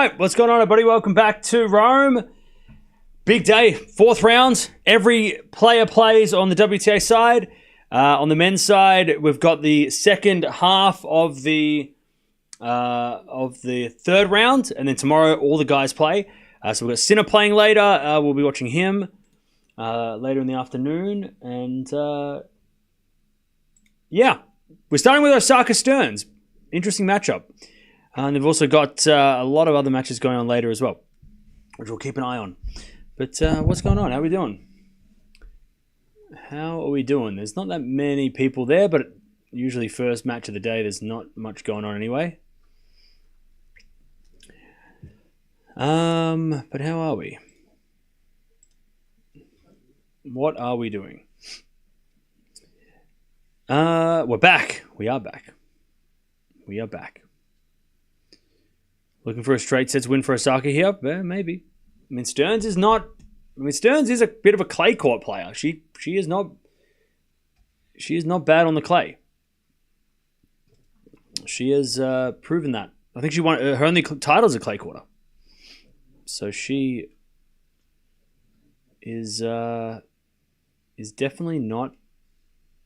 right, what's going on, everybody? Welcome back to Rome. Big day, fourth round. Every player plays on the WTA side. On the men's side, we've got the second half of the third round, and then tomorrow all the guys play. So we've got Sinner playing later. We'll be watching him later in the afternoon, and yeah, we're starting with Osaka Stearns. Interesting matchup. And they've also got a lot of other matches going on later as well, which we'll keep an eye on. But what's going on? How are we doing? There's not that many people there, but usually first match of the day, there's not much going on anyway. But how are we? What are we doing? We're back. We are back. Looking for a straight sets win for Osaka here? Maybe. I mean, Stearns is a bit of a clay court player. She is not bad on the clay. She has proven that. I think she won her only title is a clay quarter. So she is definitely not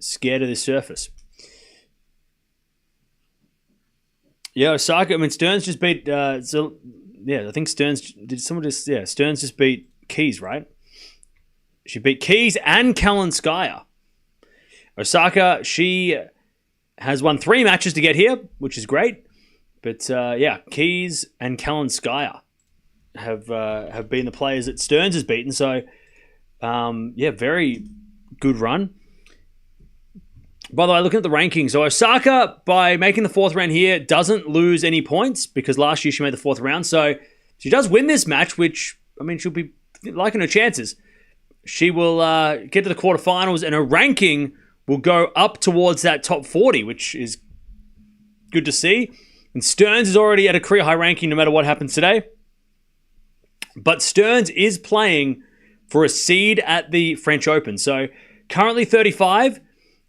scared of the surface. Yeah, Osaka. I mean, Stearns just beat. I think Stearns did. Stearns just beat Keys, right? She beat Keys and Kalinskaya. Osaka, she has won 3 matches to get here, which is great. But Keys and Kalinskaya have been the players that Stearns has beaten. So very good run. By the way, looking at the rankings, so Osaka, by making the fourth round here, doesn't lose any points because last year she made the fourth round. So she does win this match, which, I mean, she'll be liking her chances. She will get to the quarterfinals, and her ranking will go up towards that top 40, which is good to see. And Stearns is already at a career high ranking no matter what happens today. But Stearns is playing for a seed at the French Open. So currently 35.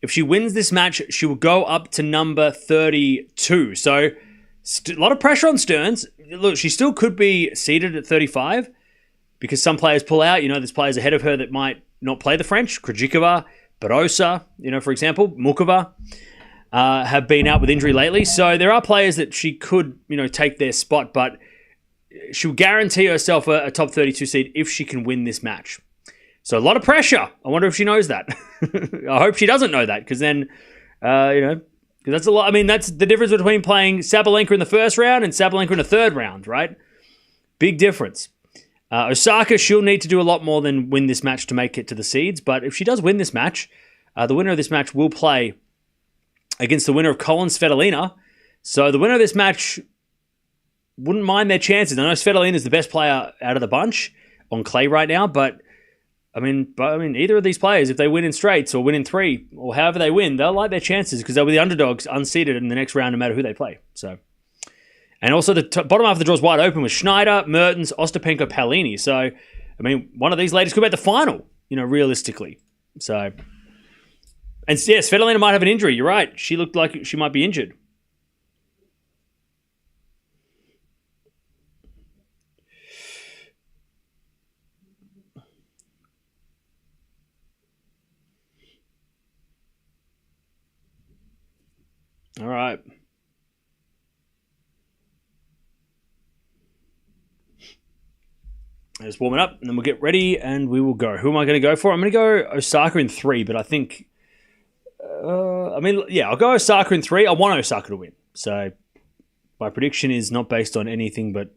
If she wins this match, she will go up to number 32. So a lot of pressure on Stearns. Look, she still could be seeded at 35 because some players pull out. There's players ahead of her that might not play the French. Krejcikova, Barossa, for example, Mukova have been out with injury lately. So there are players that she could, take their spot, but she'll guarantee herself a top 32 seed if she can win this match. So a lot of pressure. I wonder if she knows that. I hope she doesn't know that because then, because that's a lot. I mean, that's the difference between playing Sabalenka in the first round and Sabalenka in the third round, right? Big difference. Osaka, she'll need to do a lot more than win this match to make it to the seeds. But if she does win this match, the winner of this match will play against the winner of Colin Svitolina. So the winner of this match wouldn't mind their chances. I know Svitolina is the best player out of the bunch on clay right now, but I mean, either of these players, if they win in straights or win in 3, or however they win, they'll like their chances because they'll be the underdogs, unseeded in the next round, no matter who they play. So, and also the bottom half of the draw is wide open with Schneider, Mertens, Ostapenko, Paolini. So, I mean, one of these ladies could make the final, realistically. So, and yeah, Svitolina might have an injury. You're right. She looked like she might be injured. All right. Just warm it up, and then we'll get ready, and we will go. Who am I going to go for? I'm going to go Osaka in 3, but I think... I'll go Osaka in 3. I want Osaka to win. So my prediction is not based on anything but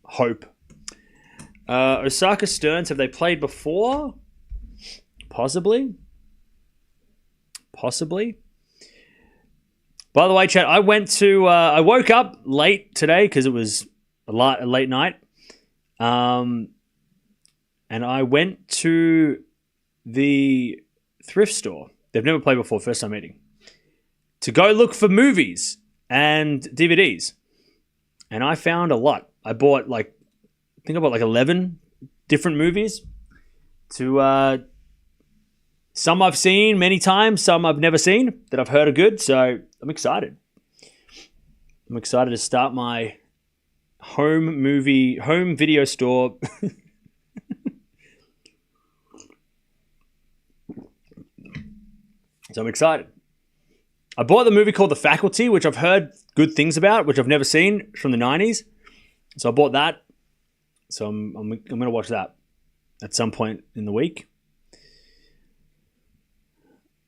hope. Osaka Stearns, have they played before? Possibly. By the way, chat, I woke up late today because it was a late night. And I went to the thrift store. They've never played before, first time meeting. To go look for movies and DVDs. And I found a lot. I bought I bought 11 different movies. Some I've seen many times, some I've never seen that I've heard are good. So I'm excited. I'm excited to start my home video store. So I'm excited. I bought the movie called The Faculty, which I've heard good things about, which I've never seen, from the 90s. So I bought that. So I'm going to watch that at some point in the week.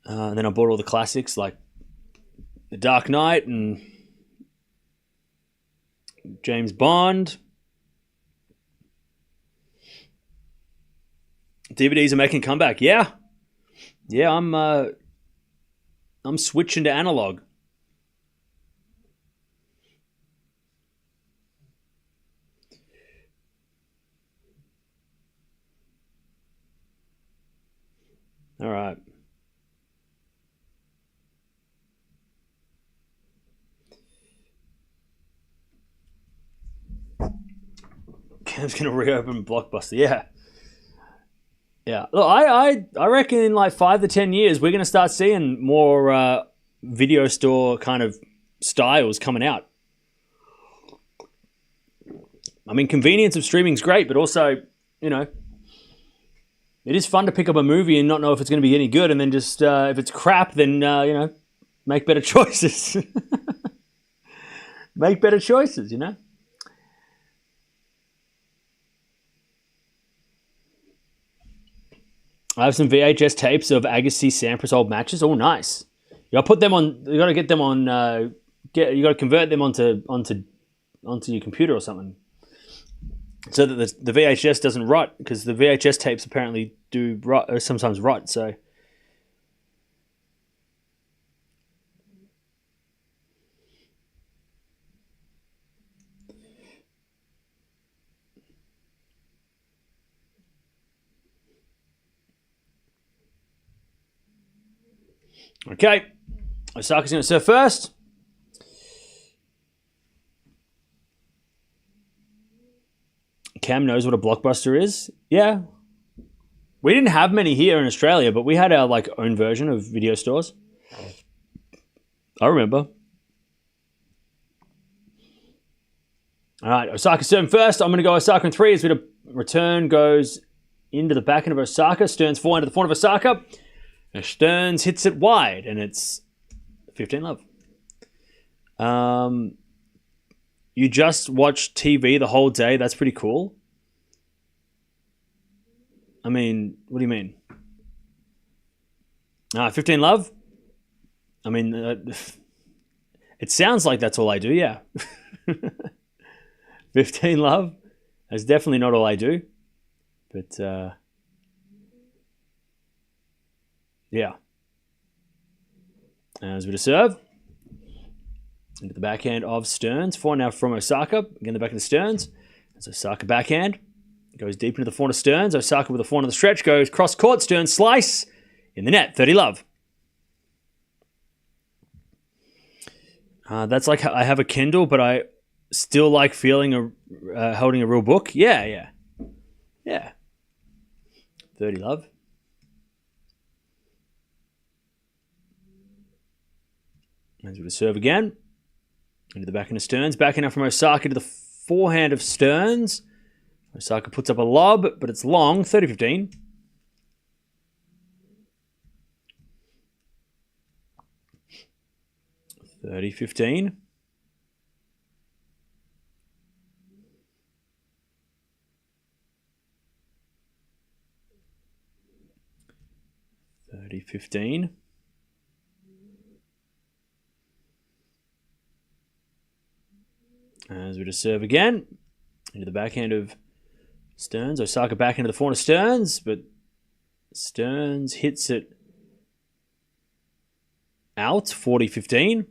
And then I bought all the classics like The Dark Knight and James Bond. DVDs are making a comeback. Yeah, I'm switching to analog. All right. Cam's gonna reopen Blockbuster. Yeah. Look, I reckon in like 5 to 10 years we're gonna start seeing more video store kind of styles coming out. I mean, convenience of streaming is great, but also, you know, it is fun to pick up a movie and not know if it's going to be any good, and then just if it's crap, then you know, make better choices. Make better choices, you know. I have some VHS tapes of Agassi Sampras old matches. Oh, nice. You got to put them on. You got to get them on. You got to convert them onto your computer or something, so that the VHS doesn't rot, because the VHS tapes apparently do rot, or sometimes rot. So. Okay, Osaka's going to serve first. Cam knows what a Blockbuster is. Yeah. We didn't have many here in Australia, but we had our like own version of video stores. I remember. All right, Osaka serving first. I'm going to go Osaka in 3. As the return goes into the backhand of Osaka. Stearns forehand to the front of Osaka. And Stearns hits it wide, and it's 15-love. You just watch TV the whole day. That's pretty cool. I mean, what do you mean? 15-love? I mean, it sounds like that's all I do, yeah. 15-love? That's definitely not all I do. But, yeah. As we to serve. Into the backhand of Stearns. Forehand now from Osaka. Again, the back of the Stearns. As Osaka backhand. Goes deep into the forehand of Stearns. Osaka with the forehand of the stretch. Goes cross court. Stearns slice. In the net. 30-love. That's like I have a Kindle, but I still like feeling holding a real book. Yeah. 30-love. As we to serve again. Into the backhand of Stearns. Backhand out from Osaka to the forehand of Stearns. Osaka puts up a lob, but it's long. 30-15. $30-15. $30-15. As we to serve again. Into the backhand of Stearns. Osaka back into the forehand of Stearns, but Stearns hits it out. 40-15.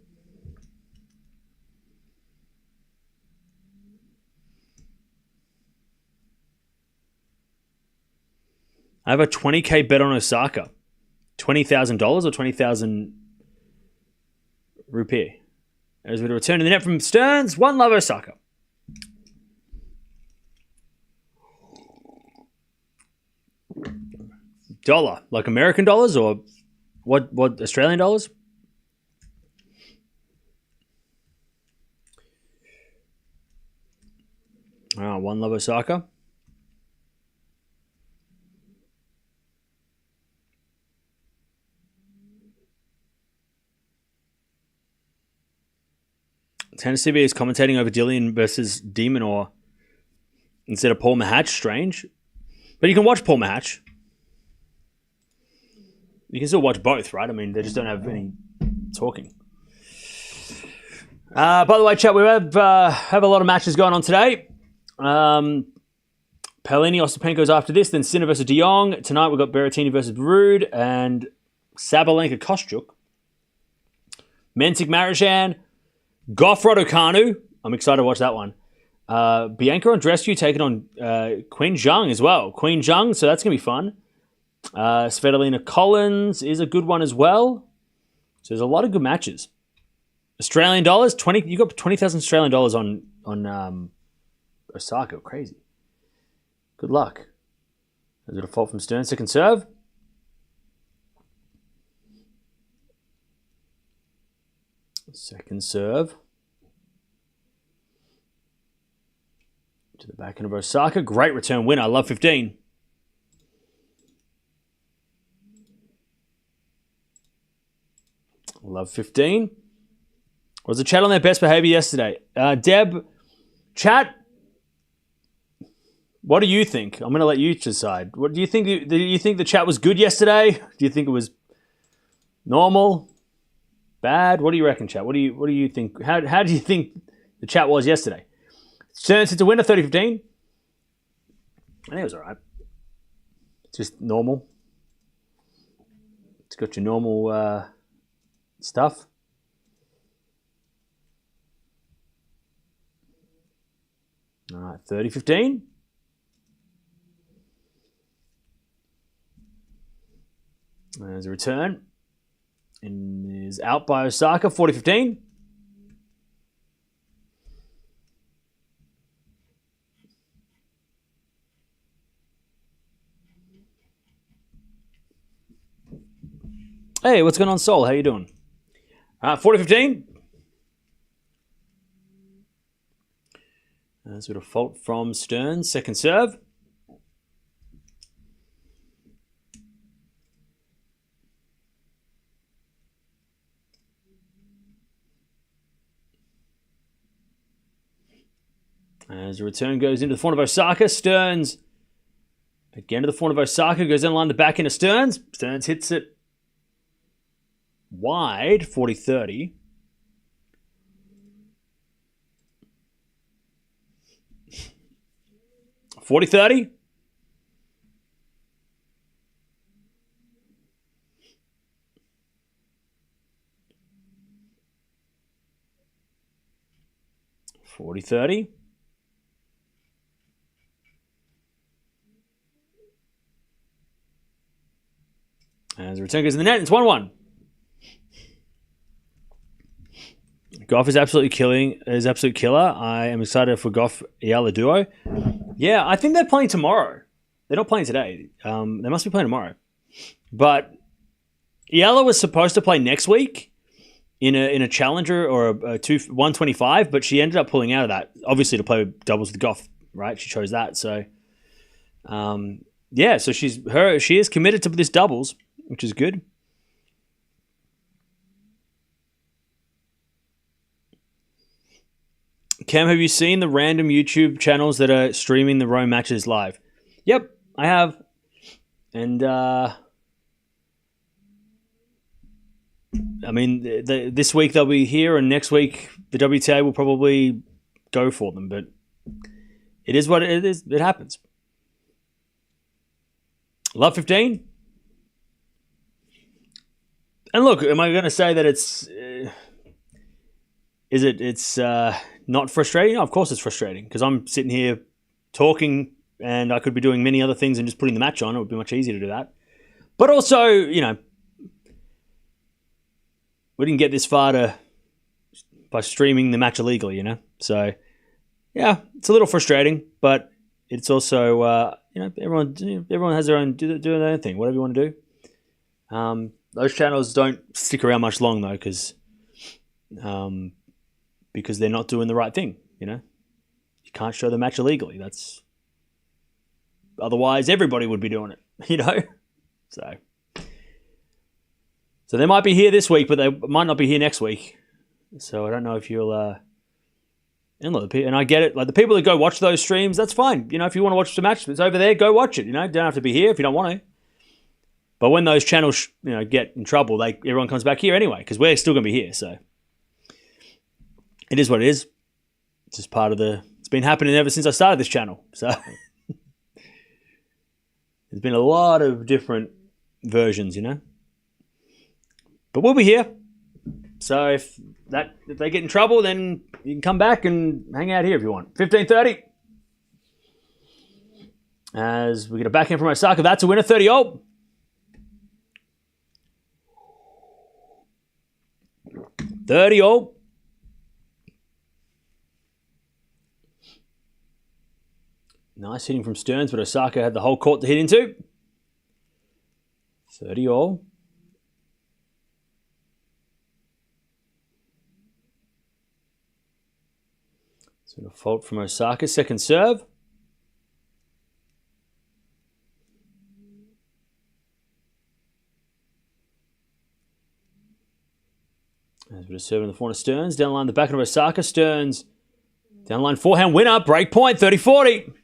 I have a 20K bet on Osaka. $20,000 or 20,000 rupee. As we return to the net from Stearns, 1-love Osaka. Dollar, like American dollars or what Australian dollars? One love Osaka. Tennis TV is commentating over Dillian versus Demonor instead of Paul Mahatch. Strange. But you can watch Paul Mahatch. You can still watch both, right? I mean, they just don't have any talking. By the way, chat, we have a lot of matches going on today. Paolini, Ostapenko's after this, then Sinner versus De Jong. Tonight we've got Berrettini versus Ruud and Sabalenka Kostyuk. Mensik Marozsan. Gauff Raducanu. I'm excited to watch that one. Bianca Andreescu taking on Queen Zhang as well. Queen Zhang, so that's going to be fun. Svitolina Collins is a good one as well. So there's a lot of good matches. Australian dollars, 20. You got 20,000 Australian dollars on Osaka. Crazy. Good luck. There's a fault from Stearns. Second serve. Second serve. To the backhand of Osaka. Great return winner. I love 15. Love 15. Was the chat on their best behavior yesterday? Deb, chat, what do you think? I'm going to let you decide. What do you think? Do you think the chat was good yesterday? Do you think it was normal? Bad? What do you reckon, chat? What do you think? How do you think the chat was yesterday? Stearns hits a winner, 30-15. I think it was all right. It's just normal. It's got your normal stuff. All right, 30-15. There's a return. And is out by Osaka, 40-15. Hey, what's going on, Sol? How you doing? 40-15. There's a bit of fault from Stearns. Second serve. As the return goes into the front of Osaka, Stearns again to the front of Osaka, goes in line the back end of Stearns. Stearns hits it wide, 40-30. $40-30. $40-30. As the return goes in the net, it's 1-1. Gauff is absolute killer. I am excited for Gauff Eala duo. Yeah, I think they're playing tomorrow. They're not playing today. They must be playing tomorrow. But Eala was supposed to play next week in a challenger or a 125, but she ended up pulling out of that. Obviously to play doubles with Gauff, right? She chose that. So yeah, so she is committed to this doubles, which is good. Cam, have you seen the random YouTube channels that are streaming the Rome matches live? Yep, I have. And, I mean, this week they'll be here, and next week the WTA will probably go for them. But it is what it is. It happens. Love 15. And look, am I going to say that it's... It's not frustrating? No, of course it's frustrating, because I'm sitting here talking and I could be doing many other things and just putting the match on. It would be much easier to do that. But also, you know, we didn't get this far by streaming the match illegally, you know? So, yeah, it's a little frustrating, but it's also, you know, everyone has their own, do their own thing, whatever you want to do. Those channels don't stick around much long, though, because they're not doing the right thing, you know? You can't show the match illegally. Otherwise everybody would be doing it, So they might be here this week, but they might not be here next week. So I don't know if you'll. And I get it. Like the people that go watch those streams, that's fine. If you want to watch the match, it's over there. Go watch it. Don't have to be here if you don't want to. But when those channels, get in trouble, everyone comes back here anyway because we're still going to be here. So it is what it is. It's just part of It's been happening ever since I started this channel. So there's been a lot of different versions, But we'll be here. So if they get in trouble, then you can come back and hang out here if you want. 15:30. As we get a backhand from Osaka, that's a winner. 30-all. Nice hitting from Stearns, but Osaka had the whole court to hit into. 30-all. Sort of fault from Osaka. Second serve. As we're just serving the forehand of Stearns. Down the line, the backhand of Osaka. Stearns. Down the line, forehand winner. Break point. 30-40.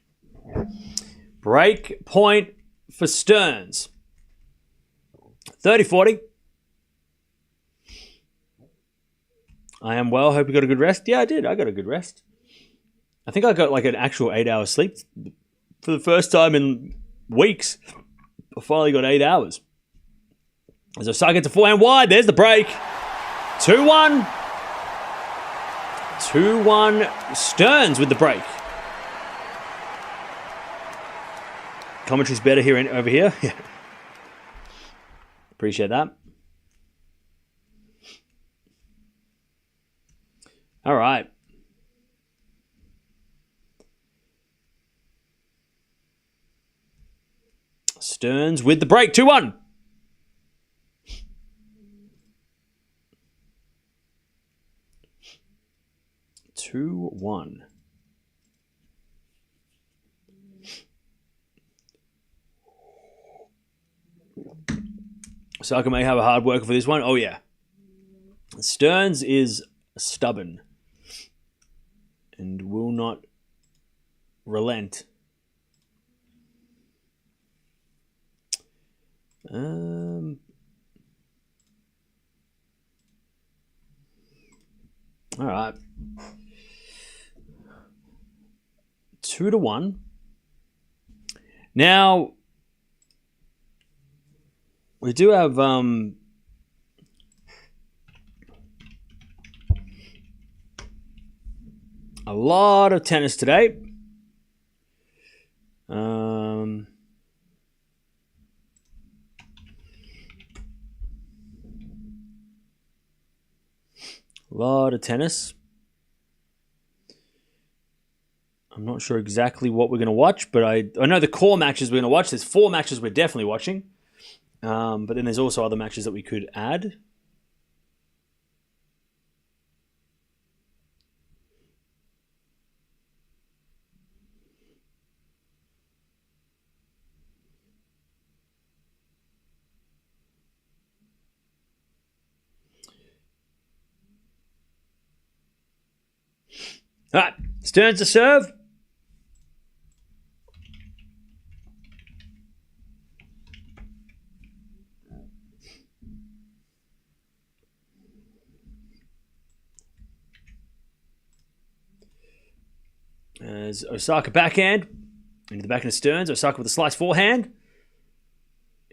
Break point for Stearns. 30-40. I am well. Hope you got a good rest. Yeah, I did. I got a good rest. I think I got like an actual 8 hours sleep for the first time in weeks. I finally got 8 hours. As Osaka gets a forehand wide, there's the break. 2-1. 2-1 Stearns with the break. Commentary's better over here. Yeah. Appreciate that. All right. Stearns with the break. 2-1. Osaka may have a hard worker for this one. Oh, yeah. Stearns is stubborn and will not relent. All right. 2-1. Now, we do have a lot of tennis today. A lot of tennis. I'm not sure exactly what we're going to watch, but I know the core matches we're going to watch. There's 4 matches we're definitely watching. But then there's also other matches that we could add. All right, Stearns to serve. As Osaka backhand into the backhand of Stearns. Osaka with a slice forehand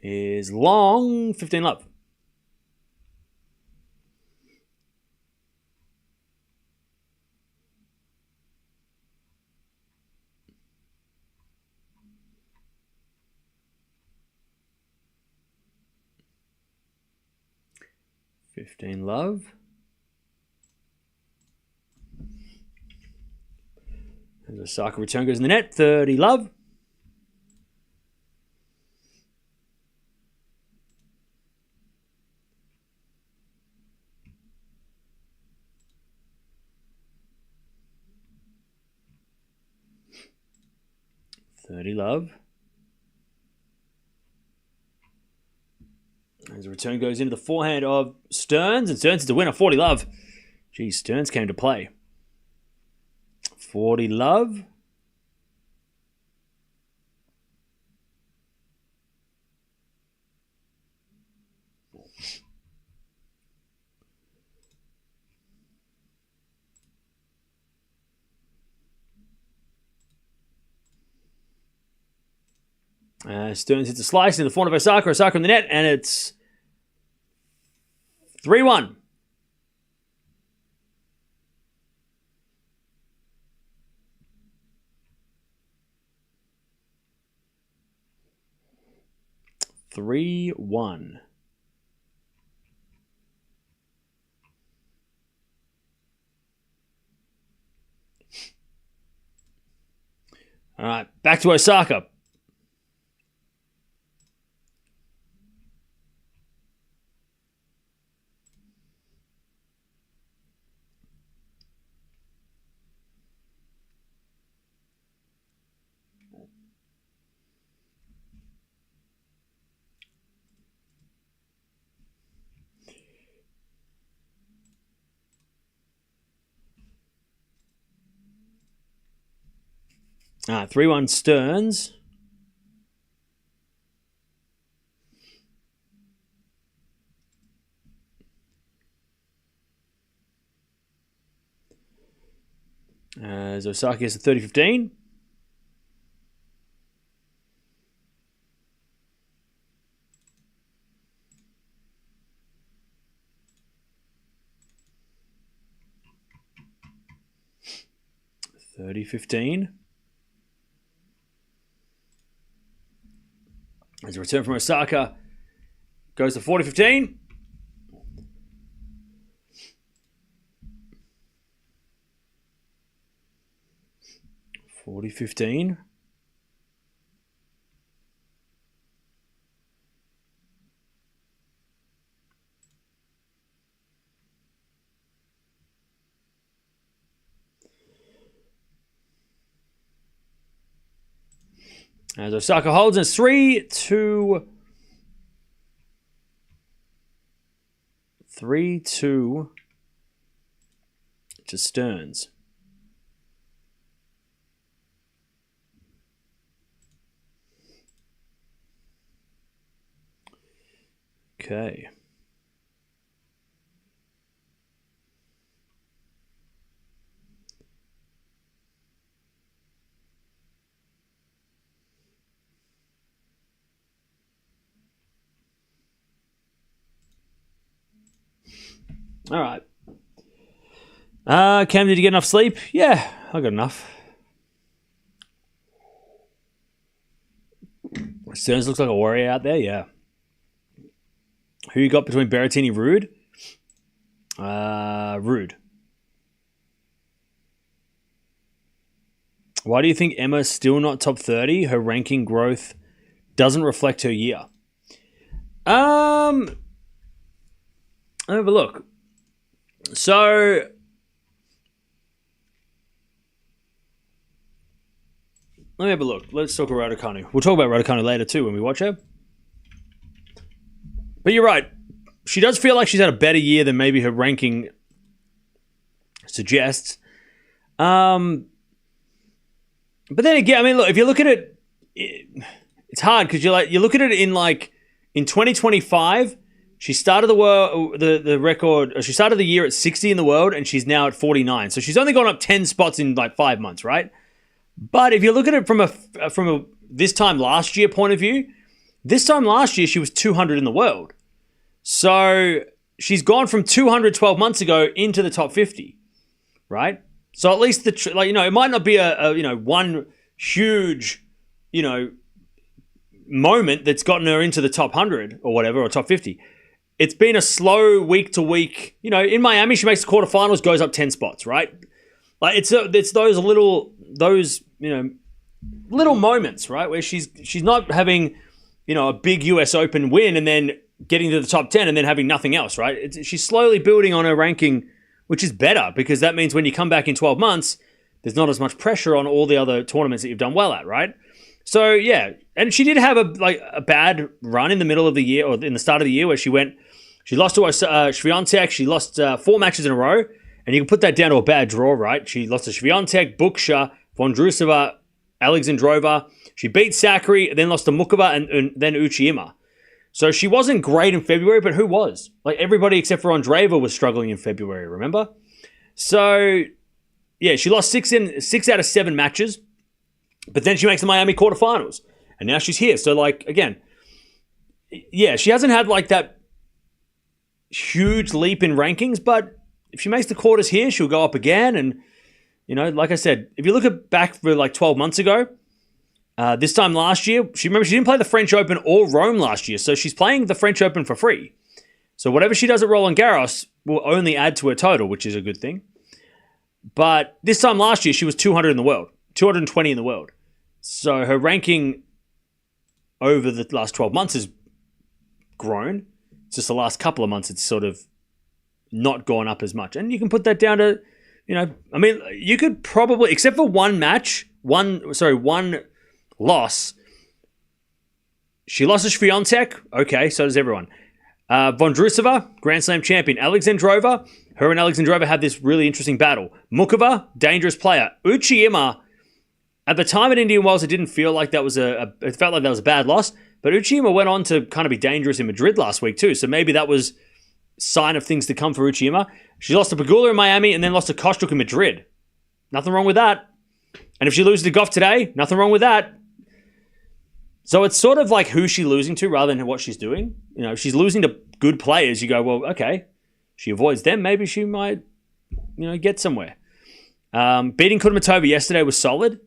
is long. 15-love. Love. As Osaka return goes in the net. 30-love. 30 love. As the return goes into the forehand of Stearns, and Stearns is the winner, 40 love. Geez, Stearns came to play. 40 love. Stearns hits a slice in the forehand of Osaka. Osaka in the net, and it's 3-1. All right, back to Osaka. All right, 3-1 Stearns. As Osaka gets a 30-15. As a return from Osaka goes to 40-15. As Osaka holds, and it's 3-2 to Stearns. Okay. All right. Cam, did you get enough sleep? Yeah, I got enough. Stearns looks like a warrior out there, yeah. Who you got between Berrettini, Rude? Rude. Why do you think Emma's still not top 30? Her ranking growth doesn't reflect her year. Let me have a look. So, let me have a look. Let's talk about Raducanu. We'll talk about Raducanu later too when we watch her. But you're right. She does feel like she's had a better year than maybe her ranking suggests. But then again, I mean, look, if you look at it, it's hard because you look at it in 2025. She started the record. She started the year at 60 in the world, and she's now at 49. So she's only gone up 10 spots in 5 months, right? But if you look at it from a this time last year point of view, this time last year she was 200 in the world. So she's gone from 200 12 months ago into the top 50, right? So at least it might not be a one huge moment that's gotten her into the top 100 or whatever, or top 50. It's been a slow week to week. In Miami, she makes the quarterfinals, goes up 10 spots, right? Like it's those little moments, right, where she's not having a big US Open win and then getting to the top 10 and then having nothing else, right? She's slowly building on her ranking, which is better because that means when you come back in 12 months, there's not as much pressure on all the other tournaments that you've done well at, right? So yeah, and she did have a bad run in the middle of the year or in the start of the year where she lost to Swiatek. She lost 4 matches in a row, and you can put that down to a bad draw, right? She lost to Swiatek, Buksha, Vondrousova, Alexandrova. She beat Sakkari, then lost to Mukova and then Uchiyama. So she wasn't great in February, but who was? Like everybody except for Andreeva was struggling in February, remember? So yeah, she lost 6 out of 7 matches, but then she makes the Miami quarterfinals, and now she's here. So like again, yeah, she hasn't had like that huge leap in rankings, but if she makes the quarters here, she'll go up again. And like I said, if you look back for like 12 months ago. This time last year, she didn't play the French Open or Rome last year, so she's playing the French Open for free. So whatever she does at Roland Garros will only add to her total, which is a good thing. But this time last year, she was 200 in the world, 220 in the world. So her ranking over the last 12 months has grown. It's just the last couple of months, it's sort of not gone up as much. And you can put that down to, you could probably, except for one loss. She lost to Swiatek. Okay, so does everyone. Vondrousova, Grand Slam champion. Alexandrova, her and Alexandrova had this really interesting battle. Mukova, dangerous player. Uchiyama, at the time at Indian Wells, it didn't feel like that was it felt like that was a bad loss, but Uchiyama went on to kind of be dangerous in Madrid last week too, so maybe that was sign of things to come for Uchiyama. She lost to Pegula in Miami and then lost to Kostyuk in Madrid. Nothing wrong with that. And if she loses to Gauff today, nothing wrong with that. So it's sort of like who she's losing to rather than what she's doing. If she's losing to good players, you go, well, okay, she avoids them. Maybe she might, get somewhere. Beating Kudermetova yesterday was solid,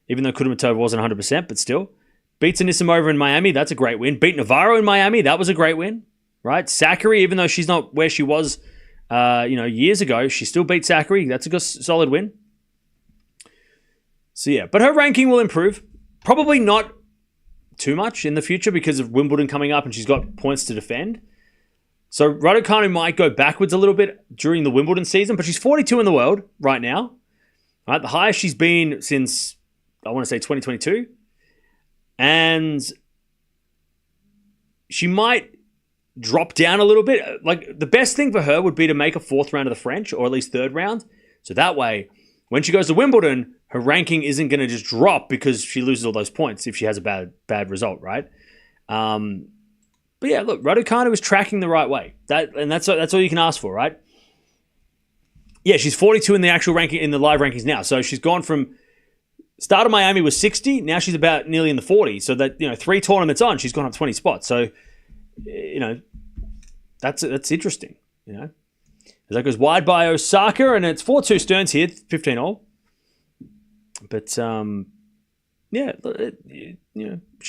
even though Kudermetova wasn't 100%, but still. Beats Anisimova in Miami, that's a great win. Beat Navarro in Miami, that was a great win, right? Sakkari, even though she's not where she was, years ago, she still beat Sakkari. That's a good, solid win. So yeah, but her ranking will improve. Probably not too much in the future because of Wimbledon coming up and she's got points to defend. So Raducanu might go backwards a little bit during the Wimbledon season, but she's 42 in the world right now. Right, the highest she's been since, I want to say 2022. And she might drop down a little bit. Like the best thing for her would be to make a 4th round of the French or at least 3rd round. So that way, when she goes to Wimbledon, her ranking isn't going to just drop because she loses all those points if she has a bad result, right? But yeah, look, Raducanu is tracking the right way. That's all you can ask for, right? Yeah, she's 42 in the actual ranking in the live rankings now. So she's gone from start of Miami was 60, now she's about nearly in the 40s. So that 3 tournaments on, she's gone up 20 spots. So that's interesting. As that goes wide by Osaka, and it's 4-2 Stearns here, 15 all. But she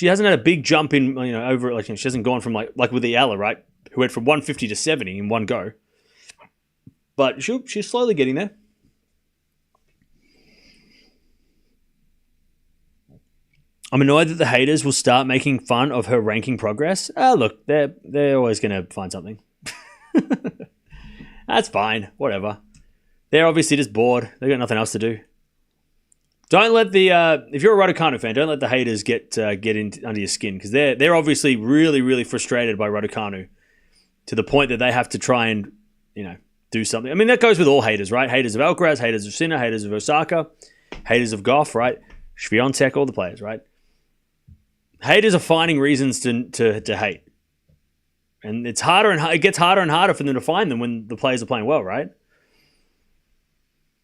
hasn't had a big jump in over she hasn't gone from like with the Eala, right, who went from 150 to 70 in one go. But she's slowly getting there. I'm annoyed that the haters will start making fun of her ranking progress. Look, they're always going to find something. That's fine, whatever. They're obviously just bored. They got nothing else to do. Don't let if you're a Raducanu fan, don't let the haters get in under your skin because they're obviously really, really frustrated by Raducanu to the point that they have to try and do something. I mean, that goes with all haters, right? Haters of Alcaraz, haters of Sinner, haters of Osaka, haters of Gauff, right? Swiatek, all the players, right? Haters are finding reasons to hate, and it's harder and it gets harder and harder for them to find them when the players are playing well, right?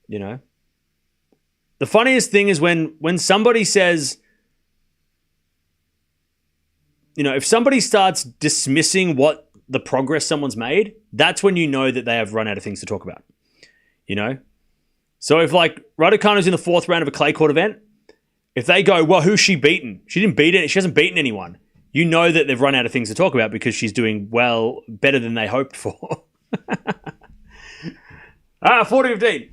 The funniest thing is when somebody says, if somebody starts dismissing what the progress someone's made, that's when you know that they have run out of things to talk about. So if like Raducanu's in the 4th round of a clay court event, if they go, well, who's she beaten? She didn't beat it. She hasn't beaten anyone. You know that they've run out of things to talk about because she's doing better than they hoped for. 40-15.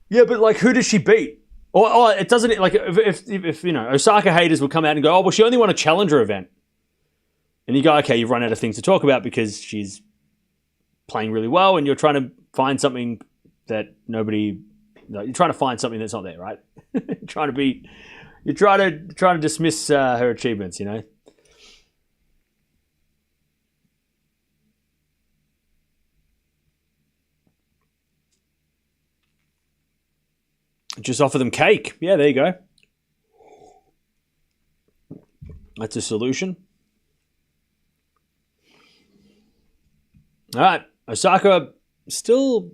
Yeah, but like, who does she beat? Or it doesn't, like, if Osaka haters would come out and go, oh, well, she only won a challenger event. And you go, okay, you've run out of things to talk about because she's playing really well and you're trying to find something that you're trying to find something that's not there, right? Trying to be, you try to dismiss her achievements, you know. Just offer them cake. Yeah, there you go. That's a solution. All right, Osaka still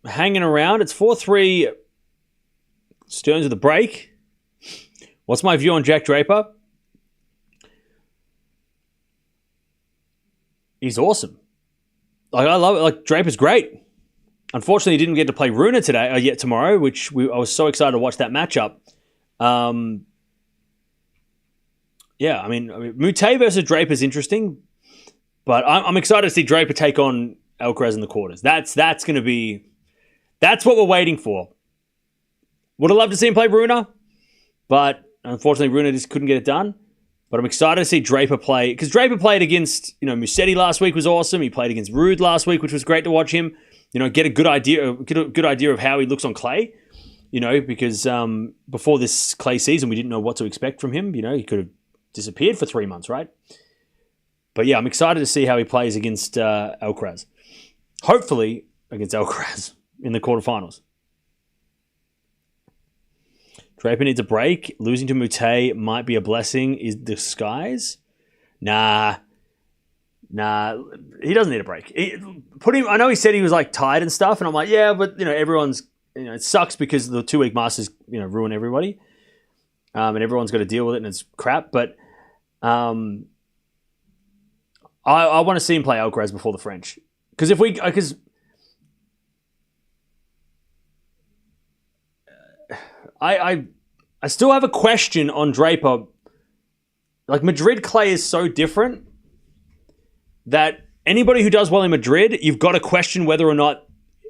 hanging around. It's 4-3 Stearns with the break. What's my view on Jack Draper? He's awesome. Like, I love it. Like, Draper's great. Unfortunately, he didn't get to play Runa today, yet tomorrow, which I was so excited to watch that matchup. Yeah, I mean, Mute versus Draper is interesting, but I'm excited to see Draper take on Alcaraz in the quarters. That's going to be... That's what we're waiting for. Would have loved to see him play Runa, but unfortunately, Runa just couldn't get it done. But I'm excited to see Draper play, because Draper played against, Musetti last week was awesome. He played against Rude last week, which was great to watch him. Get a good idea of how he looks on clay. Because before this clay season, we didn't know what to expect from him. He could have disappeared for 3 months, right? But yeah, I'm excited to see how he plays against Alcaraz. Hopefully against Alcaraz in the quarterfinals. Draper needs a break. Losing to Mute might be a blessing in disguise. Nah, he doesn't need a break. I know he said he was like tired and stuff, and I'm like, yeah, but everyone's, it sucks because the 2-week Masters, ruin everybody, and everyone's got to deal with it, and it's crap. But I want to see him play Alcaraz before the French, because I still have a question on Draper. Like, Madrid clay is so different that anybody who does well in Madrid, you've got to question whether or not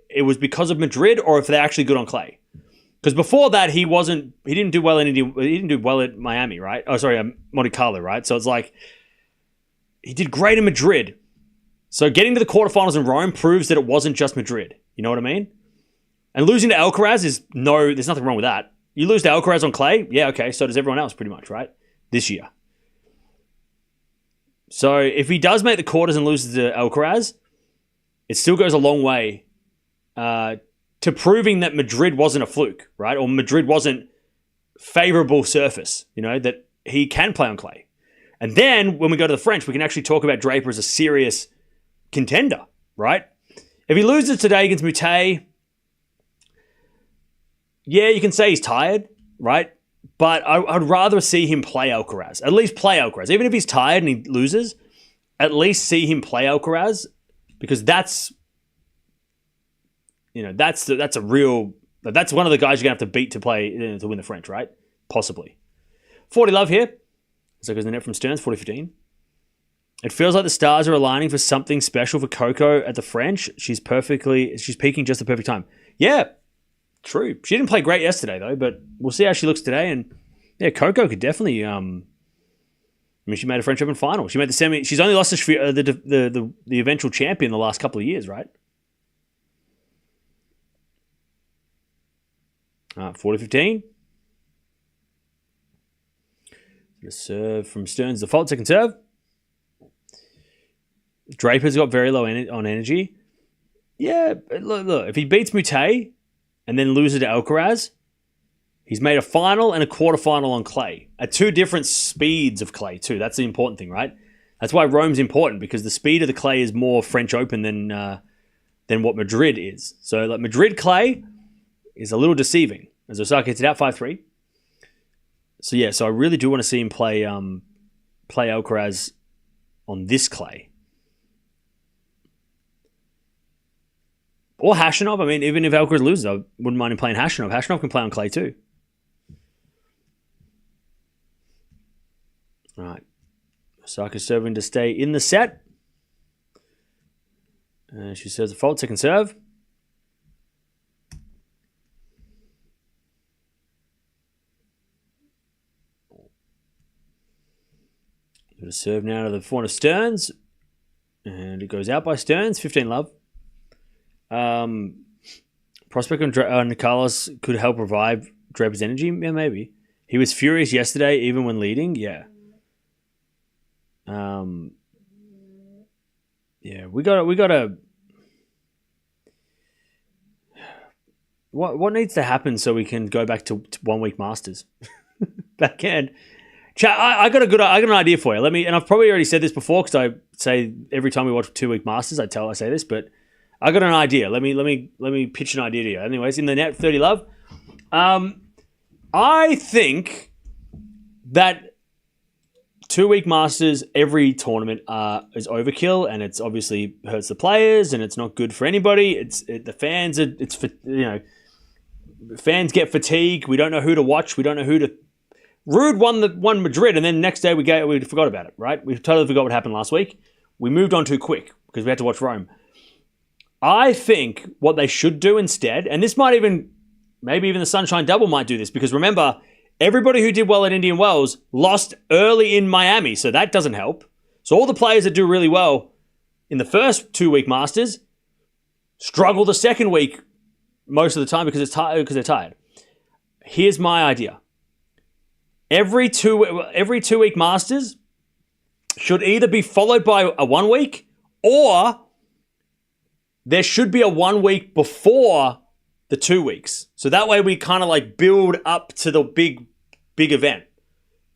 it was because of Madrid or if they're actually good on clay. Because before that, he didn't do well at Miami, right? Oh, sorry, Monte Carlo, right? So it's like, he did great in Madrid. So getting to the quarterfinals in Rome proves that it wasn't just Madrid. You know what I mean? And losing to Alcaraz there's nothing wrong with that. You lose to Alcaraz on clay, yeah, okay, so does everyone else pretty much, right? This year. So if he does make the quarters and loses to Alcaraz, it still goes a long way to proving that Madrid wasn't a fluke, right? Or Madrid wasn't favorable surface, that he can play on clay. And then when we go to the French, we can actually talk about Draper as a serious contender, right? If he loses today against Mute, yeah, you can say he's tired, right? But I'd rather see him play Alcaraz. At least play Alcaraz. Even if he's tired and he loses, at least see him play Alcaraz, because that's one of the guys you're gonna have to beat to play to win the French, right? Possibly. 40 love here. So goes the net from Stearns, 40-15. It feels like the stars are aligning for something special for Coco at the French. She's peaking just the perfect time. Yeah. True. She didn't play great yesterday, though, but we'll see how she looks today. And yeah, Coco could definitely. She made a French Open final. She made the semi. She's only lost to the eventual champion the last couple of years, right? 40-15. The serve from Stearns. The fault second serve. Draper's got very low on energy. Yeah, look. If he beats Mute and then loses to Alcaraz, he's made a final and a quarterfinal on clay at two different speeds of clay too. That's the important thing, right? That's why Rome's important, because the speed of the clay is more French Open than what Madrid is. So like Madrid clay is a little deceiving, as Osaka hits it out 5-3. So yeah, so I really do want to see him play Alcaraz on this clay. Or Hashanov. I mean, even if Alcaraz loses, I wouldn't mind him playing Hashanov. Hashanov can play on clay too. All right. Osaka serving to stay in the set. She serves a fault, second serve. Got a serve now to the forehand of Stearns. And it goes out by Stearns, 15 love. Prospect on Carlos could help revive Draper's energy. Yeah, maybe. He was furious yesterday, even when leading. Yeah. Yeah, we gotta. What needs to happen so we can go back to 1 week Masters? Backhand. Chat, I got an idea for you. And I've probably already said this before because I say every time we watch 2 week Masters, I say this, but I got an idea. Let me pitch an idea to you. Anyways, in the net, 30 love. I think that 2 week Masters every tournament is overkill, and it's obviously hurts the players, and it's not good for anybody. The fans fans get fatigued. We don't know who to watch. We don't know who to. Rude won Madrid, and then next day we forgot about it. Right? We totally forgot what happened last week. We moved on too quick because we had to watch Rome. I think what they should do instead, and this might maybe even the Sunshine Double might do this, because remember, everybody who did well at Indian Wells lost early in Miami, so that doesn't help. So all the players that do really well in the first 2 week Masters struggle the second week most of the time because they're tired. Here's my idea. Every two week Masters should either be followed by a 1 week, or there should be a 1 week before the 2 weeks. So that way we kind of like build up to the big event,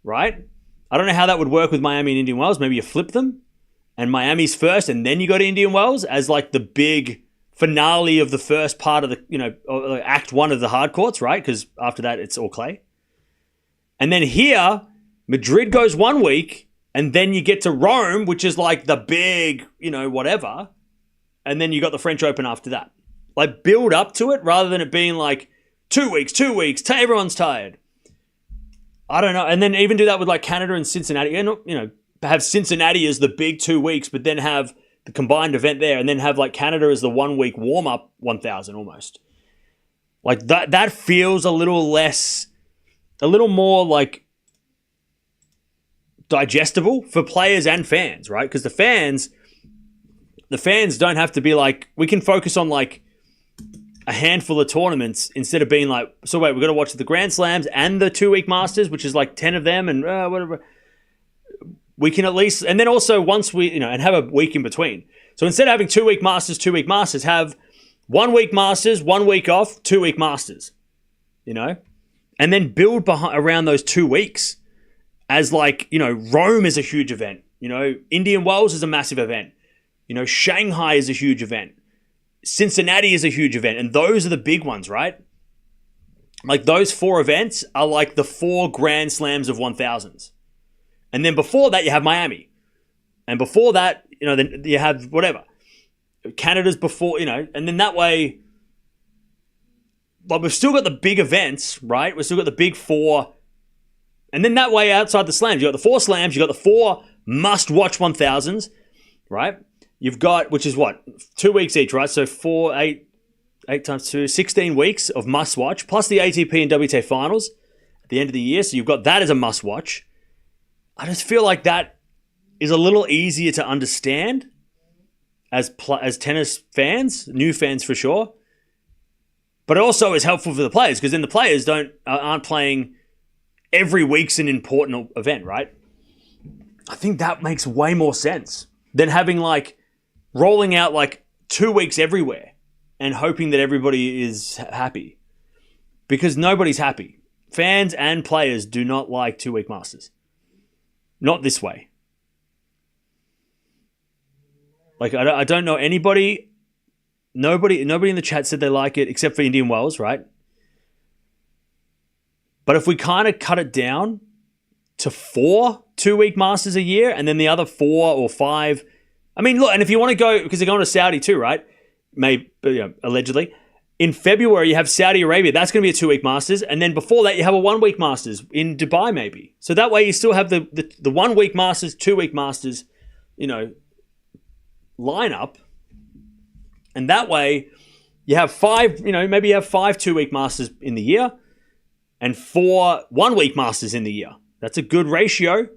right? I don't know how that would work with Miami and Indian Wells. Maybe you flip them and Miami's first and then you go to Indian Wells as like the big finale of the first part of the, act 1 of the hard courts, right? Because after that, it's all clay. And then here, Madrid goes 1 week, and then you get to Rome, which is like the big, whatever. And then you got the French Open after that. Like, build up to it rather than it being like 2 weeks, everyone's tired. I don't know. And then even do that with like Canada and Cincinnati. Have Cincinnati as the big 2 weeks, but then have the combined event there, and then have like Canada as the 1 week warm-up 1,000 almost. Like that feels a little more like digestible for players and fans, right? Because the fans don't have to be like, we can focus on like a handful of tournaments instead of being like, so wait, we've got to watch the Grand Slams and the 2 week Masters, which is like 10 of them and whatever. We can at least, and then also once we, and have a week in between. So instead of having 2 week Masters, have 1 week Masters, 1 week off, 2 week Masters, and then build around those 2 weeks as like, Rome is a huge event, Indian Wells is a massive event, Shanghai is a huge event, Cincinnati is a huge event, and those are the big ones, right? Like those 4 events are like the 4 Grand Slams of 1,000s. And then before that, you have Miami. And before that, then you have whatever. Canada's before, and then that way, but we've still got the big events, right? We've still got the big 4. And then that way, outside the slams, you've got the 4 slams, you've got the 4 must-watch 1,000s, right? You've got, which is what? 2 weeks each, right? So 8 times 2, 16 weeks of must-watch, plus the ATP and WTA finals at the end of the year. So you've got that as a must-watch. I just feel like that is a little easier to understand as tennis fans, new fans for sure. But it also is helpful for the players because then the players aren't playing every week's an important event, right? I think that makes way more sense than having like rolling out like 2 weeks everywhere and hoping that everybody is happy, because nobody's happy. Fans and players do not like 2 week Masters. Not this way. Like, I don't know anybody. Nobody in the chat said they like it except for Indian Wells, right? But if we kind of cut it down to 4 2 week Masters a year and then the other 4 or 5. I mean, look, and if you want to go, because they're going to Saudi too, right? Maybe, allegedly. In February, you have Saudi Arabia. That's going to be a 2 week Masters. And then before that, you have a 1 week Masters in Dubai, maybe. So that way you still have the 1 week Masters, 2 week Masters, lineup. And that way you have 5, maybe you have 5 2 week Masters in the year and 4 1 week Masters in the year. That's a good ratio.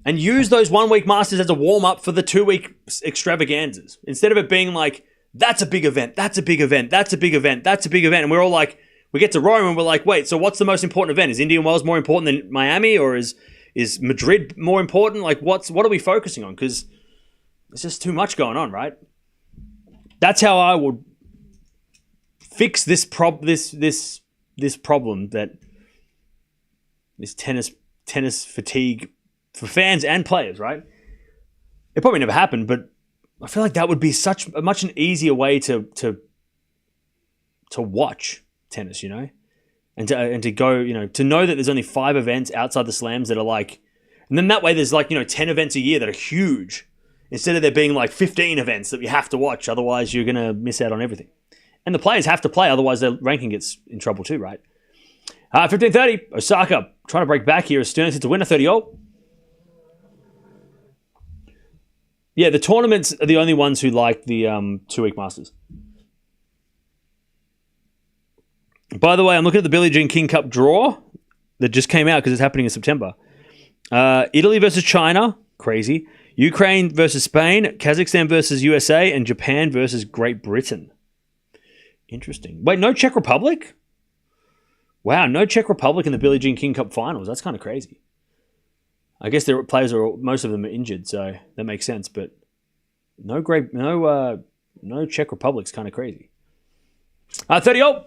And use those 1 week Masters as a warm up for the 2 week extravaganzas. Instead of it being like, that's a big event, that's a big event, that's a big event, that's a big event. And we're all like, we get to Rome and we're like, wait, so what's the most important event? Is Indian Wells more important than Miami, or is Madrid more important? Like, what are we focusing on? Because there's just too much going on, right? That's how I would fix this problem. That this tennis fatigue for fans and players, right? It probably never happened, but I feel like that would be such a much an easier way to watch tennis, and to go, to know that there's only 5 events outside the slams that are like, and then that way there's like 10 events a year that are huge, instead of there being like 15 events that you have to watch. Otherwise, you're gonna miss out on everything, and the players have to play, otherwise their ranking gets in trouble too, right? 15:30, Osaka trying to break back here as Stearns hits a winner 30-all. Yeah, the tournaments are the only ones who like the 2-week Masters. By the way, I'm looking at the Billie Jean King Cup draw that just came out because it's happening in September. Italy versus China, crazy. Ukraine versus Spain, Kazakhstan versus USA, and Japan versus Great Britain. Interesting. Wait, no Czech Republic? Wow, no Czech Republic in the Billie Jean King Cup finals. That's kind of crazy. I guess their players most of them are injured, so that makes sense. But no Czech Republic's kind of crazy. 30-all.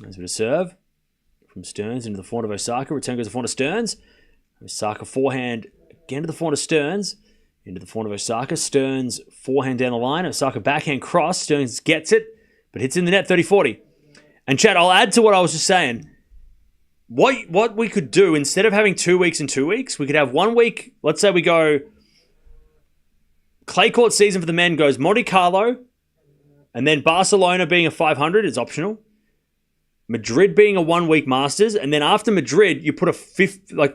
There's a bit of serve from Stearns into the forehand of Osaka. Return goes to the forehand of Stearns. Osaka forehand again to the forehand of Stearns. Into the forehand of Osaka. Stearns forehand down the line. Osaka backhand cross. Stearns gets it, but hits in the net 30-40. And Chad, I'll add to what I was just saying. What we could do, instead of having 2 weeks and 2 weeks, we could have 1 week. Let's say we go clay court season for the men goes Monte Carlo, and then Barcelona being a 500 is optional. Madrid being a 1 week Masters, and then after Madrid, you put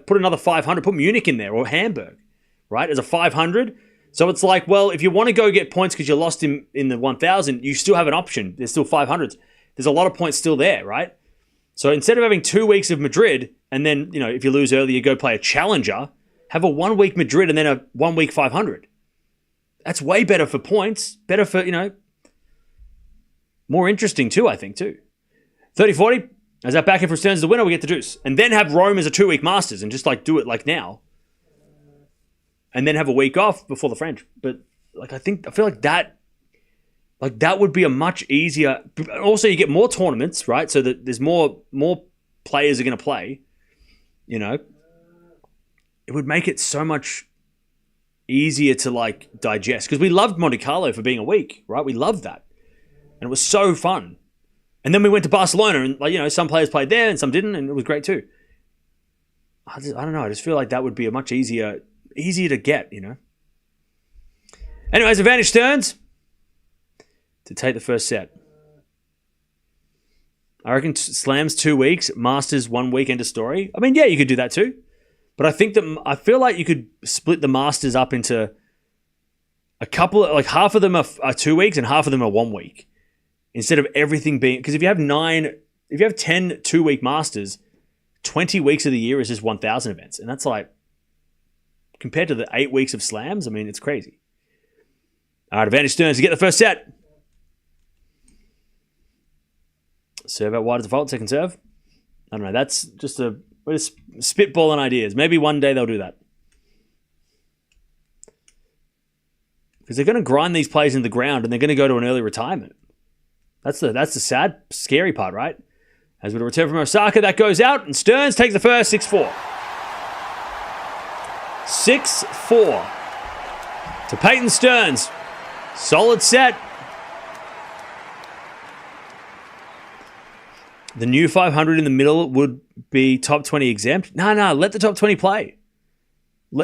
put another 500, put Munich in there or Hamburg, right, as a 500. So it's like, well, if you want to go get points because you lost in the 1,000, you still have an option. There's still 500s. There's a lot of points still there, right? So instead of having 2 weeks of Madrid, and then, if you lose early, you go play a challenger, have a 1 week Madrid and then a 1 week 500. That's way better for points. Better for, more interesting too, I think, too. 30-40, as that backhand from Stearns is the winner, we get the deuce. And then have Rome as a 2 week Masters and just do it like now. And then have a week off before the French. But I feel like that would be a much easier. Also, you get more tournaments, right? So that there's more players are going to play. It would make it so much easier to digest, because we loved Monte Carlo for being a week, right? We loved that, and it was so fun. And then we went to Barcelona, and some players played there and some didn't, and it was great too. I don't know. I just feel like that would be a much easier to get. Anyways, advantage Stearns to take the first set. I reckon slams 2 weeks, Masters 1 week, end of story. I mean, yeah, you could do that too. But I feel like you could split the Masters up into a couple of, half of them are 2 weeks and half of them are 1 week. Instead of everything being, because if you have 10 2-week Masters, 20 weeks of the year is just 1,000 events. And that's compared to the 8 weeks of slams, I mean, it's crazy. All right, advantage Stearns to get the first set. Serve out wide as default, second serve. I don't know. That's just we're just spitballing ideas. Maybe one day they'll do that. Because they're going to grind these players into the ground and they're going to go to an early retirement. That's the sad, scary part, right? As we return from Osaka, that goes out, and Stearns takes the first 6-4. 6-4 to Peyton Stearns. Solid set. The new 500 in the middle would be top 20 exempt. No, let the top 20 play.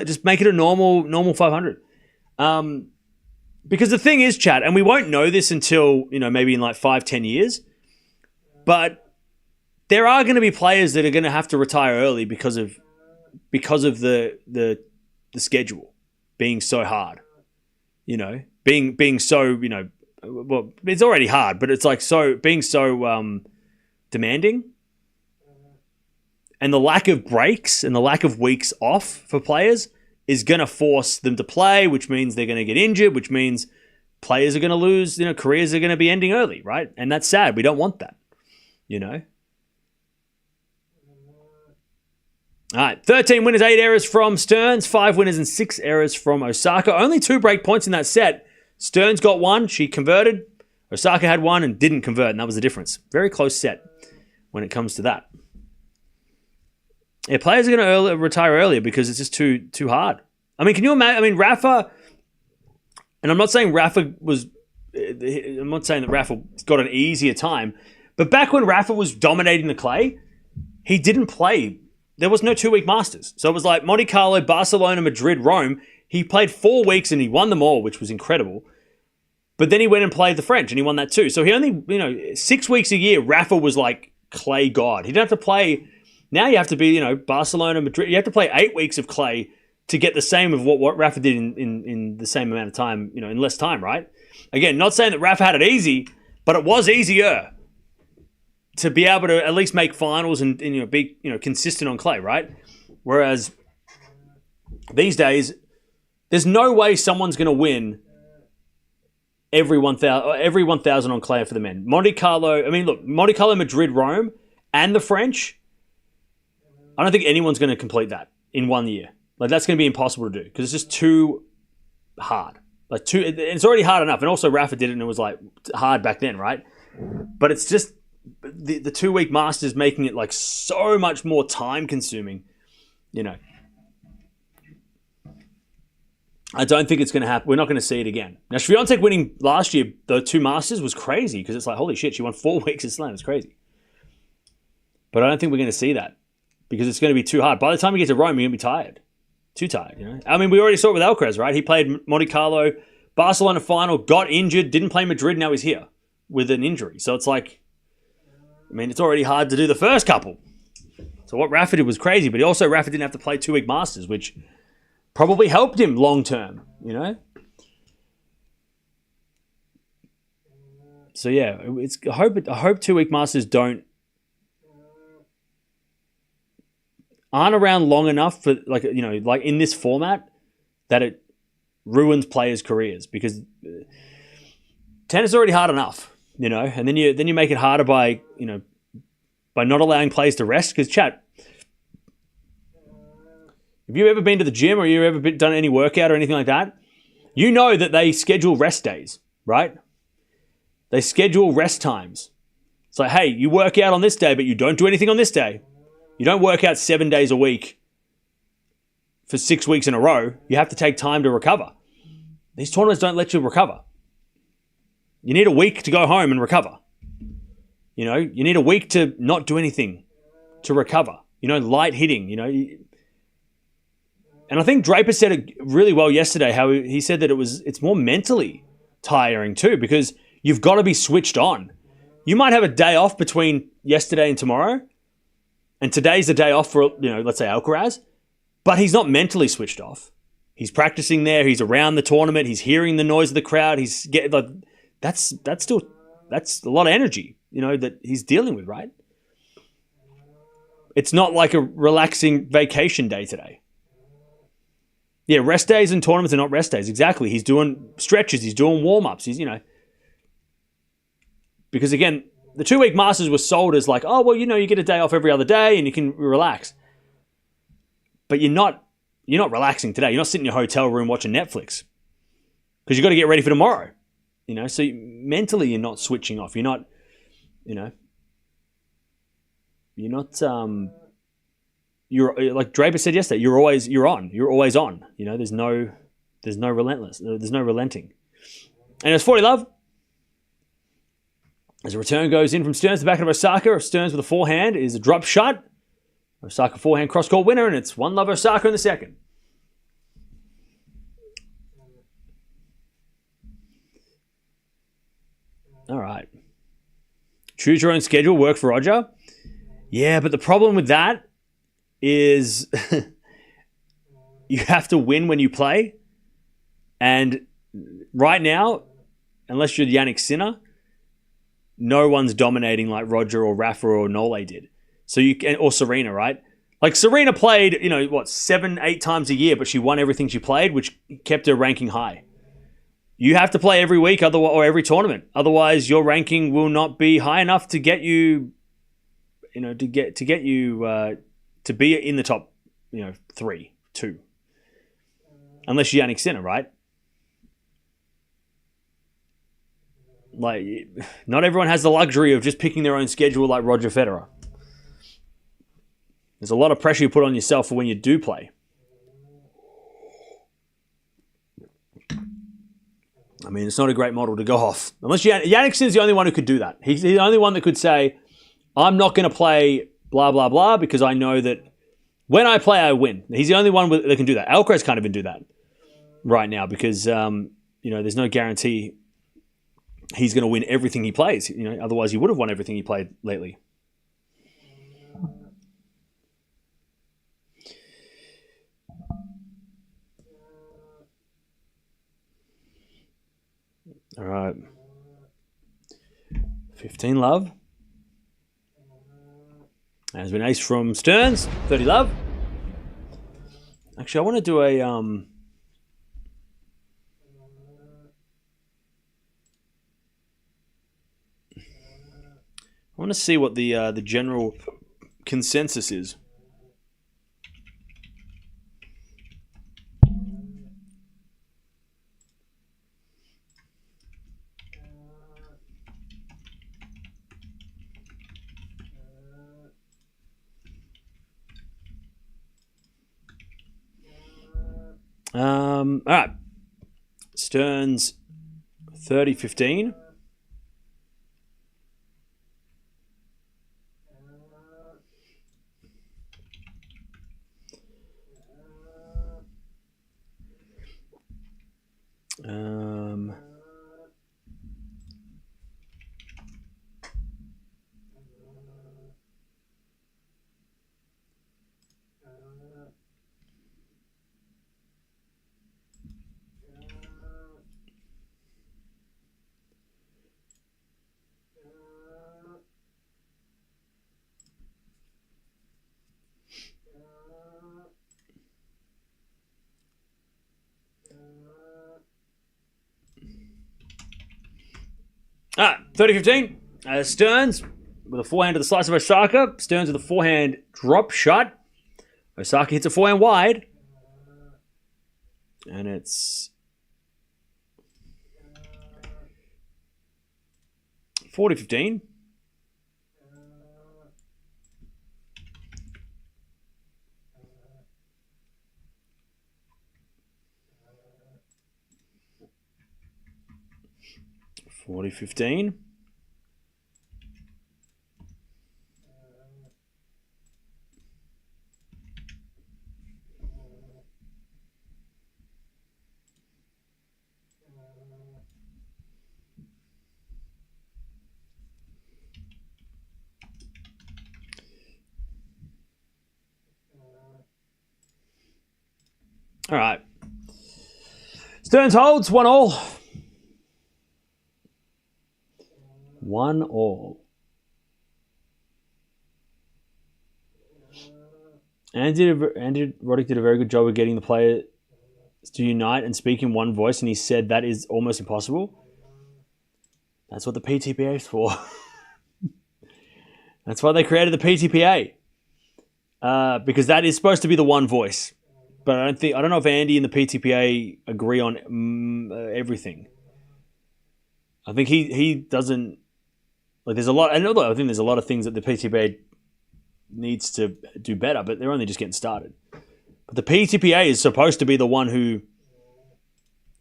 Just make it a normal 500. Because the thing is, chat, and we won't know this until, maybe in 5-10 years, but there are going to be players that are going to have to retire early because of the schedule being so hard. Being so, well, it's already hard, but it's being so demanding. And the lack of breaks and the lack of weeks off for players is going to force them to play, which means they're going to get injured, which means players are going to lose, careers are going to be ending early, right? And that's sad. We don't want that, All right, 13 winners, 8 errors from Stearns, 5 winners and 6 errors from Osaka. Only 2 break points in that set. Stearns got 1, she converted. Osaka had 1 and didn't convert, and that was the difference. Very close set when it comes to that. Yeah, players are going to retire earlier because it's just too hard. I mean, can you imagine? I mean, Rafa, and I'm not saying that Rafa got an easier time, but back when Rafa was dominating the clay, he didn't play. There was no 2-week Masters. So it was like Monte Carlo, Barcelona, Madrid, Rome. He played 4 weeks and he won them all, which was incredible. But then he went and played the French and he won that too. So he only, 6 weeks a year, Rafa was like clay god. He didn't have to play. Now you have to be, Barcelona, Madrid. You have to play 8 weeks of clay to get the same of what Rafa did in the same amount of time, in less time, right? Again, not saying that Rafa had it easy, but it was easier to be able to at least make finals and be consistent on clay, right? Whereas these days, there's no way someone's going to win every 1,000 on clay for the men. Monte Carlo, Monte Carlo, Madrid, Rome, and the French. I don't think anyone's going to complete that in 1 year. Like that's going to be impossible to do because it's just too hard. It's already hard enough, and also Rafa did it, and it was like hard back then, right? But it's just the 2-week Masters making it like so much more time consuming. I don't think it's going to happen. We're not going to see it again. Now, Swiatek winning last year, the 2 Masters was crazy because it's like, holy shit, she won 4 weeks of slam. It's crazy. But I don't think we're going to see that because it's going to be too hard. By the time we get to Rome, you're going to be tired. Too tired, I mean, we already saw it with Alcaraz, right? He played Monte Carlo, Barcelona final, got injured, didn't play Madrid, now he's here with an injury. So it's like, it's already hard to do the first couple. So what Rafa did was crazy, but Rafa didn't have to play 2-week Masters, which probably helped him long term, So yeah, I hope 2-week Masters aren't around long enough for like in this format that it ruins players' careers because tennis is already hard enough, and then you make it harder by not allowing players to rest because chat. Have you ever been to the gym or you ever done any workout or anything like that? You know that they schedule rest days, right? They schedule rest times. It's like, hey, you work out on this day, but you don't do anything on this day. You don't work out 7 days a week for 6 weeks in a row. You have to take time to recover. These tournaments don't let you recover. You need a week to go home and recover. You need a week to not do anything to recover. Light hitting, And I think Draper said it really well yesterday, how he said that it's more mentally tiring too, because you've got to be switched on. You might have a day off between yesterday and tomorrow, and today's the day off for, let's say Alcaraz, but he's not mentally switched off. He's practicing there. He's around the tournament. He's hearing the noise of the crowd. He's getting that's a lot of energy, that he's dealing with, right? It's not like a relaxing vacation day today. Yeah, rest days and tournaments are not rest days. Exactly. He's doing stretches. He's doing warm-ups. He's, because again, the 2-week Masters were sold as like, oh, well, you get a day off every other day and you can relax. But you're not relaxing today. You're not sitting in your hotel room watching Netflix because you've got to get ready for tomorrow. So mentally you're not switching off. You're not, you're like Draper said yesterday, you're on. You're always on. There's no relenting. And it's 40 love. As a return goes in from Stearns to the back of Osaka, Stearns with a forehand is a drop shot. Osaka forehand cross-court winner, and it's 1-love Osaka in the second. All right. Choose your own schedule, work for Roger. Yeah, but the problem with that is you have to win when you play. And right now, unless you're Jannik Sinner, no one's dominating like Roger or Rafa or Nole did. So or Serena, right? Like Serena played, 7-8 times a year, but she won everything she played, which kept her ranking high. You have to play every week, or every tournament. Otherwise, your ranking will not be high enough to get you, to get you to be in the top, 3, 2. Unless you're Jannik Sinner, right? Like, not everyone has the luxury of just picking their own schedule like Roger Federer. There's a lot of pressure you put on yourself for when you do play. I mean, it's not a great model to go off. Unless Jannik Sinner's the only one who could do that. He's the only one that could say, I'm not going to play blah, blah, blah, because I know that when I play, I win. He's the only one that can do that. Alcaraz can't even do that right now because, there's no guarantee he's going to win everything he plays. Otherwise he would have won everything he played lately. All right. 15 love. There's been ace from Stearns. 30 love. Actually, I want to do a... I want to see what the general consensus is. All right. Stearns 30-15. All right, 30-15. Stearns with a forehand to the slice of Osaka. Stearns with a forehand drop shot. Osaka hits a forehand wide. And it's 40-15. $40-15. All right. Stearns holds 1-all. 1-all. Andy Roddick did a very good job of getting the players to unite and speak in one voice, and he said that is almost impossible. That's what the PTPA is for. That's why they created the PTPA. Because that is supposed to be the one voice. But I don't know if Andy and the PTPA agree on everything. I think he doesn't. Like, there's a lot. And although I think there's a lot of things that the PTPA needs to do better, but they're only just getting started. But the PTPA is supposed to be the one who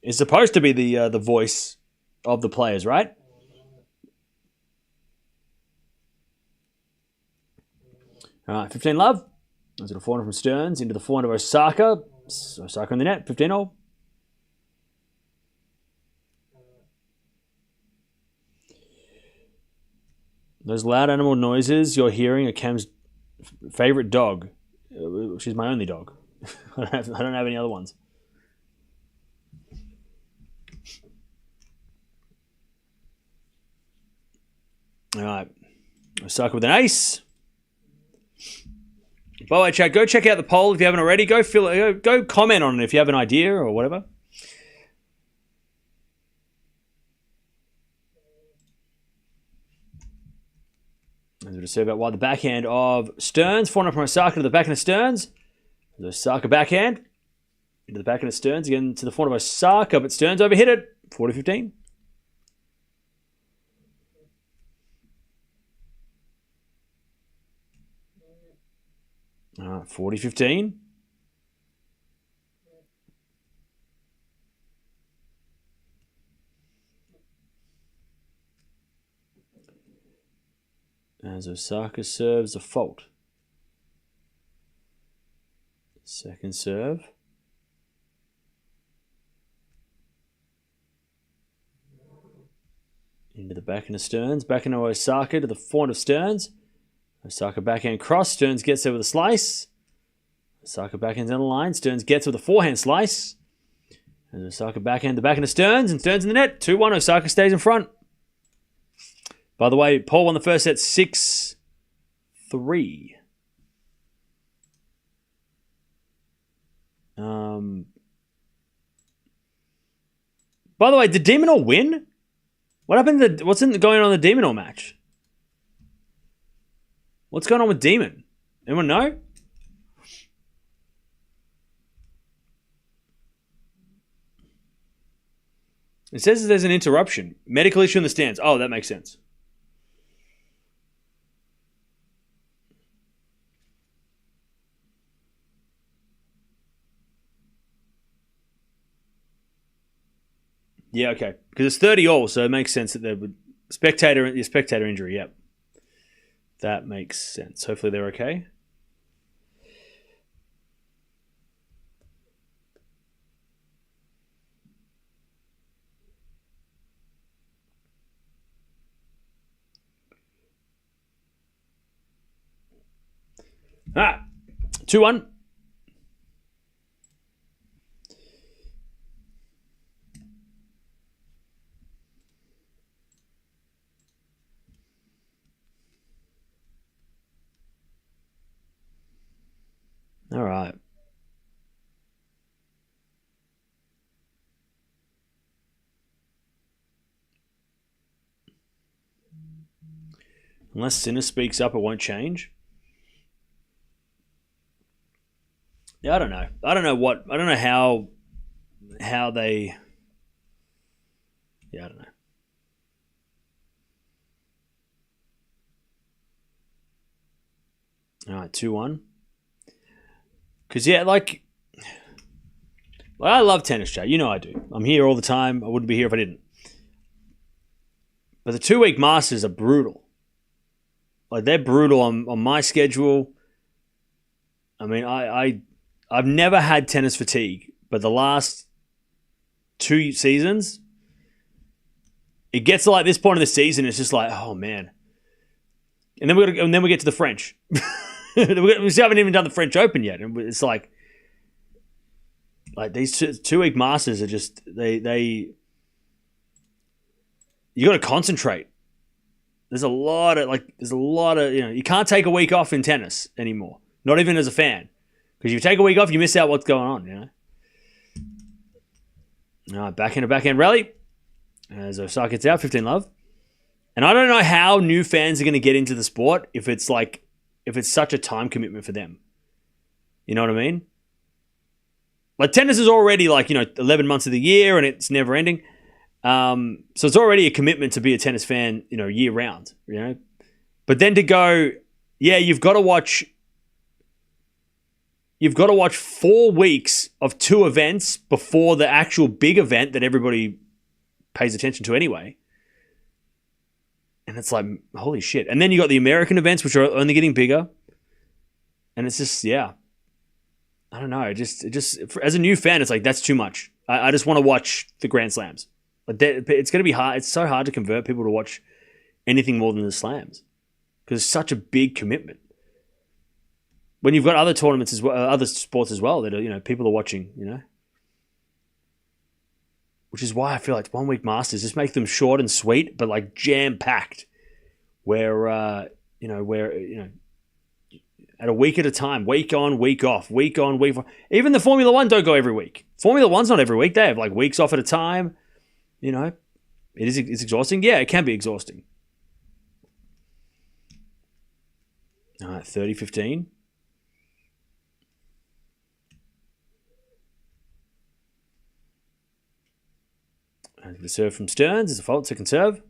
is supposed to be the voice of the players, right? All right, 15 love. There's a forehand from Stearns into the forehand of Osaka. Osaka in the net, 15-all. Those loud animal noises you're hearing are Cam's favorite dog. She's my only dog. I don't have any other ones. All right. Osaka with an ace. By the way, chat, go check out the poll if you haven't already. Go comment on it if you have an idea or whatever. As we just said about why the backhand of Stearns, forehand from Osaka to the backhand of Stearns. The Osaka backhand into the backhand of Stearns, again to the forehand of Osaka, but Stearns overhit it. 40-15. All right, 40-15. As Osaka serves a fault. Second serve. Into the backhand of Stearns. Backhand of Osaka to the forehand of Stearns. Osaka backhand cross. Stearns gets there with a slice. Osaka backhand's on the line. Stearns gets with a forehand slice. And Osaka backhand the backhand of Stearns. And Stearns in the net. 2-1. Osaka stays in front. By the way, Paul won the first set 6-3. By the way, did Demonor win? What happened to what's going on in the Demonor match? What's going on with Demon? Anyone know? It says there's an interruption. Medical issue in the stands. Oh, that makes sense. Yeah, okay. Because it's 30-all, so it makes sense that there would spectator injury. Yep, that makes sense. Hopefully they're okay. Ah, 2-1. All right. Unless Sinner speaks up, it won't change. Yeah, I don't know. I don't know how they. Yeah, I don't know. All right, 2-1. Because, yeah, I love tennis, chat. You know I do. I'm here all the time. I wouldn't be here if I didn't. But the 2-week Masters are brutal. Like, they're brutal on my schedule. I mean, I've never had tennis fatigue, but the last 2 seasons, it gets to like this point of the season, it's just like, oh, man. And then we get to the French. We still haven't even done the French Open yet, and it's like these 2-week Masters are just they. You got to concentrate. There's a lot of you can't take a week off in tennis anymore. Not even as a fan, because if you take a week off, you miss out what's going on. All right, backhand rally as Osaka gets out 15-love, and I don't know how new fans are going to get into the sport if it's such a time commitment for them. You know what I mean? Like, tennis is already 11 months of the year and it's never ending. So it's already a commitment to be a tennis fan, year round, But then to go, yeah, you've got to watch 4 weeks of 2 events before the actual big event that everybody pays attention to anyway. And it's like, holy shit. And then you got the American events, which are only getting bigger. And it's just, yeah. I don't know. It just as a new fan, it's like, that's too much. I just want to watch the Grand Slams. But it's going to be hard. It's so hard to convert people to watch anything more than the Slams. Because it's such a big commitment. When you've got other tournaments as well, other sports as well, that are, people are watching, Which is why I feel like 1-week Masters, just make them short and sweet, but like jam-packed. Where, at a week at a time, week on, week off, week on, week off. Even the Formula One don't go every week. Formula One's not every week. They have like weeks off at a time. It's exhausting. Yeah, it can be exhausting. All right, 30-15. And the serve from Stearns is a fault, second serve.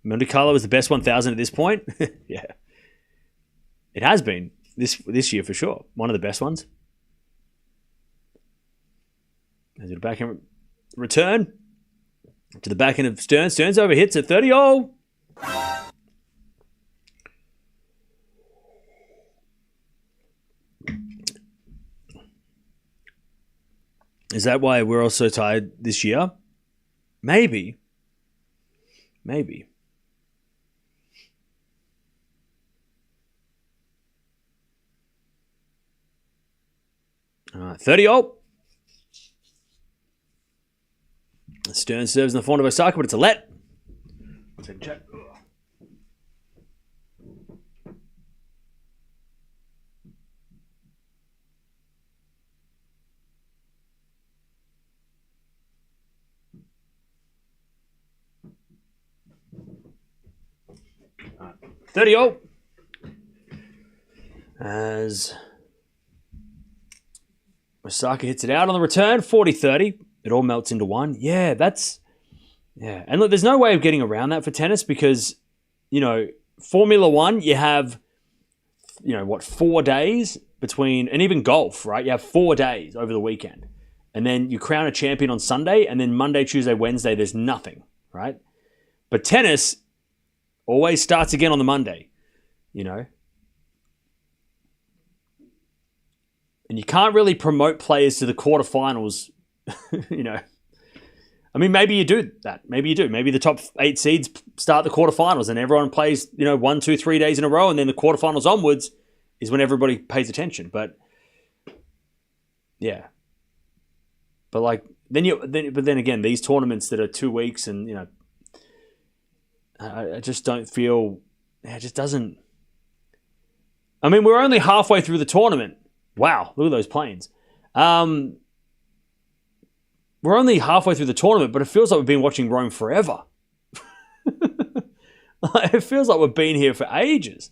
Monte Carlo was the best 1,000 at this point. Yeah. It has been this year for sure. One of the best ones. As a backhand return to the backhand of Stearns. Stearns overhits at 30-all. Is that why we're also tied this year? Maybe. Maybe. 30-all. Stearns serves in the forehand of Osaka, but it's a let. One second check. Right. 30-all. As Osaka hits it out on the return, 40-30. It all melts into one. Yeah, yeah. And look, there's no way of getting around that for tennis because, Formula One, you have, 4 days between, and even golf, right? You have 4 days over the weekend. And then you crown a champion on Sunday, and then Monday, Tuesday, Wednesday, there's nothing, right? But tennis always starts again on the Monday, And you can't really promote players to the quarterfinals, I mean, maybe you do that. Maybe you do. Maybe the top 8 seeds start the quarterfinals and everyone plays, 1, 2, 3 days in a row, and then the quarterfinals onwards is when everybody pays attention. But yeah. But then again, these tournaments that are 2 weeks and, I just don't feel, it just doesn't. I mean, we're only halfway through the tournament. Wow, look at those planes. We're only halfway through the tournament, but it feels like we've been watching Rome forever. It feels like we've been here for ages.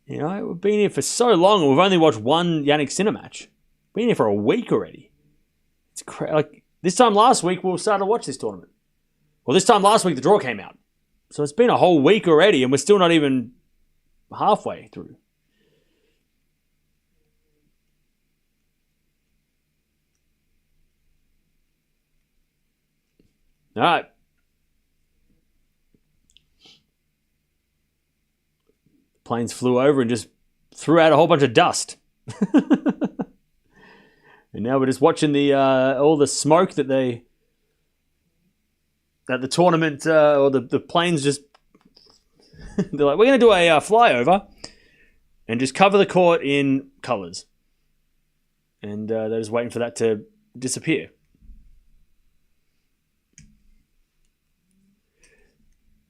We've been here for so long, and we've only watched one Jannik Sinner match. Been here for a week already. It's crazy. Like this time last week, we started to watch this tournament. Well, this time last week, the draw came out. So it's been a whole week already, and we're still not even halfway through. All right. Planes flew over and just threw out a whole bunch of dust. And now we're just watching the all the smoke that the tournament or the planes just they're like, we're going to do a flyover and just cover the court in colours. And they're just waiting for that to disappear.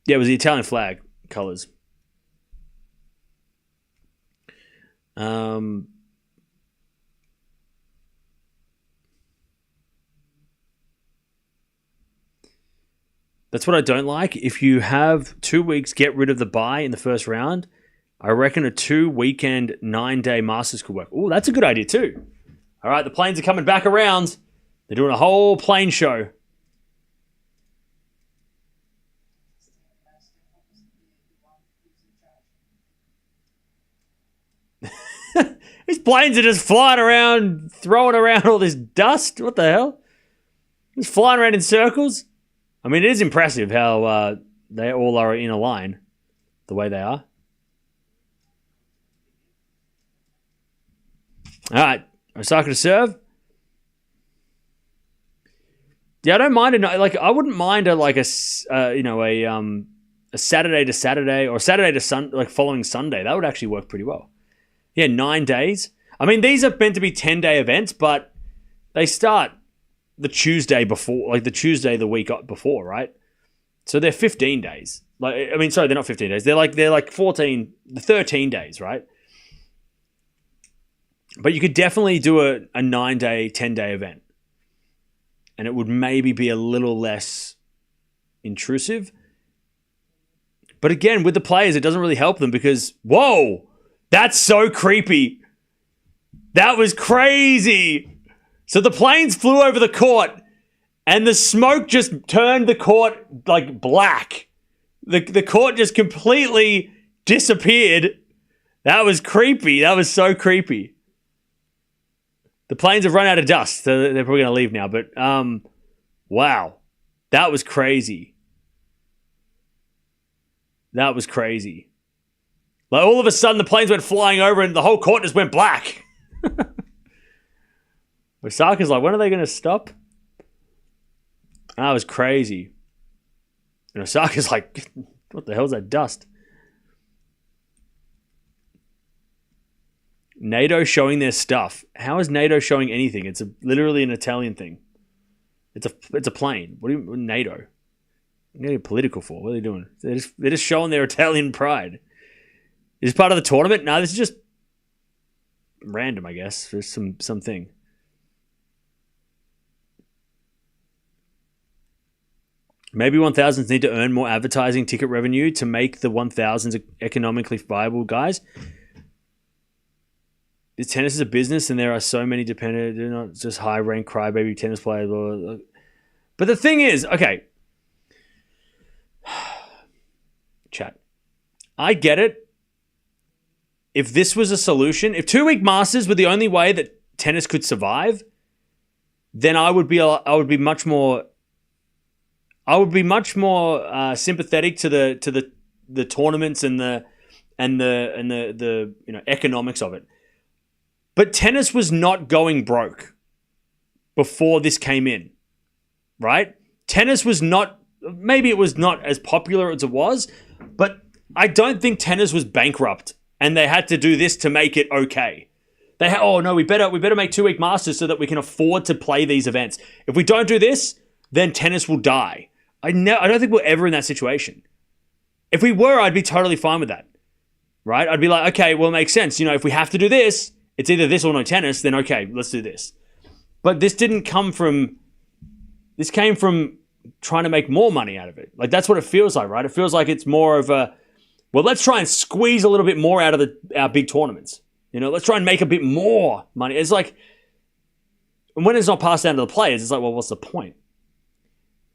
Yeah, it was the Italian flag colours. That's what I don't like. If you have 2 weeks, get rid of the bye in the first round. I reckon a 2-weekend, 9-day Masters could work. Oh, that's a good idea too. All right, the planes are coming back around. They're doing a whole plane show. These planes are just flying around, throwing around all this dust. What the hell? Just flying around in circles. I mean, it is impressive how they all are in a line, the way they are. All right, Osaka to serve. Yeah, I don't mind it. Like, I wouldn't mind a Saturday to Saturday or Saturday to Sunday, like following Sunday. That would actually work pretty well. Yeah, 9 days. I mean, these are meant to be 10-day events, but they start the Tuesday before, like the Tuesday the week before, right? So they're 15 days. They're not 15 days. They're like 13 days, right? But you could definitely do a 9-day, 10-day event. And it would maybe be a little less intrusive. But again, with the players, it doesn't really help them because, whoa, That's so creepy. That was crazy. So the planes flew over the court and the smoke just turned the court like black. The court just completely disappeared. That was creepy. That was so creepy. The planes have run out of dust, so they're probably going to leave now. But, wow. That was crazy. That was crazy. Like, all of a sudden, the planes went flying over and the whole court just went black. Osaka's like, when are they going to stop? That was crazy. And Osaka's like, what the hell's that dust? NATO showing their stuff. How is NATO showing anything? It's literally an Italian thing. It's a plane. What NATO? What are they political for? What are they doing? They're just showing their Italian pride. Is this part of the tournament? No, this is just random, I guess. There's something. Maybe 1000s need to earn more advertising ticket revenue to make the 1000s economically viable, guys. Tennis is a business and there are so many dependent, not just high-ranked crybaby tennis players. Blah, blah, blah. But the thing is, okay. Chat. I get it. If this was a solution, if 2-week Masters were the only way that tennis could survive, then I would be much more sympathetic to the tournaments and the economics of it. But tennis was not going broke before this came in, right? Tennis was not, maybe it was not as popular as it was, but I don't think tennis was bankrupt and they had to do this to make it okay. We better make 2-week Masters so that we can afford to play these events. If we don't do this, then tennis will die. I don't think we're ever in that situation. If we were, I'd be totally fine with that, right? I'd be like, okay, well, it makes sense. If we have to do this, it's either this or no tennis, then okay, let's do this. But this came from trying to make more money out of it. Like, that's what it feels like, right? It feels like it's more of let's try and squeeze a little bit more out of our big tournaments. Let's try and make a bit more money. It's like, when it's not passed down to the players, it's like, well, what's the point?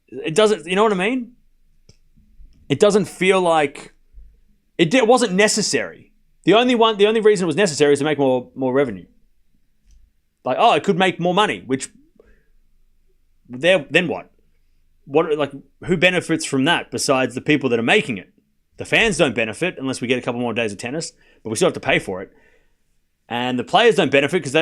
It doesn't, you know what I mean? It doesn't feel like, it wasn't necessary. The only reason it was necessary is to make more revenue. Like, it could make more money, which then what? Who benefits from that besides the people that are making it? The fans don't benefit unless we get a couple more days of tennis, but we still have to pay for it. And the players don't benefit because they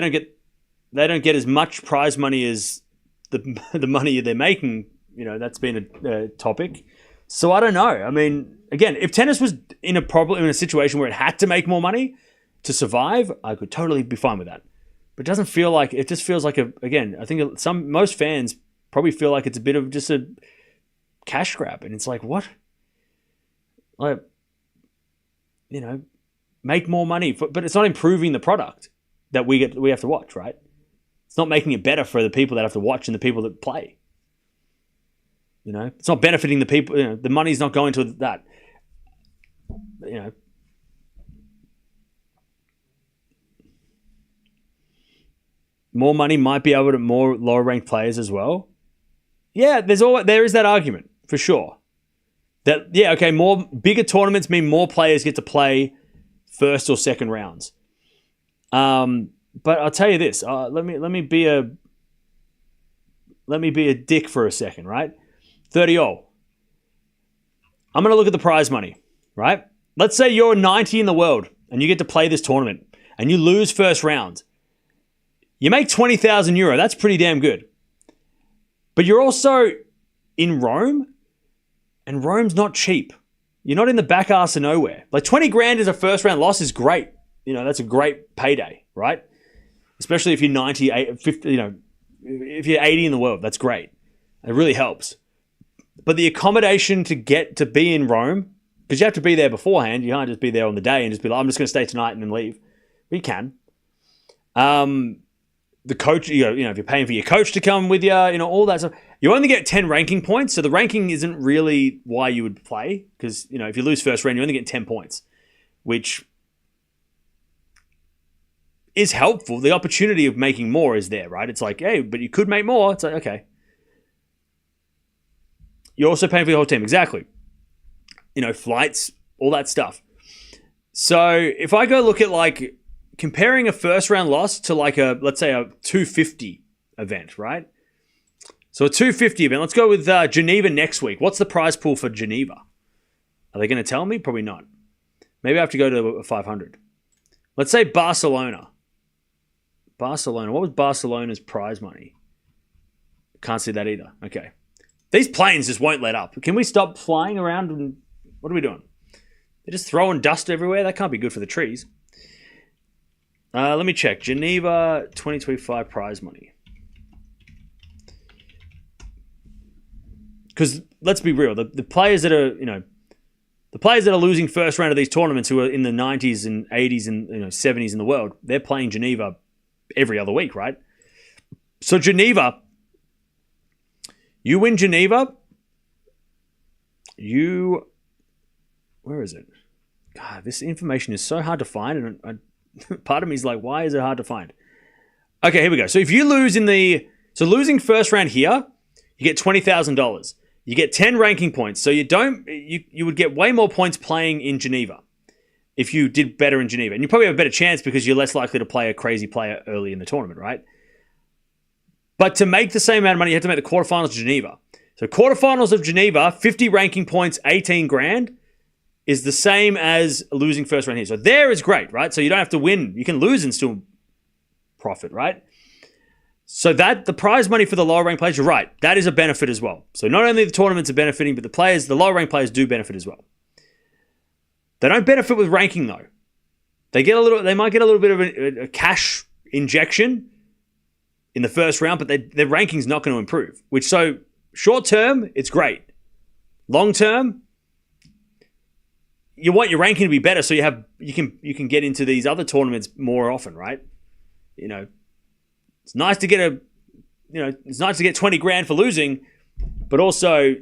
don't get as much prize money as the money they're making. That's been a topic. So I don't know. I mean, again, if tennis was in a situation where it had to make more money to survive, I could totally be fine with that. But it doesn't feel like, it just feels like I think most fans probably feel like it's a bit of just a cash grab. And it's like, what? Like, make more money, but it's not improving the product that we have to watch, right? It's not making it better for the people that have to watch and the people that play. It's not benefiting the people. The money's not going to that. More money might be able to more lower ranked players as well. Yeah, there is that argument for sure. More bigger tournaments mean more players get to play first or second rounds. But I'll tell you this. Let me be a dick for a second, right? 30-all. I'm going to look at the prize money, right? Let's say you're 90 in the world and you get to play this tournament and you lose first round. You make 20,000 euro. That's pretty damn good. But you're also in Rome, and Rome's not cheap. You're not in the back arse of nowhere. Like 20 grand as a first round loss is great. That's a great payday, right? Especially if you're 90, 50, if you're 80 in the world, that's great. It really helps. But the accommodation to get to be in Rome, because you have to be there beforehand. You can't just be there on the day and just be like, I'm just going to stay tonight and then leave. But you can. The coach, if you're paying for your coach to come with you, all that stuff. You only get 10 ranking points. So the ranking isn't really why you would play. Because, if you lose first round, you only get 10 points. Which, is helpful. The opportunity of making more is there, right? It's like, hey, but you could make more. It's like, okay. You're also paying for the whole team. Exactly. Flights, all that stuff. So if I go look at like comparing a first round loss to like let's say a 250 event, right? So a 250 event, let's go with Geneva next week. What's the prize pool for Geneva? Are they going to tell me? Probably not. Maybe I have to go to a 500. Let's say Barcelona. What was Barcelona's prize money? Can't see that either. Okay. These planes just won't let up. Can we stop flying around? And what are we doing? They're just throwing dust everywhere. That can't be good for the trees. Let me check. Geneva 2025 prize money. Because let's be real, the players that are, the players that are losing first round of these tournaments who are in the 90s and 80s and 70s in the world, they're playing Geneva every other week, right? So Geneva, you win Geneva, where is it? God, this information is so hard to find, and part of me is like, why is it hard to find? Okay, here we go. So if you lose losing first round here, you get $20,000. You get 10 ranking points. So you would get way more points playing in Geneva if you did better in Geneva. And you probably have a better chance because you're less likely to play a crazy player early in the tournament, right? But to make the same amount of money, you have to make the quarterfinals of Geneva. So quarterfinals of Geneva, 50 ranking points, 18 grand, is the same as losing first round here. So there is great, right? So you don't have to win. You can lose and still profit, right? So the prize money for the lower ranked players, you're right. That is a benefit as well. So not only the tournaments are benefiting, but the lower ranked players do benefit as well. They don't benefit with ranking though. They might get a little bit of a cash injection in the first round, but their ranking's not going to improve. Which, so short term, it's great. Long term, you want your ranking to be better, so you can get into these other tournaments more often, right? It's nice to get 20 grand for losing, but also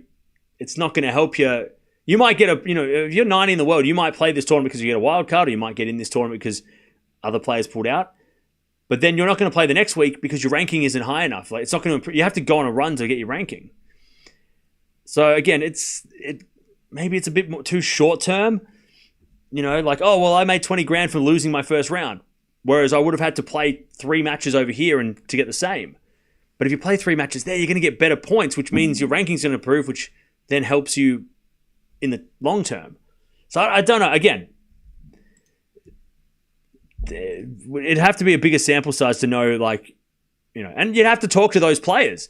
it's not going to help you. You might get if you're 90 in the world, you might play this tournament because you get a wild card, or you might get in this tournament because other players pulled out. But then you're not going to play the next week because your ranking isn't high enough. Like, it's not going to improve. You have to go on a run to get your ranking. So again, maybe it's a bit more too short term. Like, oh well, I made 20 grand for losing my first round. Whereas I would have had to play 3 matches over here and to get the same. But if you play 3 matches there, you're going to get better points, which means your ranking's going to improve, which then helps you in the long term. So I don't know. Again, it'd have to be a bigger sample size to know, and you'd have to talk to those players.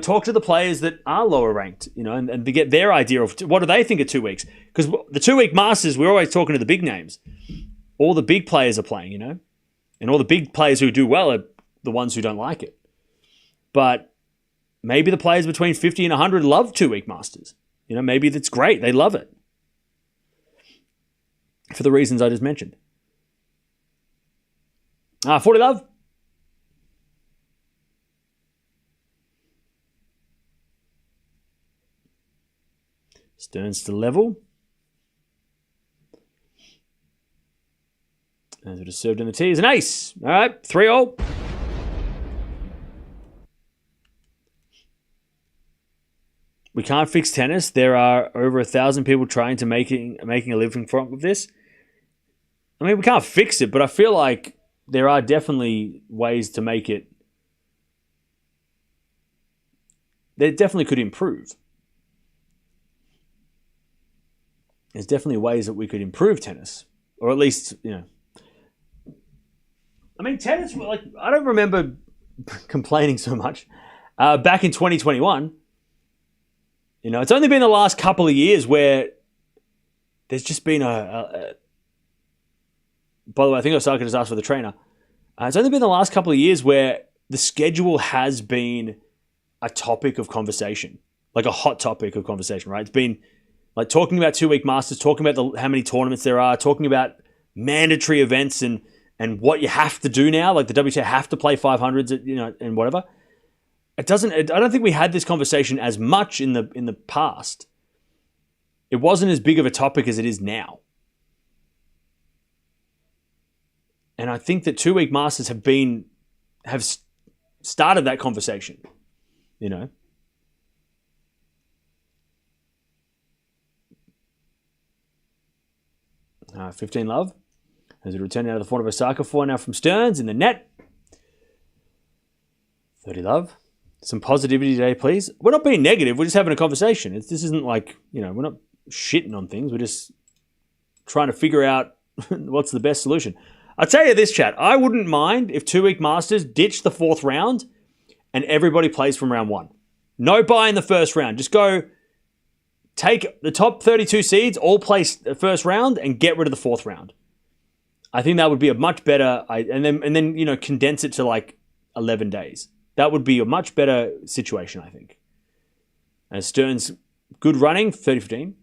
Talk to the players that are lower ranked, and to get their idea of what do they think of 2 weeks. Because the 2-week Masters, we're always talking to the big names. All the big players are playing, and all the big players who do well are the ones who don't like it. But maybe the players between 50 and 100 love 2-week Masters. Maybe that's great. They love it. For the reasons I just mentioned. 40 love. Stearns to level. As it is served in the tee is an ace. All right, 3-all. We can't fix tennis. There are over 1,000 people trying to making a living from this. I mean, we can't fix it, but I feel like there are definitely ways to make it. There definitely could improve. There's definitely ways that we could improve tennis, or at least, I mean, tennis, I don't remember complaining so much. Back in 2021, it's only been the last couple of years where there's just been by the way, I think Osaka just asked for the trainer. It's only been the last couple of years where the schedule has been a topic of conversation, like a hot topic of conversation, right? It's been like talking about 2-week Masters, talking about how many tournaments there are, talking about mandatory events and what you have to do now, like the WTA have to play 500s, and whatever. I don't think we had this conversation as much in the past. It wasn't as big of a topic as it is now. And I think that 2-week Masters have started that conversation, 15 love. As it returned out of the front of Osaka, 4 now from Stearns in the net. 30 love. Some positivity today, please. We're not being negative. We're just having a conversation. This isn't like, we're not shitting on things. We're just trying to figure out what's the best solution. I'll tell you this, chat. I wouldn't mind if 2-week Masters ditched the 4th round and everybody plays from round 1. No bye in the first round. Just go take the top 32 seeds, all play the first round, and get rid of the 4th round. I think that would be a much better, and then condense it to like 11 days. That would be a much better situation, I think. And Stearns, good running, 30-15.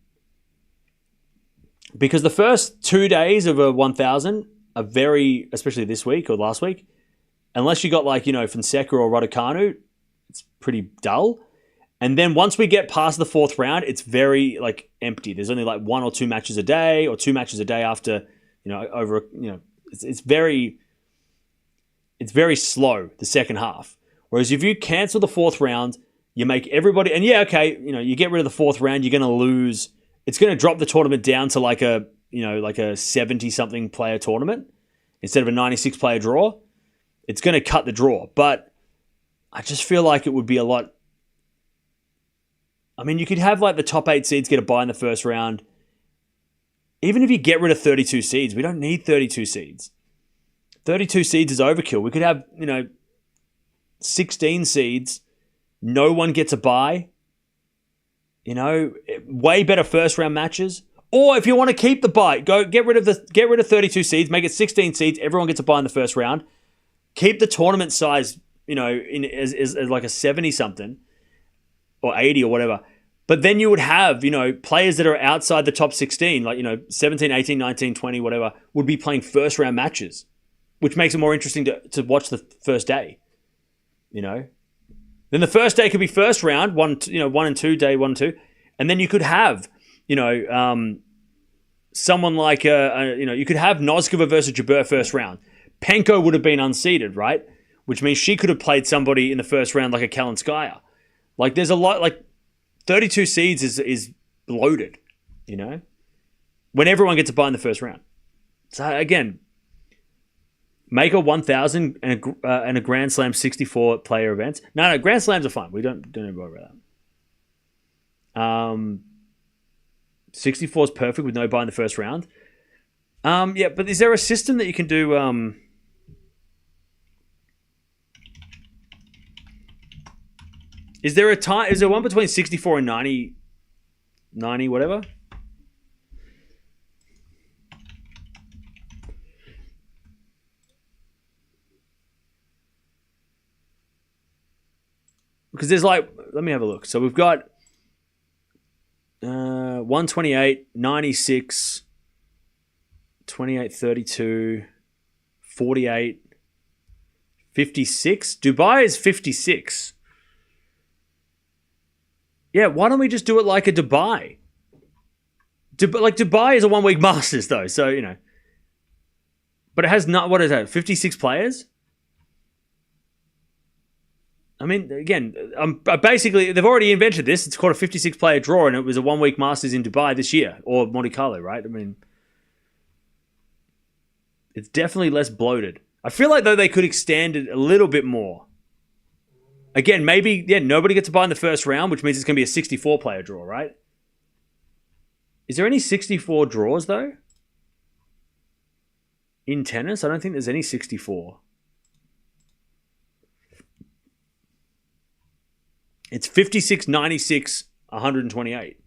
Because the first 2 days of a 1,000 are very, especially this week or last week, unless you got like, Fonseca or Raducanu, it's pretty dull. And then once we get past the 4th round, it's very like empty. There's only like 1 or 2 matches a day or 2 matches a day after, it's very slow, the second half. Whereas if you cancel the 4th round, you make everybody, and you get rid of the 4th round, you're going to lose. It's going to drop the tournament down to like a 70-something player tournament instead of a 96 player draw. It's going to cut the draw. But I just feel like it would be a lot. I mean, you could have like the top 8 seeds get a bye in the first round. Even if you get rid of 32 seeds, we don't need 32 seeds. 32 seeds is overkill. We could have, 16 seeds. No one gets a bye. Way better first round matches. Or if you want to keep the bye, get rid of 32 seeds, make it 16 seeds. Everyone gets a bye in the first round. Keep the tournament size, as like a 70 something or 80 or whatever. But then you would have, players that are outside the top 16, like, 17, 18, 19, 20, whatever, would be playing first round matches, which makes it more interesting to watch the first day. Then the first day could be first round, 1 and 2, day 1 and 2. And then you could have, someone like, you could have Noskova versus Jabeur first round. Penko would have been unseeded, right? Which means she could have played somebody in the first round like a Kalinskaya. Like there's a lot, like 32 seeds is bloated, when everyone gets a bye in the first round. So again, make a 1,000 and a Grand Slam 64 player events. No, Grand Slams are fine. We don't worry about that. 64 is perfect with no bye in the first round. But is there a system that you can do? Is there a time? Is there one between 64 and 90, whatever? Because there's like, let me have a look. So we've got 128, 96, 28, 32, 48, 56. Dubai is 56. Yeah, why don't we just do it like a Dubai? Dubai is a 1 week Masters though, so, But it has not, what is that, 56 players? I mean, again, basically, they've already invented this. It's called a 56 player draw, and it was a 1 week Masters in Dubai this year, or Monte Carlo, right? I mean, it's definitely less bloated. I feel like, though, they could extend it a little bit more. Again, maybe, nobody gets a bye in the first round, which means it's going to be a 64 player draw, right? Is there any 64 draws, though? In tennis? I don't think there's any 64. It's 56, 96, 128.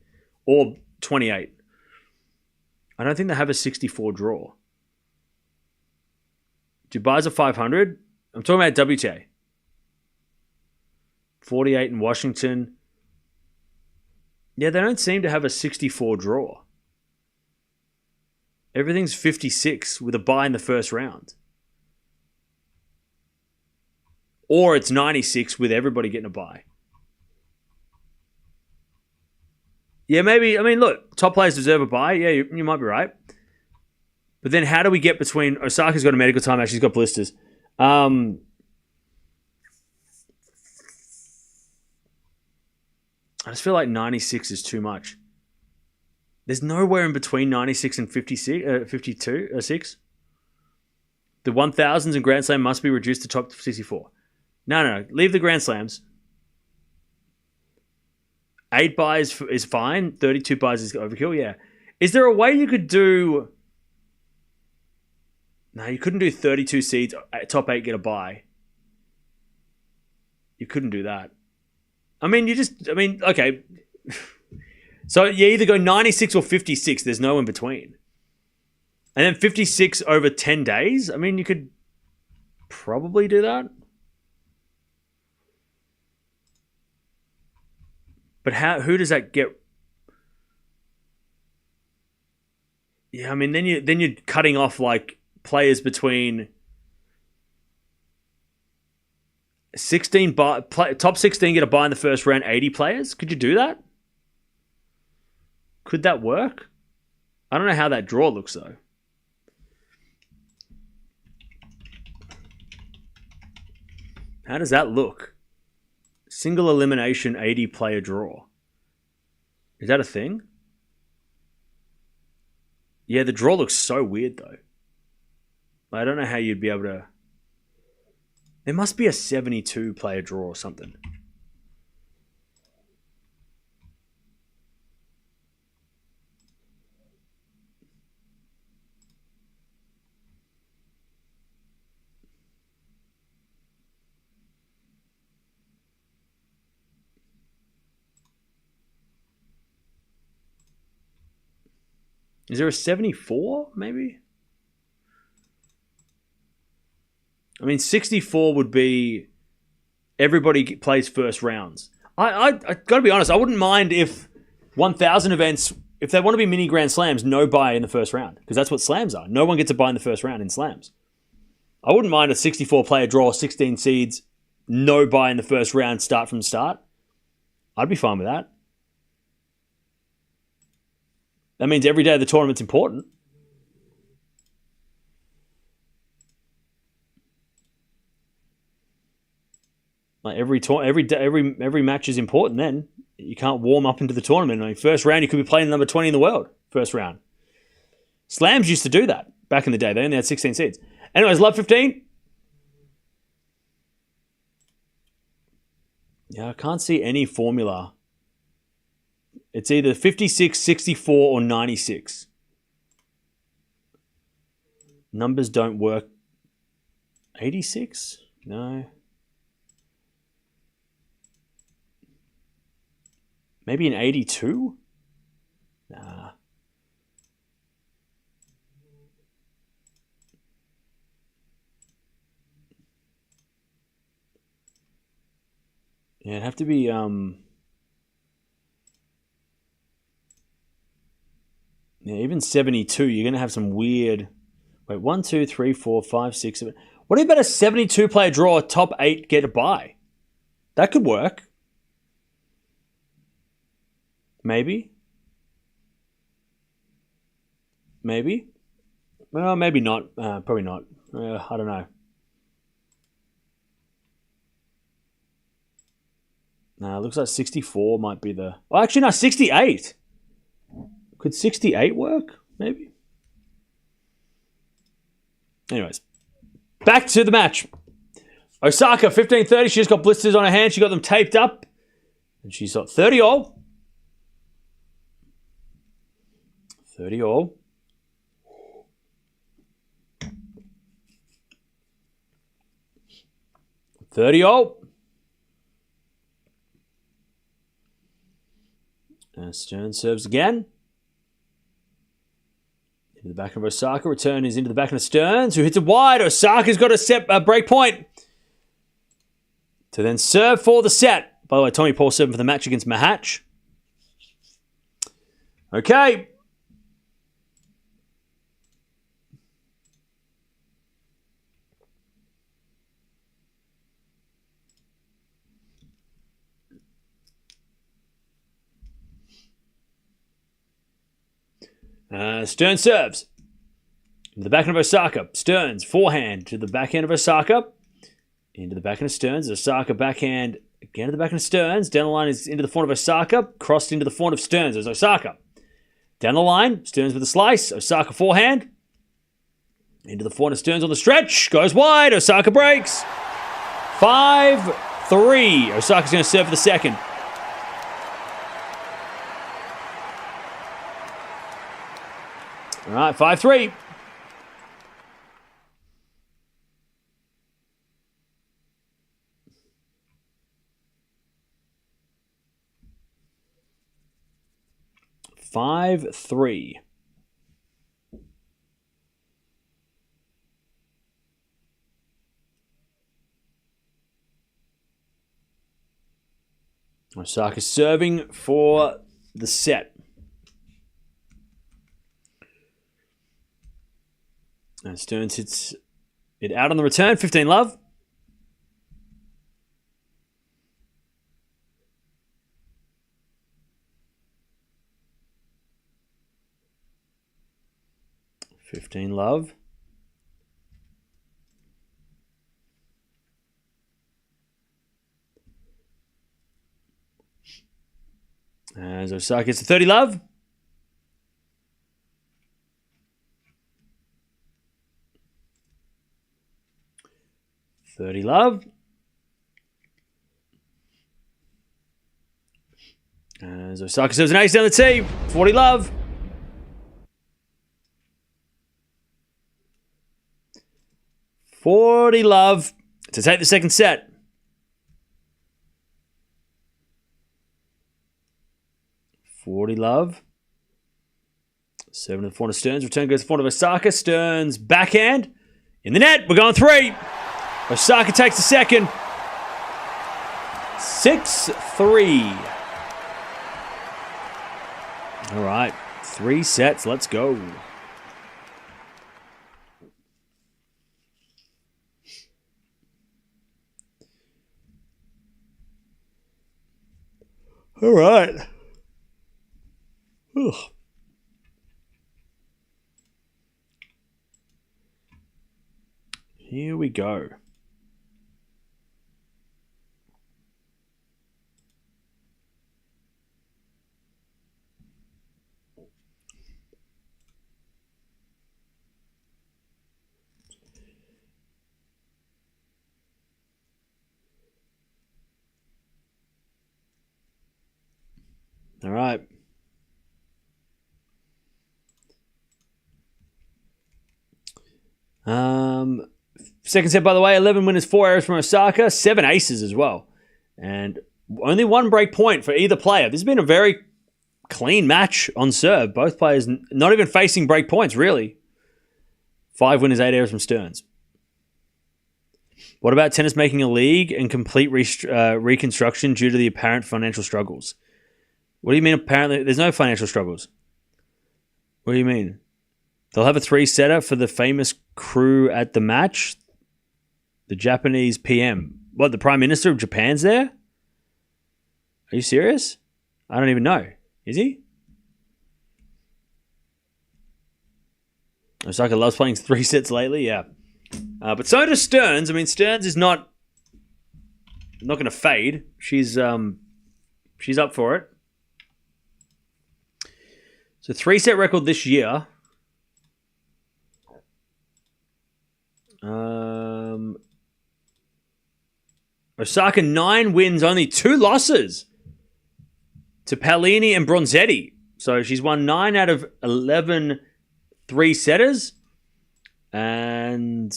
Or 28. I don't think they have a 64 draw. Dubai's a 500. I'm talking about WTA. 48 in Washington. Yeah, they don't seem to have a 64 draw. Everything's 56 with a bye in the first round. Or it's 96 with everybody getting a bye. Yeah, maybe. I mean, look, top players deserve a bye. Yeah, you might be right. But then how do we get between... Osaka's got a medical timeout. She's got blisters. I just feel like 96 is too much. There's nowhere in between 96 and 56, 52 or 6. The 1000s and Grand Slam must be reduced to top 64. No. Leave the Grand Slams. 8 buys is fine. 32 buys is overkill. Yeah. Is there a way you could do... No, you couldn't do 32 seeds. Top 8 get a buy. You couldn't do that. Okay. So you either go 96 or 56. There's no in between. And then 56 over 10 days. You could probably do that. But who does that get? Yeah, then you're cutting off like players between 16 top 16 get a buy in the first round, 80 players. Could you do that? Could that work? I don't know how that draw looks though. How does that look? Single elimination 80 player draw. Is that a thing? Yeah, the draw looks so weird though. I don't know how you'd be able to... There must be a 72 player draw or something. Is there a 74, maybe? 64 would be everybody plays first rounds. I got to be honest, I wouldn't mind if 1,000 events, if they want to be mini Grand Slams, no buy in the first round. Because that's what slams are. No one gets a buy in the first round in slams. I wouldn't mind a 64-player draw, 16 seeds, no buy in the first round, start from the start. I'd be fine with that. That means every day of the tournament's important. Like every match is important then. You can't warm up into the tournament. First round, you could be playing number 20 in the world. First round. Slams used to do that back in the day. They only had 16 seeds. Anyways, Love 15. Yeah, I can't see any formula. It's either 56, 64, or 96. Numbers don't work. 86? No. Maybe an 82? Nah. Yeah, it'd have to be yeah, even 72, you're going to have some weird... Wait, 1, 2, 3, 4, 5, 6, 7... What about a 72-player draw, top 8 get a buy? That could work. Maybe. Maybe. Well, maybe not. Probably not. I don't know. Nah, looks like 64 might be the... Oh, actually, no, 68. Could 68 work? Maybe. Anyways. Back to the match. Osaka, 15-30. She just got blisters on her hand. She got them taped up. And she's got 30 all. 30 all. And Stearns serves again. Into the back of Osaka. Return is into the back of Stearns, who hits it wide. Osaka's got to set a break point to then serve for the set. By the way, Tommy Paul serving for the match against Mahach. Okay. Stearns serves. Into the backhand of Osaka. Stearns, forehand to the backhand of Osaka. Into the backhand of Stearns. Osaka backhand again to the backhand of Stearns. Down the line is into the forehand of Osaka. Crossed into the forehand of Stearns. There's Osaka. Down the line, Stearns with a slice. Osaka forehand. Into the forehand of Stearns on the stretch. Goes wide. Osaka breaks. 5-3. Osaka's going to serve for the second. All right, 5-3. Osaka serving for the set. And Stearns hits it out on the return. 15-love. As Osaka gets to 30-love. As Osaka serves an ace down the tee. 40-love. To take the second set. Love. 7 to the forehand of Stearns. Return goes to the forehand of Osaka. Stearns backhand. In the net. We're going 3. Osaka takes the second. 6-3. All right. 3 sets. Let's go. All right. Ugh. Here we go. All right. Second set, by the way, 11 winners, 4 errors from Osaka, 7 aces as well. And only 1 break point for either player. This has been a very clean match on serve. Both players not even facing break points, really. 5 winners, 8 errors from Stearns. What about tennis making a league and complete reconstruction due to the apparent financial struggles? What do you mean apparently? There's no financial struggles. What do you mean? They'll have a 3-setter for the famous crew at the match. The Japanese PM. What, the Prime Minister of Japan's there? Are you serious? I don't even know. Is he? Osaka loves playing 3 sets lately, yeah. But so does Stearns. I mean, Stearns is not going to fade. She's up for it. So 3-set record this year. Osaka 9 wins, only 2 losses to Paolini and Bronzetti. So she's won 9 out of 11 3-setters. And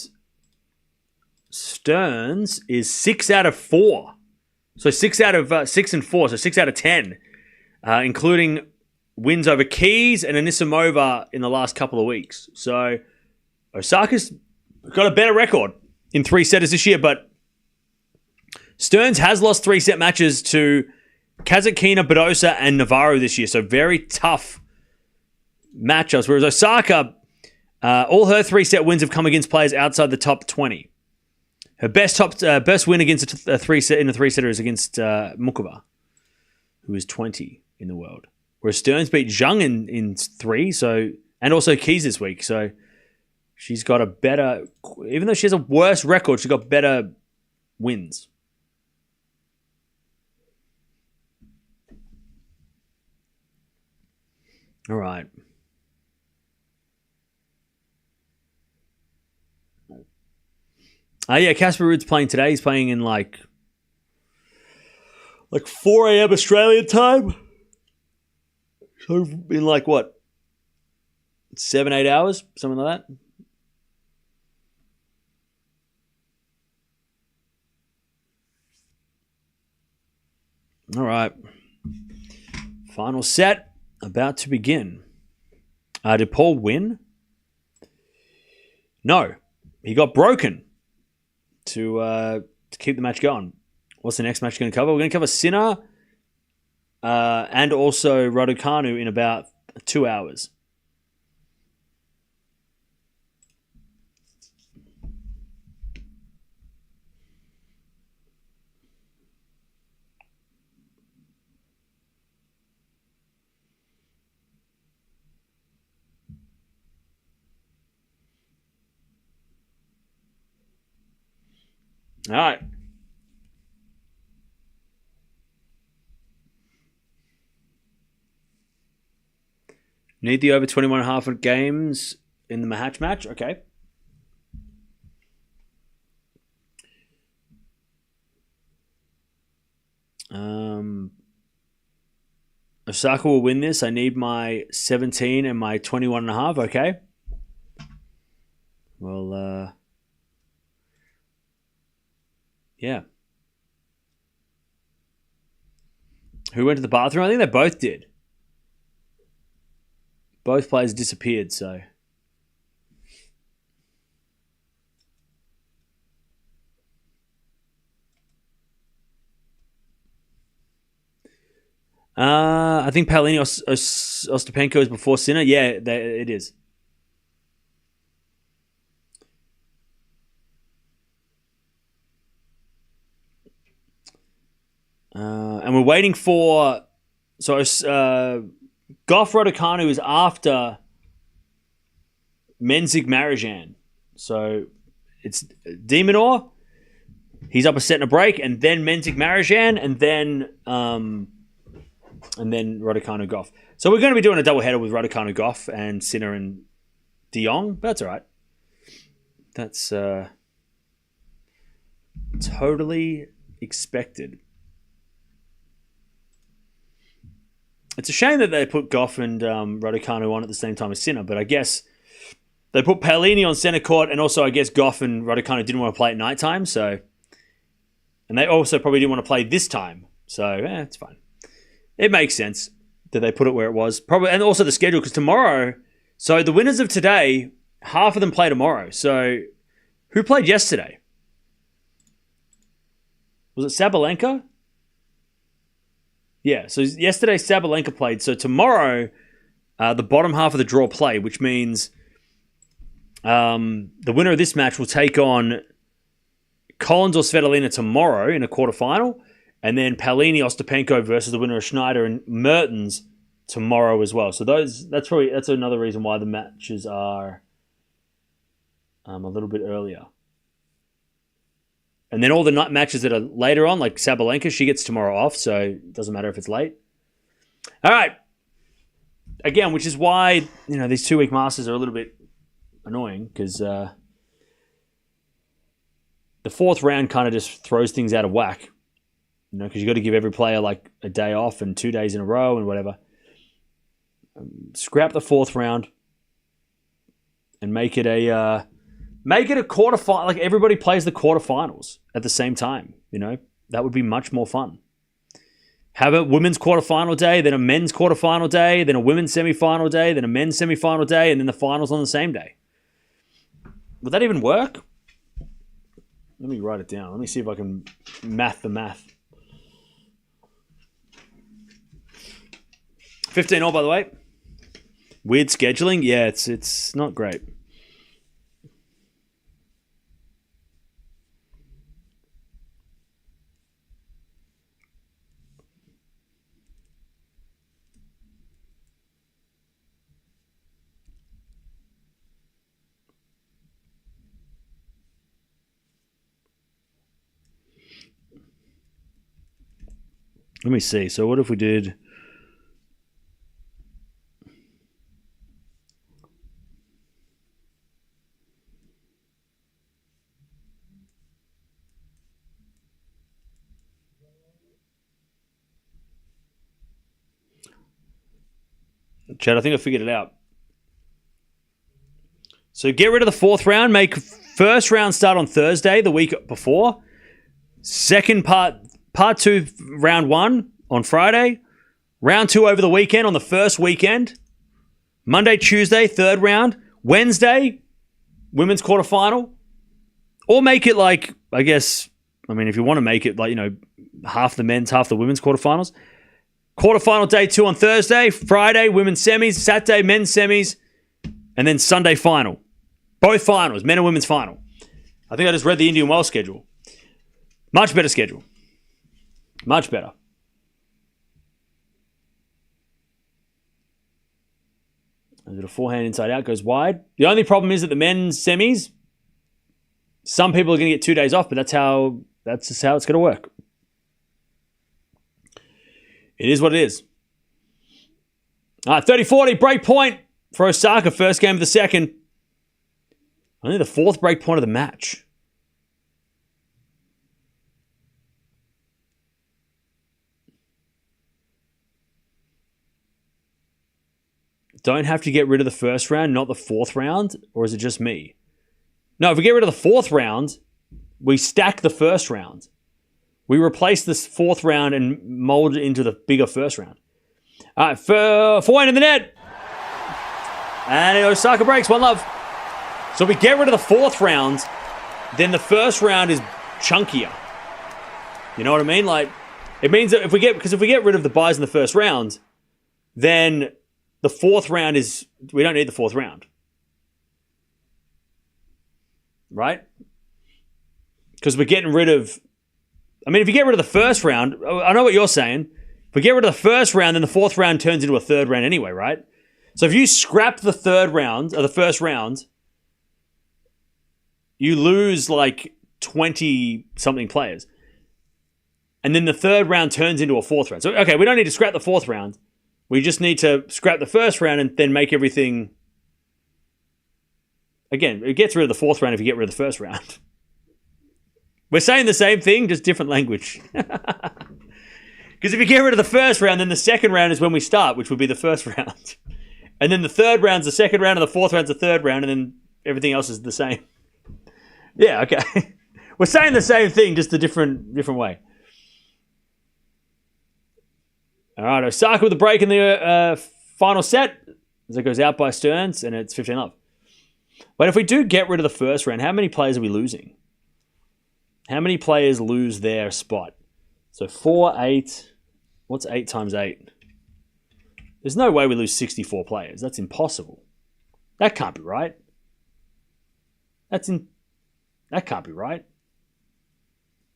Stearns is 6 out of 4. So 6 out of 6 and 4. So 6 out of 10, including wins over Keys and Anisimova in the last couple of weeks. So Osaka's got a better record in 3-setters this year, but Stearns has lost 3-set matches to Kasatkina, Badosa, and Navarro this year. So very tough matchups. Whereas Osaka, all her 3-set wins have come against players outside the top 20. Her best win against a 3-setter is against Mukova, who is 20 in the world. Whereas Stearns beat Zhang in 3, and also Keys this week. So She's got a better, even though she has a worse record, she's got better wins. All right. Yeah, Casper Ruud's playing today. He's playing in like 4 a.m. Australian time. So in like what? 7, 8 hours? Something like that. All right. Final set about to begin. Did Paul win? No. He got broken to keep the match going. What's the next match going to cover? We're going to cover Sinner and also Raducanu in about 2 hours. All right. Need the over 21.5 games in the Mahatch match? Okay. Osaka will win this. I need my 17 and my 21.5. Okay. Well, yeah. Who went to the bathroom? I think they both did. Both players disappeared, so. I think Paolini Ostapenko is before Sinner. Yeah, it is. And we're waiting for... So, Gauff Raducanu is after Mensik Marijan. So, it's Demonor. He's up a set and a break, and then Mensik Marijan, and then Raducanu Gauff. So we're going to be doing a doubleheader with Raducanu Gauff and Sinner and De Jong. That's all right. That's totally expected. It's a shame that they put Gauff and Raducanu on at the same time as Sinner, but I guess they put Paolini on center court, and also I guess Gauff and Raducanu didn't want to play at night time, so... And they also probably didn't want to play this time, so it's fine. It makes sense that they put it where it was. Probably, and also the schedule, because tomorrow... So the winners of today, half of them play tomorrow. So who played yesterday? Was it Sabalenka? Yeah, so yesterday Sabalenka played. So tomorrow, the bottom half of the draw play, which means the winner of this match will take on Collins or Svitolina tomorrow in a quarterfinal, and then Paolini Ostapenko versus the winner of Schneider and Mertens tomorrow as well. So that's another reason why the matches are a little bit earlier. And then all the matches that are later on, like Sabalenka, she gets tomorrow off, so it doesn't matter if it's late. All right. Again, which is why, these 2-week Masters are a little bit annoying, because the fourth round kind of just throws things out of whack. Because you got to give every player like a day off and 2 days in a row and whatever. Scrap the fourth round and make it a quarterfinal. Like everybody plays the quarterfinals at the same time. That would be much more fun. Have a women's quarterfinal day, then a men's quarterfinal day, then a women's semifinal day, then a men's semifinal day, and then the finals on the same day. Would that even work? Let me write it down. Let me see if I can math the math. 15-all, by the way. Weird scheduling. Yeah, it's not great. Let me see. So what if we did... Chad, I think I figured it out. So get rid of the fourth round. Make first round start on Thursday, the week before. Second part 2, round 1 on Friday. Round 2 over the weekend on the first weekend. Monday, Tuesday, third round. Wednesday, women's quarterfinal. Or make it like, I guess, I mean, if you want to make it like, half the men's, half the women's quarterfinals. Quarterfinal day 2 on Thursday. Friday, women's semis. Saturday, men's semis. And then Sunday final. Both finals, men and women's final. I think I just read the Indian Wells schedule. Much better schedule. Much better. A little forehand inside out, goes wide. The only problem is that the men's semis, some people are going to get 2 days off, but that's just how it's going to work. It is what it is. All right, 30-40, break point for Osaka, first game of the second. Only the fourth break point of the match. Don't have to get rid of the first round, not the fourth round? Or is it just me? No, if we get rid of the fourth round, we stack the first round. We replace this fourth round and mold it into the bigger first round. All right, forehand in the net. And Osaka breaks, 1-love. So if we get rid of the fourth round, then the first round is chunkier. You know what I mean? Like, it means that if we get rid of the buys in the first round, then the fourth round is, we don't need the fourth round. Right? Because we're getting rid of, I mean, if you get rid of the first round, I know what you're saying. If we get rid of the first round, then the fourth round turns into a third round anyway, right? So if you scrap the third round, or the first round, you lose like 20-something players. And then the third round turns into a fourth round. So, okay, we don't need to scrap the fourth round. We just need to scrap the first round and then make everything... Again, it gets rid of the fourth round if you get rid of the first round. We're saying the same thing, just different language. Because if you get rid of the first round, then the second round is when we start, which would be the first round. And then the third round's the second round, and the fourth round's the third round, and then everything else is the same. Yeah, okay. We're saying the same thing, just a different way. All right, Osaka with a break in the final set. As it goes out by Stearns, and it's 15-love. But if we do get rid of the first round, how many players are we losing? How many players lose their spot? So 4, 8. What's 8 times 8? There's no way we lose 64 players. That's impossible. That can't be right. That can't be right.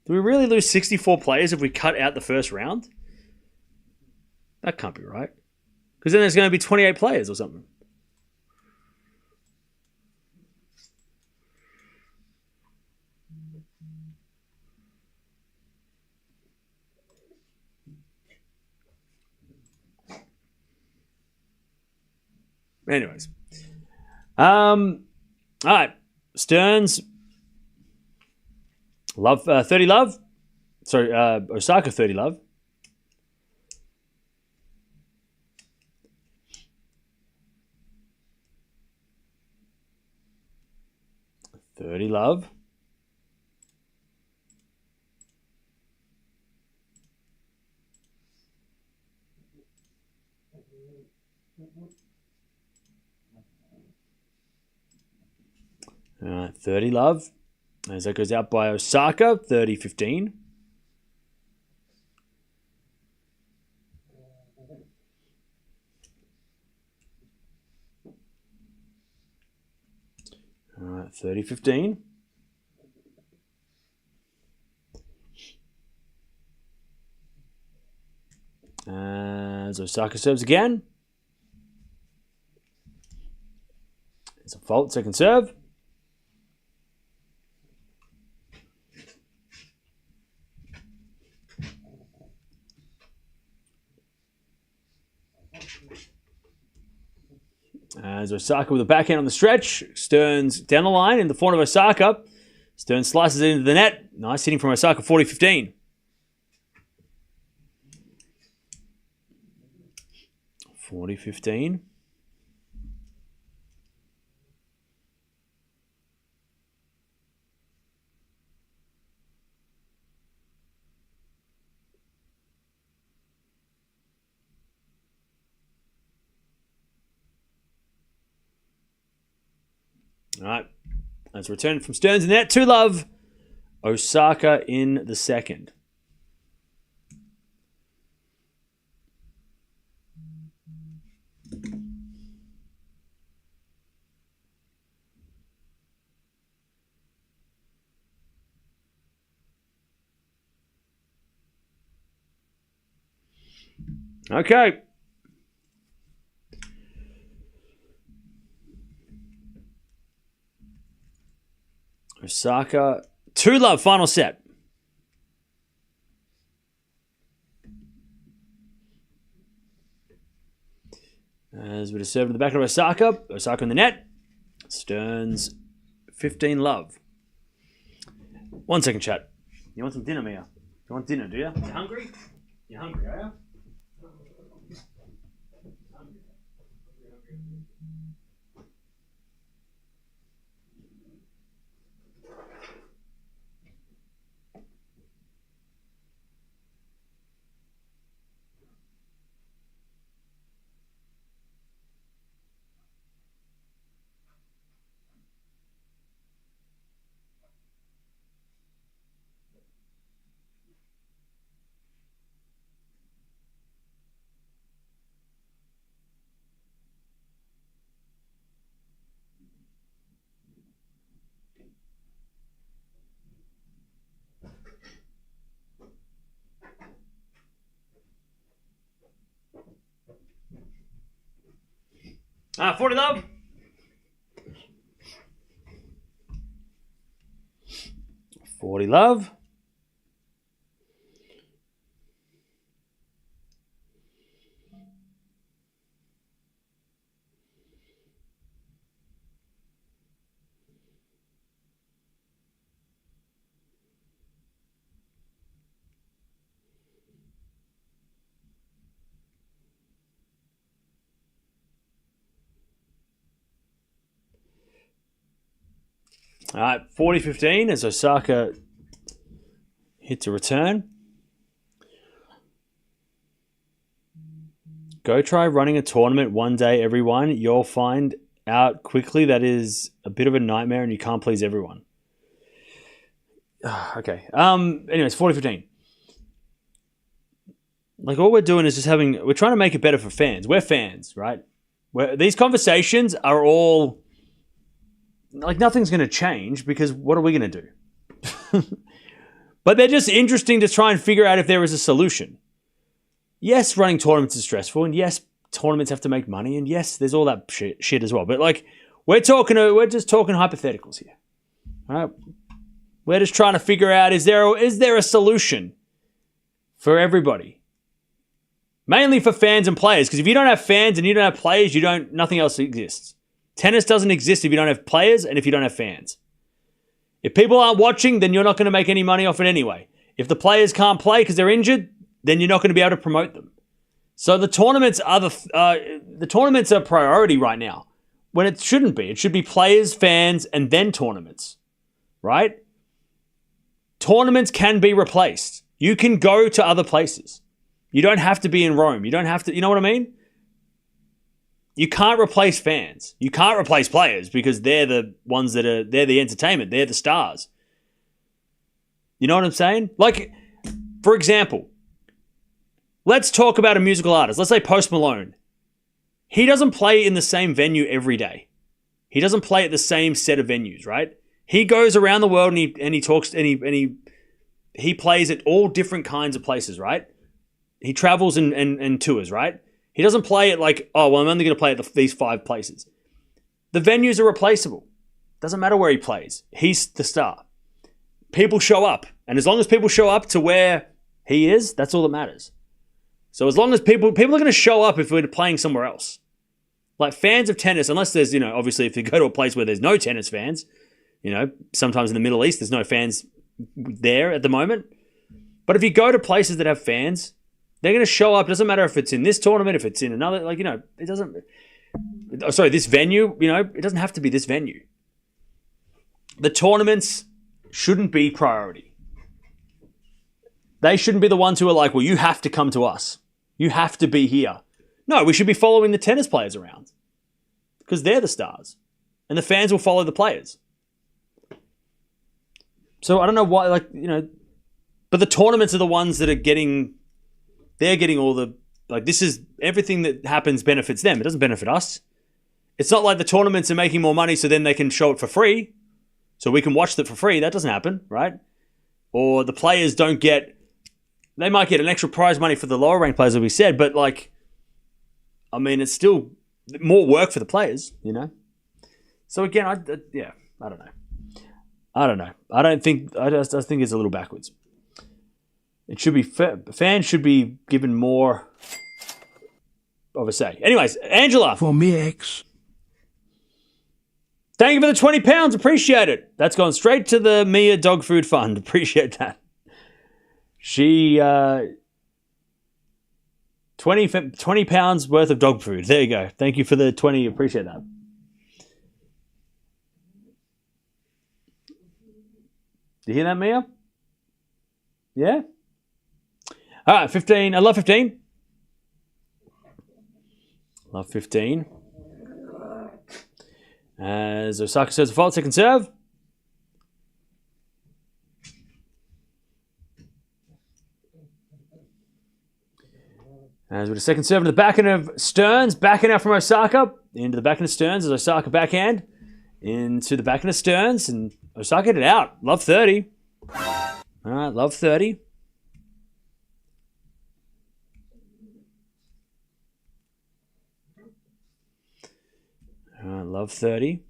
Do we really lose 64 players if we cut out the first round? That can't be right. Because then there's going to be 28 players or something. Anyways. All right. Stearns. 30-love. Sorry, Osaka 30-love. $30-love. All right, 30-love. As that goes out by Osaka, 30-15. All right, 30-15. As Osaka serves again. It's a fault, second serve. As Osaka with a backhand on the stretch. Stearns down the line in the forehand of Osaka. Stearns slices it into the net. Nice hitting from Osaka, 40-15. All right. That's a return from Stearns in the net. 2-love. Osaka in the second. Okay. Osaka, 2-love, final set. As we just serve in the back of Osaka. Osaka in the net. Stearns, 15-love. 1 second, chat. You want some dinner, Mia? You want dinner, do you? You hungry? You hungry, are you? Ah, 40-love. $40-love. All right, 40-15 as Osaka hits a return. Go try running a tournament one day, everyone. You'll find out quickly that is a bit of a nightmare and you can't please everyone. Okay. Anyways, 40-15. Like, all we're doing is just we're trying to make it better for fans. We're fans, right? These conversations are all... Like, nothing's going to change because what are we going to do? But they're just interesting to try and figure out if there is a solution. Yes, running tournaments is stressful, and yes, tournaments have to make money, and yes, there's all that shit as well. But like, we're just talking hypotheticals here. All right? We're just trying to figure out, is there a solution for everybody? Mainly for fans and players, because if you don't have fans and you don't have players, nothing else exists. Tennis doesn't exist if you don't have players and if you don't have fans. If people aren't watching, then you're not going to make any money off it anyway. If the players can't play because they're injured, then you're not going to be able to promote them. So the tournaments are priority right now, when it shouldn't be. It should be players, fans, and then tournaments, right? Tournaments can be replaced. You can go to other places. You don't have to be in Rome. You don't have to, you know what I mean? You can't replace fans. You can't replace players because they're the ones they're the entertainment. They're the stars. You know what I'm saying? Like, for example, let's talk about a musical artist. Let's say Post Malone. He doesn't play in the same venue every day. He doesn't play at the same set of venues, right? He goes around the world and he talks and he plays at all different kinds of places, right? He travels and tours, right? He doesn't play at like, oh, well, I'm only going to play at these 5 places. The venues are replaceable. Doesn't matter where he plays. He's the star. People show up. And as long as people show up to where he is, that's all that matters. So as long as people are going to show up if we're playing somewhere else. Like fans of tennis, unless there's, obviously if you go to a place where there's no tennis fans, sometimes in the Middle East, there's no fans there at the moment. But if you go to places that have fans, they're going to show up. It doesn't matter if it's in this tournament, if it's in another, it doesn't. Sorry, this venue, it doesn't have to be this venue. The tournaments shouldn't be priority. They shouldn't be the ones who are like, well, you have to come to us. You have to be here. No, we should be following the tennis players around because they're the stars and the fans will follow the players. So I don't know why, but the tournaments are the ones that are they're getting all the, this is everything that happens benefits them. It doesn't benefit us. It's not like the tournaments are making more money so then they can show it for free. So we can watch it for free. That doesn't happen, right? Or the players they might get an extra prize money for the lower ranked players, as we said, but it's still more work for the players, So again, I don't know. I just think it's a little backwards. It should be fans should be given more of a say. Anyways, Angela. For me, X. Thank you for the £20. Appreciate it. That's gone straight to the Mia Dog Food Fund. Appreciate that. She 20 pounds worth of dog food. There you go. Thank you for the 20. Appreciate that. Do you hear that, Mia? Yeah? All right, 15. I love 15. Love 15. As Osaka serves the fault, second serve. As with a second serve into the backhand of Stearns. Backhand out from Osaka. Into the backhand of Stearns as Osaka backhand. Into the backhand of Stearns. And Osaka hit it out. Love 30. All right, love 30. All right, love 30.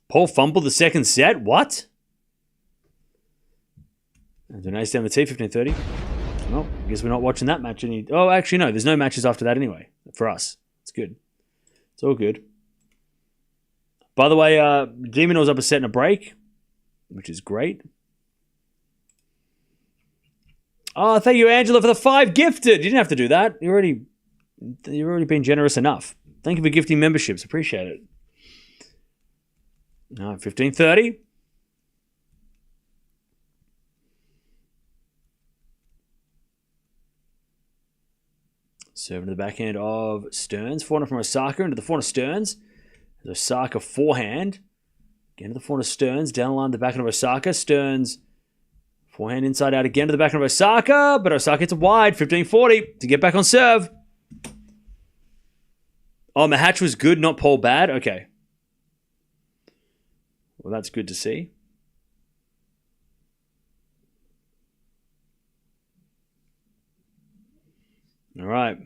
Paul fumbled the second set. What? Nice down the T, 15-30. Well, I guess we're not watching that match. Actually, no. There's no matches after that anyway. For us. It's good. It's all good. By the way, Demon was up a set and a break, which is great. Oh, thank you, Angela, for the 5 gifted. You didn't have to do that. You've already been generous enough. Thank you for gifting memberships. Appreciate it. All right, 15-30. Serving to the backhand of Stearns. Forehand from Osaka into the forehand of Stearns. Osaka forehand. Again to the forehand of Stearns. Down the line to the backhand of Osaka. Stearns forehand inside out again to the backhand of Osaka. But Osaka hits it wide. 15-40 to get back on serve. Oh, Mahatch was good, not Paul bad? Okay. Well, that's good to see. All right.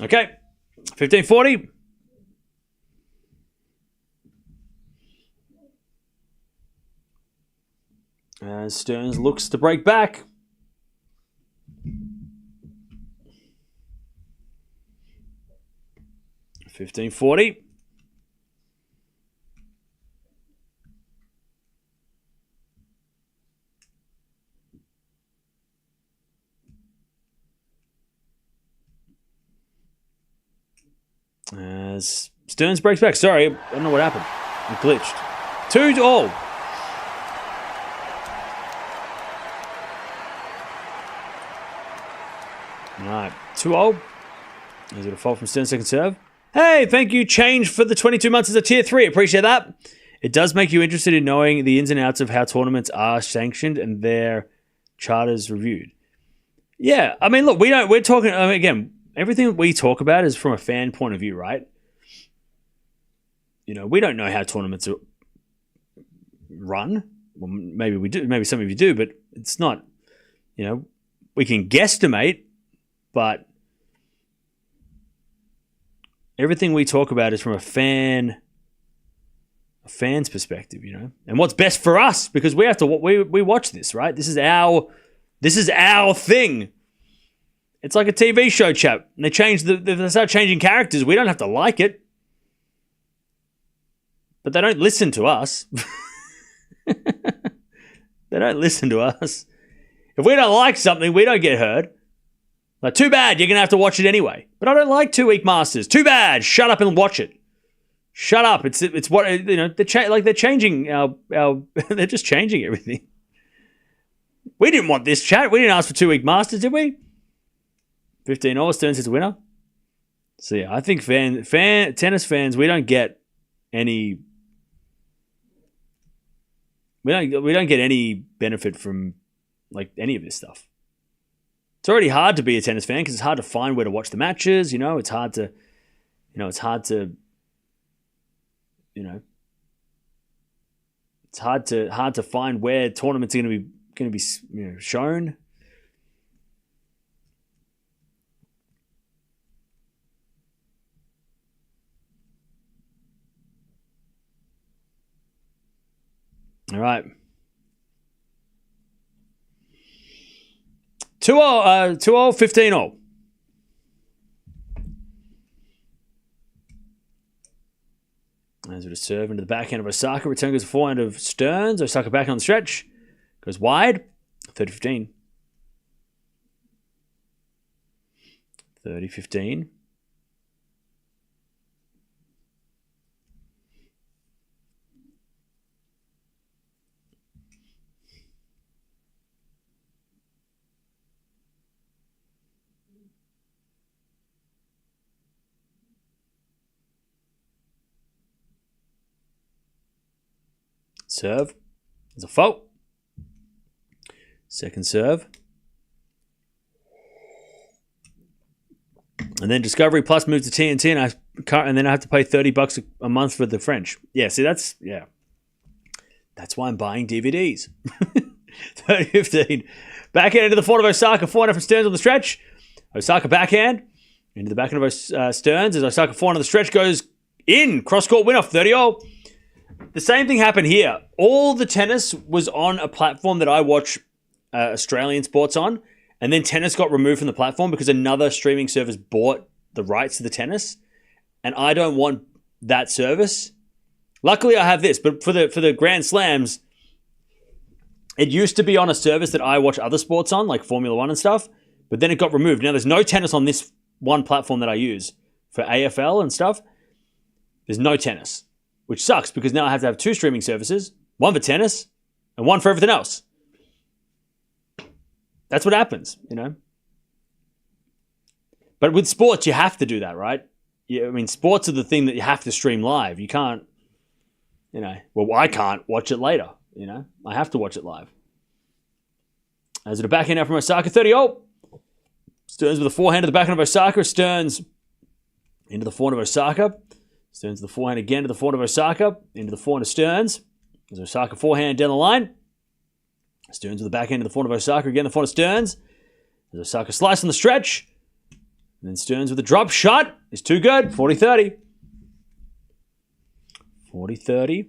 Okay. 15-40. As Stearns looks to break back. $15.40. As Stearns breaks back. Sorry, I don't know what happened. It glitched. 2-all. All right, 2-0. Is it a fault from Stearns' second serve? Hey, thank you, Change, for the 22 months as a tier 3. Appreciate that. It does make you interested in knowing the ins and outs of how tournaments are sanctioned and their charters reviewed. Yeah, I mean, look, we're talking, again, everything we talk about is from a fan point of view, right? You know, we don't know how tournaments are run. Well, maybe we do. Maybe some of you do, but it's not. We can guesstimate, but everything we talk about is from a fan's perspective, and what's best for us, because we have to. We watch this, right? This is our thing. It's like a TV show, chap. And they start changing characters. We don't have to like it. But they don't listen to us. They don't listen to us. If we don't like something, we don't get heard. Like, too bad, you're going to have to watch it anyway. But I don't like 2-week Masters. Too bad, shut up and watch it. Shut up. It's what, they're changing they're just changing everything. We didn't want this chat. We didn't ask for 2-week Masters, did we? 15 all, Stearns is winner. So yeah, I think tennis fans, we don't get any. We don't get any benefit from like any of this stuff. It's already hard to be a tennis fan because it's hard to find where to watch the matches. It's hard to, it's hard to find where tournaments are going to be shown. All right. 2-0, 15-0. As we serve into the backhand of Osaka. Return goes to forehand of Stearns. Osaka back on the stretch. Goes wide. 30-15. 30-15. Serve. There's a fault. Second serve. And then Discovery Plus moves to TNT, and then I have to pay $30 a month for the French. Yeah, see, that's why I'm buying DVDs. 30-15. Backhand into the forehand of Osaka. Forehand from Stearns on the stretch. Osaka backhand. Into the backhand of Stearns as Osaka forehand on the stretch goes in. Cross-court win off 30-0. The same thing happened here. All the tennis was on a platform that I watch Australian sports on, and then tennis got removed from the platform because another streaming service bought the rights to the tennis, and I don't want that service. Luckily, I have this, but for the Grand Slams, it used to be on a service that I watch other sports on, like Formula One and stuff, but then it got removed. Now, there's no tennis on this one platform that I use for AFL and stuff. There's no tennis. Which sucks because now I have to have two streaming services, one for tennis and one for everything else. That's what happens, But with sports, you have to do that, right? Sports are the thing that you have to stream live. You can't, I can't watch it later, I have to watch it live. As it a backhand out from Osaka, 30-0. Stearns with a forehand to the backhand of Osaka. Stearns into the forehand of Osaka. Stearns the forehand again to the forehand of Osaka. Into the forehand of Stearns. There's Osaka forehand down the line. Stearns with the backhand to the forehand of Osaka. Again, the forehand of Stearns. There's Osaka slice on the stretch. And then Stearns with a drop shot. Is too good. 40-30. 40-30.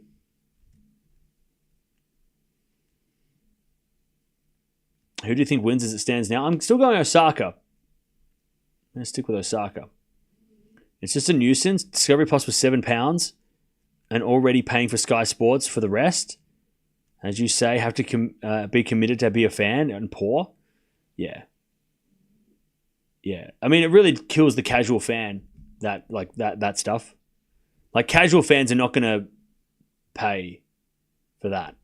Who do you think wins as it stands now? I'm still going Osaka. I'm going to stick with Osaka. It's just a nuisance. Discovery Plus was £7 and already paying for Sky Sports for the rest. As you say, have to be committed to be a fan and poor. Yeah. Yeah. It really kills the casual fan, that stuff. Like, casual fans are not going to pay for that.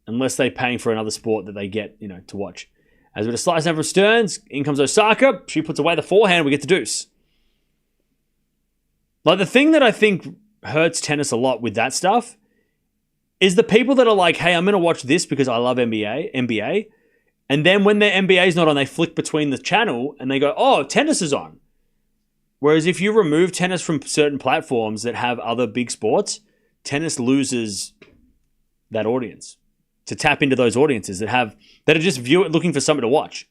Unless they're paying for another sport that they get, to watch. As with a slice down from Stearns, in comes Osaka. She puts away the forehand. We get the deuce. Like, the thing that I think hurts tennis a lot with that stuff is the people that are like, hey, I'm going to watch this because I love NBA. And then when their NBA's not on, they flick between the channel and they go, oh, tennis is on. Whereas if you remove tennis from certain platforms that have other big sports, tennis loses that audience to tap into those audiences that are just looking for something to watch.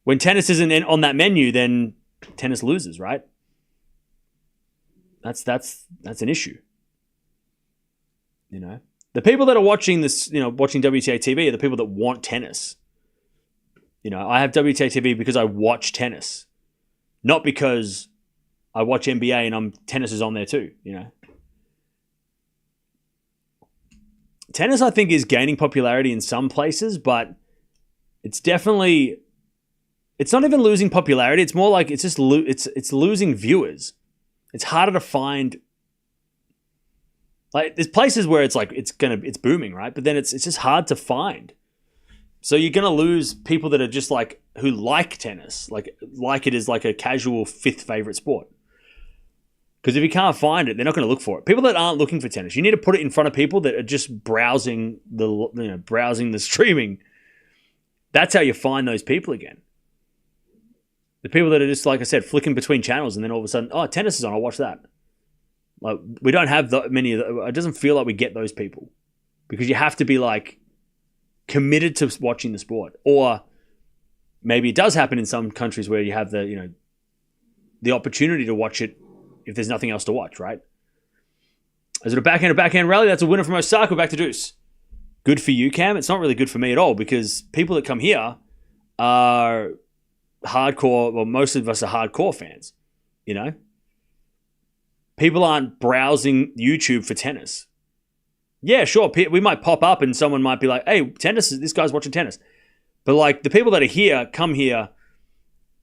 When tennis isn't on that menu, then tennis loses, right? That's an issue. You know, the people that are watching this, watching WTA TV are the people that want tennis. You know, I have WTA TV because I watch tennis, not because I watch NBA and tennis is on there too. You know, tennis I think is gaining popularity in some places, but it's definitely. It's not even losing popularity. It's more like it's just it's losing viewers. It's harder to find. Like there's places where it's like it's booming, right? But then it's just hard to find. So you're gonna lose people that are just like who like tennis, like it is like a casual fifth favorite sport. Because if you can't find it, they're not going to look for it. People that aren't looking for tennis, you need to put it in front of people that are just browsing the streaming. That's how you find those people again. The people that are just, like I said, flicking between channels and then all of a sudden, oh, tennis is on, I'll watch that. Like, we don't have many of it doesn't feel like we get those people because you have to be like committed to watching the sport. Or maybe it does happen in some countries where you have the opportunity to watch it if there's nothing else to watch, right? Is it a backhand rally? That's a winner from Osaka, back to deuce. Good for you, Cam. It's not really good for me at all because people that come here are hardcore, well, most of us are hardcore fans, you know? People aren't browsing YouTube for tennis. Yeah, sure, we might pop up and someone might be like, hey, this guy's watching tennis. But like the people that are here come here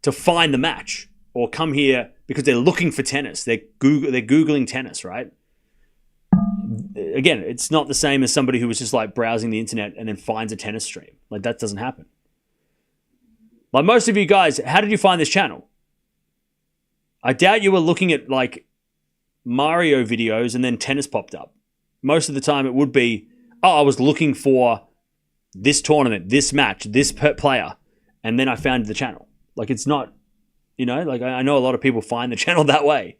to find the match or come here because they're looking for tennis. They're Googling tennis, right? Again, it's not the same as somebody who was just like browsing the internet and then finds a tennis stream. Like that doesn't happen. Like most of you guys, how did you find this channel? I doubt you were looking at like Mario videos and then tennis popped up. Most of the time it would be, I was looking for this tournament, this match, this player, and then I found the channel. Like it's not, like I know a lot of people find the channel that way.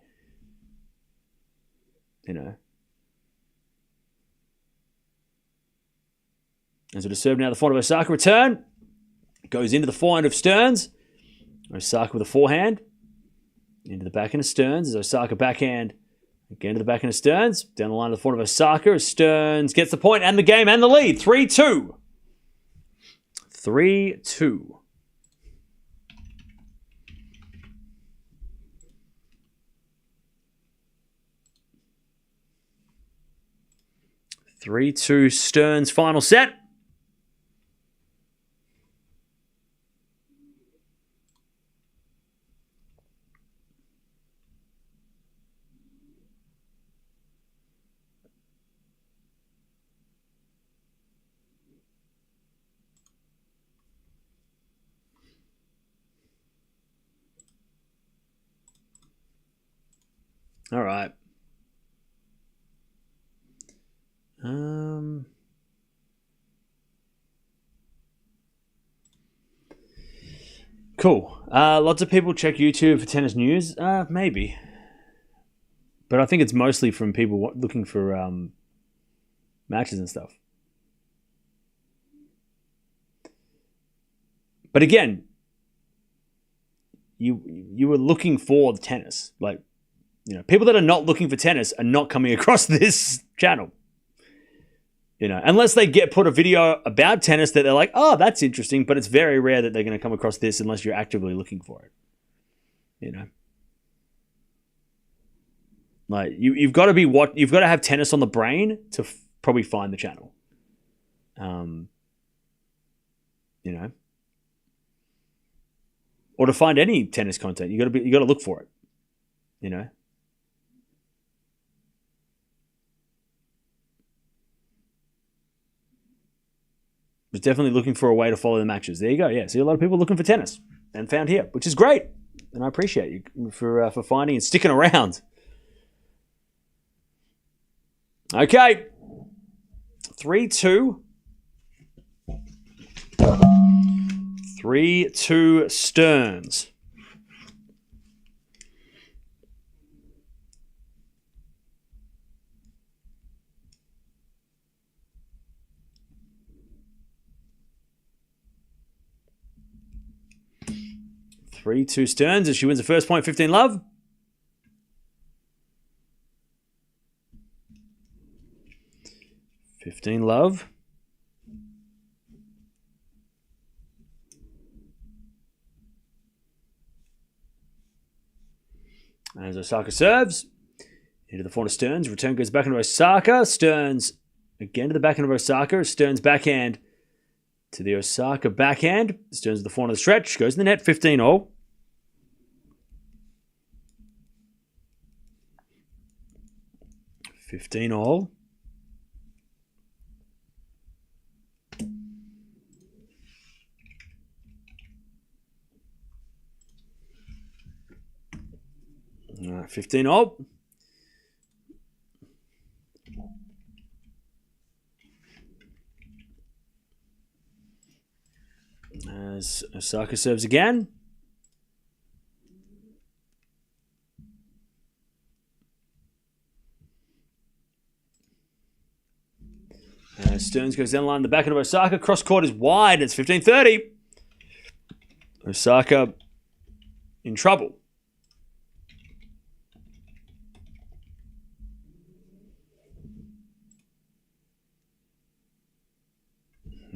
As it is served now, the forehand of Osaka return. Goes into the forehand of Stearns. Osaka with a forehand. Into the backhand of Stearns. As Osaka backhand. Again to the backhand of Stearns. Down the line of the forehand of Osaka. As Stearns gets the point and the game and the lead. 3-2. 3-2. Stearns final set. All right. Cool. Lots of people check YouTube for tennis news. Maybe. But I think it's mostly from people looking for matches and stuff. But again, you were looking for the tennis. Like, people that are not looking for tennis are not coming across this channel. Unless they put a video about tennis that they're like, oh, that's interesting, but it's very rare that they're going to come across this unless you're actively looking for it. Like you've got to have tennis on the brain to probably find the channel. Or to find any tennis content, you got to look for it. Was definitely looking for a way to follow the matches. There you go. Yeah, see a lot of people looking for tennis and found here, which is great, and I appreciate you for finding and sticking around. Okay, 3-2. 3-2 Stearns. 3-2 Stearns as she wins the first point, 15 love. As Osaka serves. Into the forehand of Stearns. Return goes back into Osaka. Stearns again to the backhand of Osaka. Stearns backhand to the Osaka backhand. Stearns to the forehand of the stretch. Goes in the net. 15-all. All right, 15-all. As Osaka serves again. As Stearns goes down the line, the backhand of Osaka. Cross court is wide. It's 15-30. Osaka in trouble.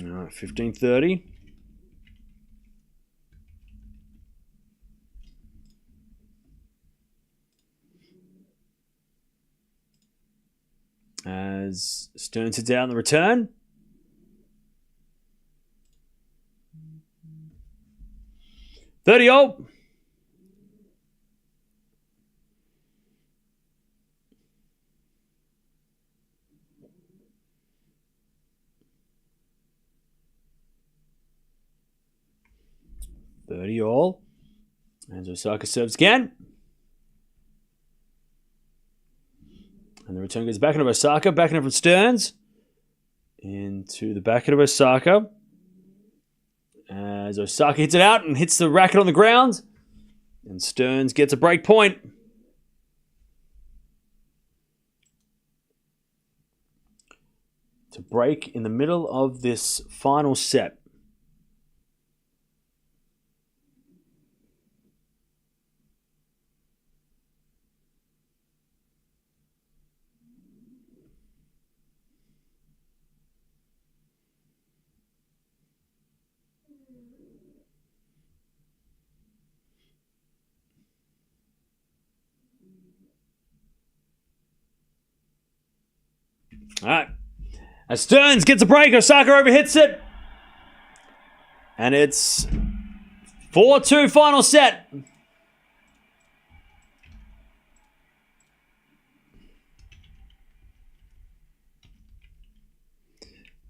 All right, 15-30. As Stearns hits out in the return. $30-all. $30-all. As Osaka serves again. And the return goes back into Osaka. Back into from Stearns. Into the backhand of Osaka. As Osaka hits it out and hits the racket on the ground. And Stearns gets a break point. To break in the middle of this final set. All right. As Stearns gets a break, Osaka overhits it. And it's 4-2 final set.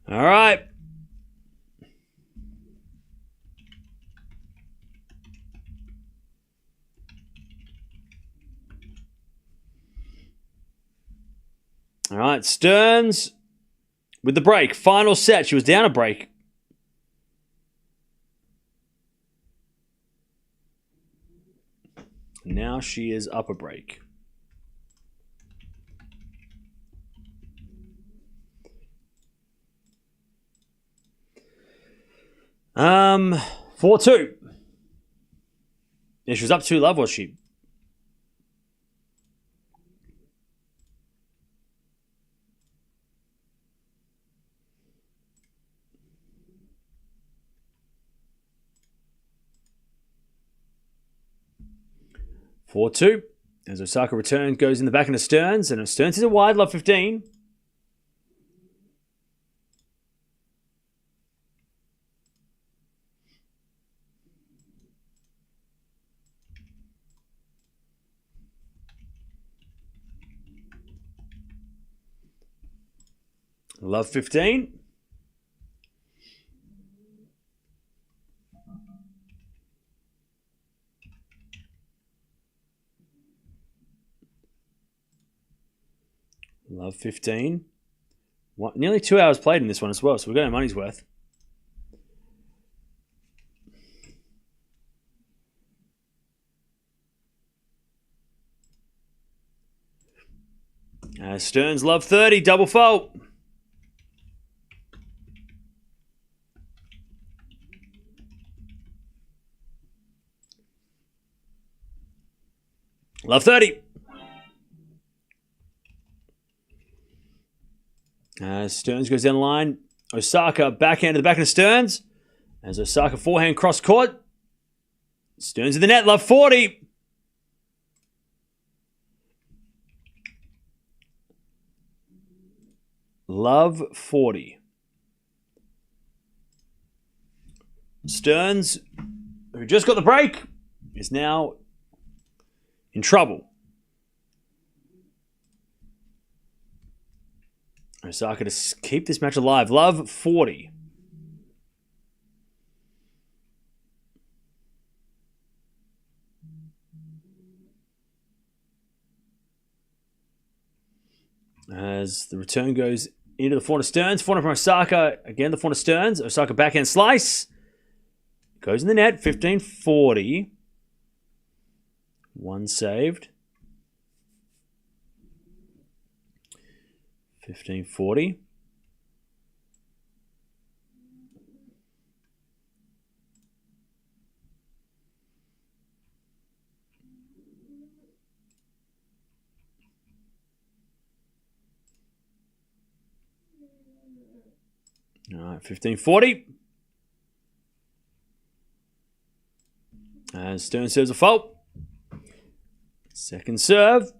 All right. All right, Stearns with the break. Final set. She was down a break. Now she is up a break. Um, 4-2. Yeah, she was up 2 love, was she? Four-two. As Osaka returns, goes in the back into Stearns, and Stearns is a wide love 15. Love 15. Love 15. Nearly 2 hours played in this one as well, so we're getting our money's worth. Stearns love 30, double fault. Love 30. Stearns goes down the line. Osaka backhand to the back of Stearns. As Osaka forehand cross court. Stearns in the net. Love 40. Love 40. Stearns, who just got the break, is now in trouble. Osaka to keep this match alive. Love 40. As the return goes into the forehand of Stearns. Forehand from Osaka. Again, the forehand of Stearns. Osaka backhand slice. Goes in the net. 15-40. One saved. 15-40. All right, 15-40. And Stearns serves a fault. Second serve.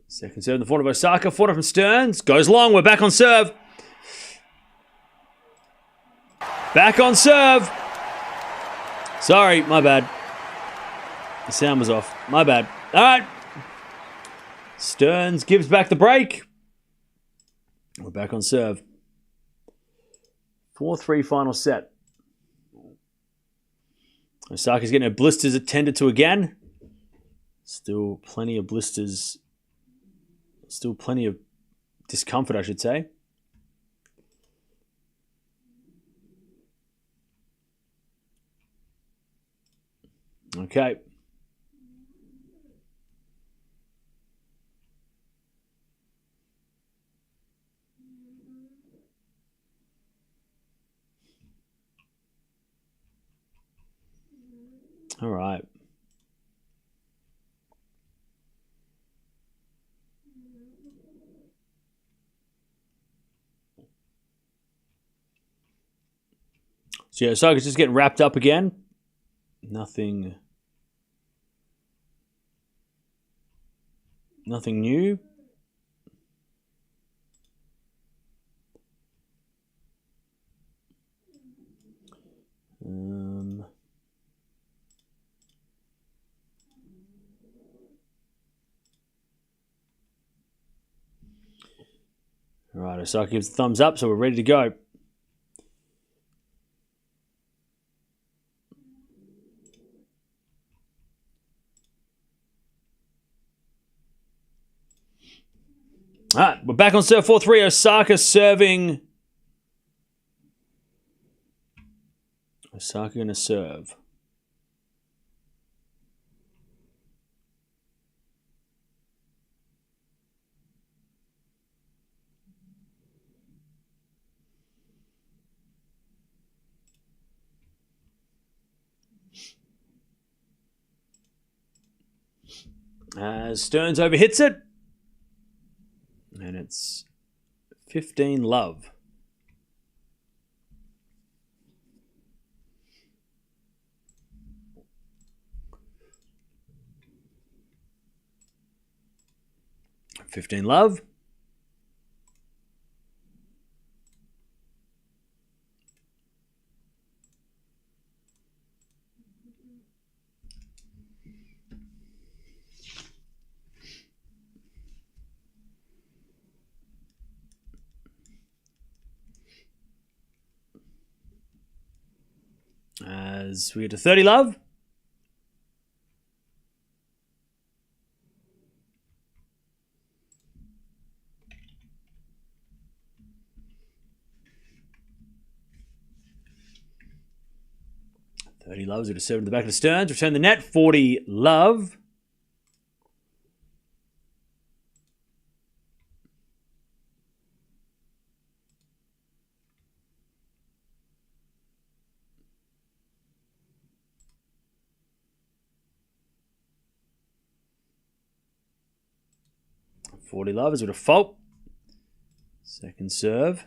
Second serve in the forehand of Osaka. Forehand from Stearns. Goes long. We're back on serve. Back on serve. Sorry, my bad. The sound was off. My bad. All right. Stearns gives back the break. We're back on serve. 4-3 final set. Osaka's getting her blisters attended to again. Still plenty of blisters. Still plenty of discomfort, I should say. Okay. All right. So yeah, Osaka's just getting wrapped up again. Nothing new. All right, Osaka gives the thumbs up, so we're ready to go. All right, we're back on serve 4-3. Osaka serving. Osaka going to serve. As Stearns overhits it. And it's 15 love. $15 love. As we get to 30 love. $30 loves it to serve to the back of the Stearns. Return the net. 40 love. 40 love is with a fault. Second serve.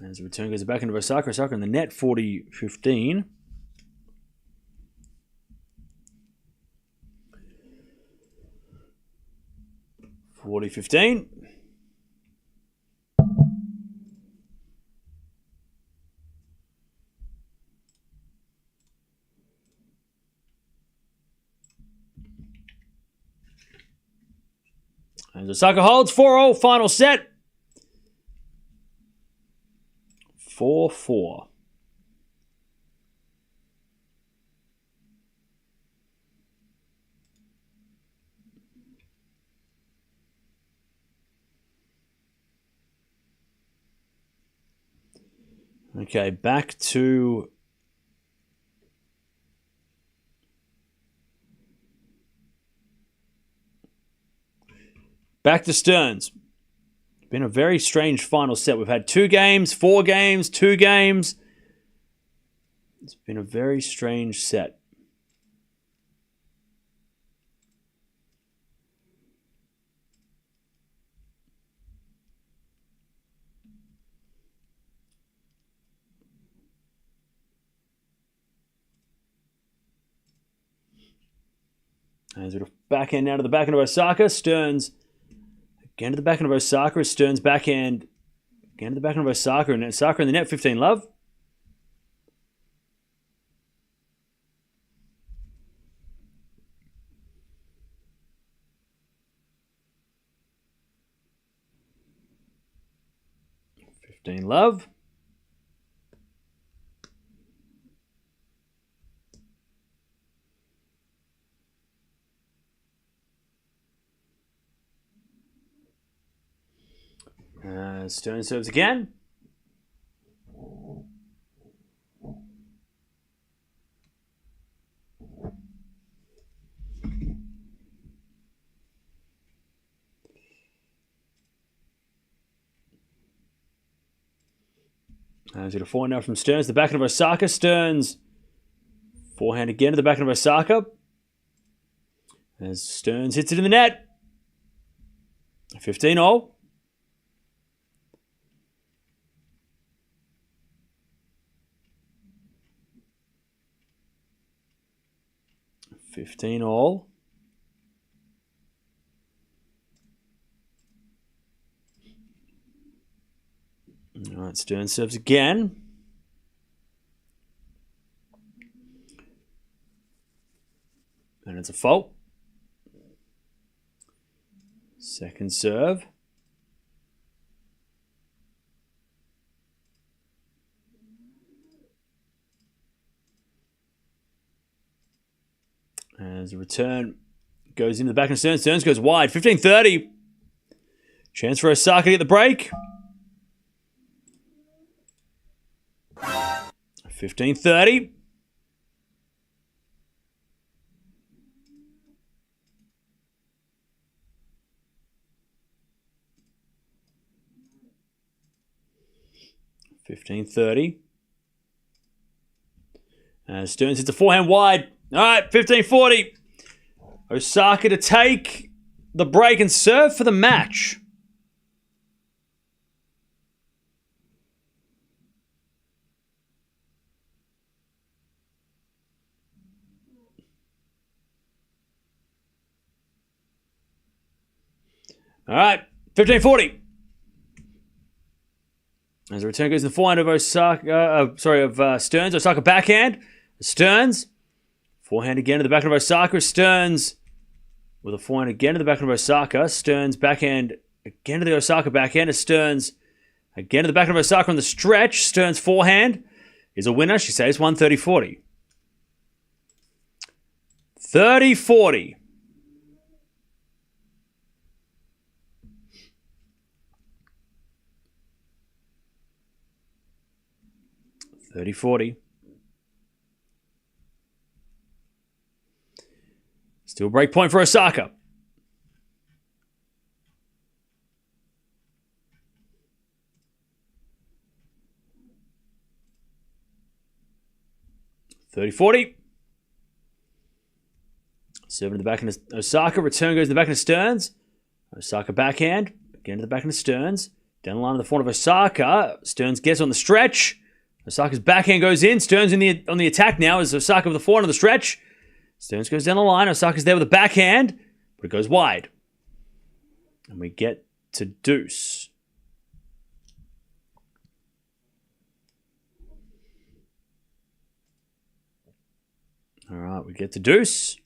As the return goes back into Osaka. Osaka in the net, 40-15. As Osaka holds 4-0, final set. 4-4. Okay, back to Stearns. Been a very strange final set. We've had 2 games, 4 games, 2 games. It's been a very strange set. As a backhand now to the backhand of Osaka. Stearns again to the backhand of Osaka. Stearns backhand again to the backhand of Osaka. And Osaka in the net, 15 love. Love. Stearns serves again. He's got a forehand now from Stearns. The backhand of Osaka. Stearns forehand again to the backhand of Osaka. As Stearns hits it in the net. 15-all. All right, Stearns serves again. And it's a fault. Second serve. As a return goes into the back of Stearns. Stearns goes wide. 15-30. Chance for Osaka to get the break. 15-30. As Stearns hits a forehand wide. All right, 15-40. Osaka to take the break and serve for the match. All right, 15-40. As the return goes to the forehand of Stearns. Osaka backhand. Stearns. Forehand again to the backhand of Osaka. Stearns with a forehand again to the backhand of Osaka. Stearns backhand again to the Osaka backhand. Stearns again to the backhand of Osaka on the stretch. Stearns forehand is a winner. She saves 130-40. 30-40. Still break point for Osaka. 30-40. Serving to the backhand of Osaka. Return goes to the backhand of Stearns. Osaka backhand. Again to the backhand of Stearns. Down the line of the forehand of Osaka. Stearns gets on the stretch. Osaka's backhand goes in. Stearns on the attack now as Osaka with the forehand on the stretch. Stearns goes down the line. Osaka's there with the backhand, but it goes wide. And we get to deuce. All right, we get to deuce.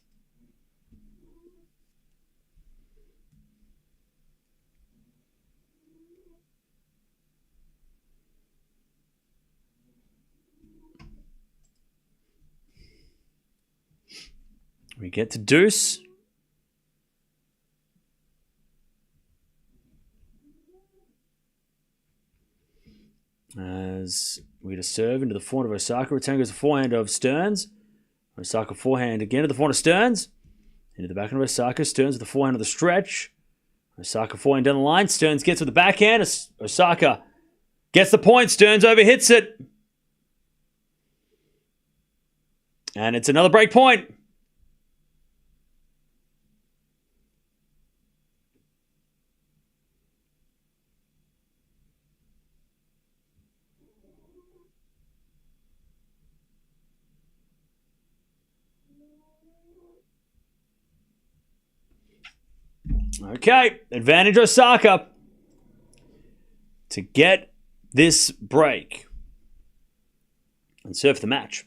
We get to deuce. As we get a serve into the forehand of Osaka. Return goes the forehand of Stearns. Osaka forehand again to the forehand of Stearns. Into the backhand of Osaka. Stearns with the forehand of the stretch. Osaka forehand down the line. Stearns gets with the backhand. Osaka gets the point. Stearns overhits it. And it's another break point. Okay, advantage Osaka to get this break and serve the match.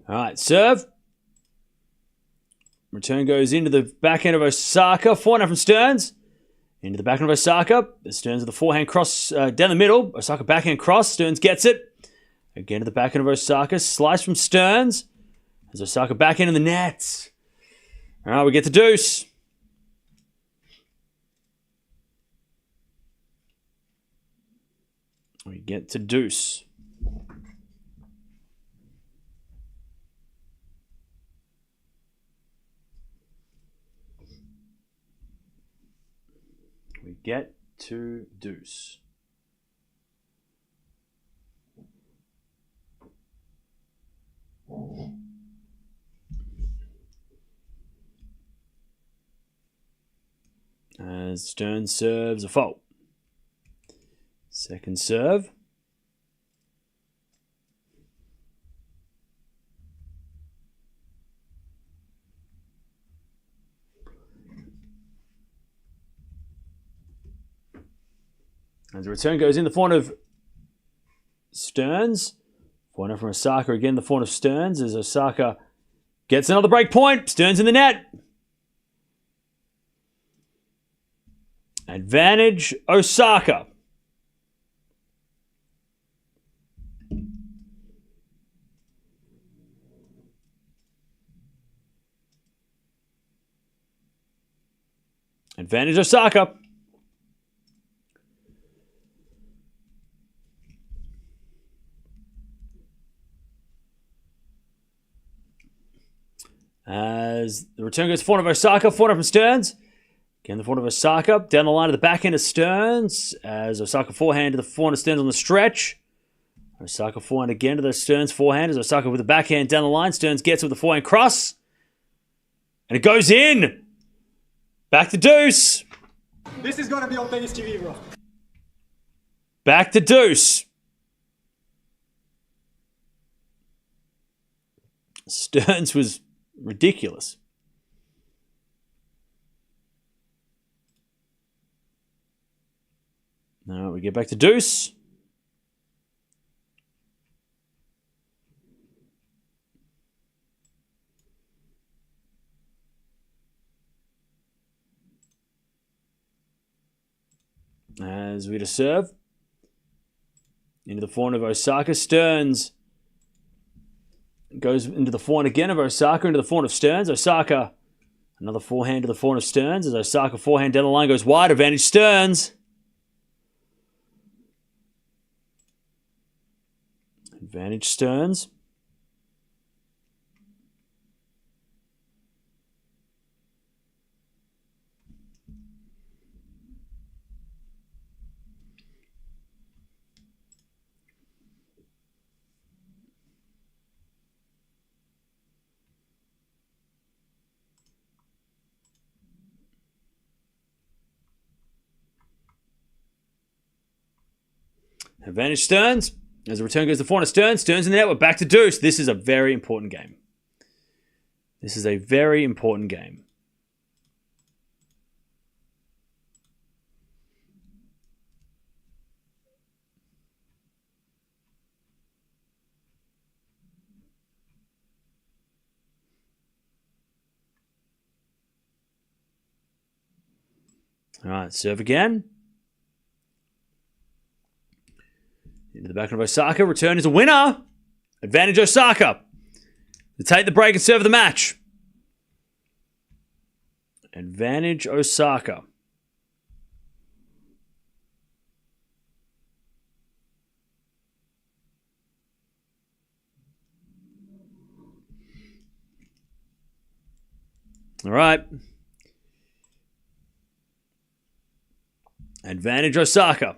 All right, serve. Return goes into the backhand of Osaka. Forehand from Stearns. Into the backhand of Osaka. Stearns with the forehand cross down the middle. Osaka backhand cross. Stearns gets it. Again to the backhand of Osaka. Slice from Stearns. As Osaka backhand in the net. All right, we get the deuce. We get to deuce. We get to deuce. As Stearns serves a fault. Second serve. As the return goes in, the forehand of Stearns. Forehand from Osaka again, the forehand of Stearns as Osaka gets another break point. Stearns in the net. Advantage Osaka. Advantage Osaka. As the return goes forehand of Osaka, forehand from Stearns. Again, the forehand of Osaka. Down the line of the backhand of Stearns. As Osaka forehand to the forehand of Stearns on the stretch. Osaka forehand again to the Stearns forehand. As Osaka with the backhand down the line. Stearns gets with the forehand cross. And it goes in. Back to deuce. This is going to be on tennis TV, bro. Back to deuce. Stearns was ridiculous. Now we get back to deuce. As we to serve. Into the forehand of Osaka. Stearns goes into the forehand again of Osaka. Into the forehand of Stearns. Osaka, another forehand to the forehand of Stearns. As Osaka forehand down the line goes wide. Advantage Stearns. Advantage Stearns. Advantage Stearns. As the return goes to forehand of Stearns. Stearns in the net. We're back to deuce. This is a very important game. This is a very important game. All right, serve again. Into the back of Osaka. Return is a winner. Advantage Osaka to take the break and serve the match. Advantage Osaka. All right. Advantage Osaka.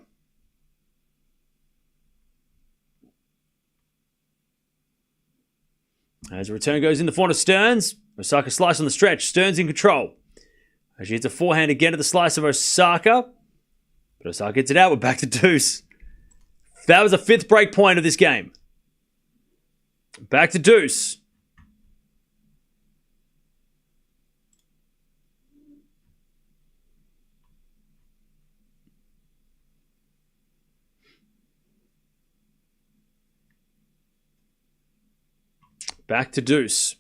As the return goes in the forehand of Stearns, Osaka slice on the stretch. Stearns in control. As she hits a forehand again to the slice of Osaka. But Osaka gets it out. We're back to deuce. That was the 5th break point of this game. Back to deuce. Back to deuce.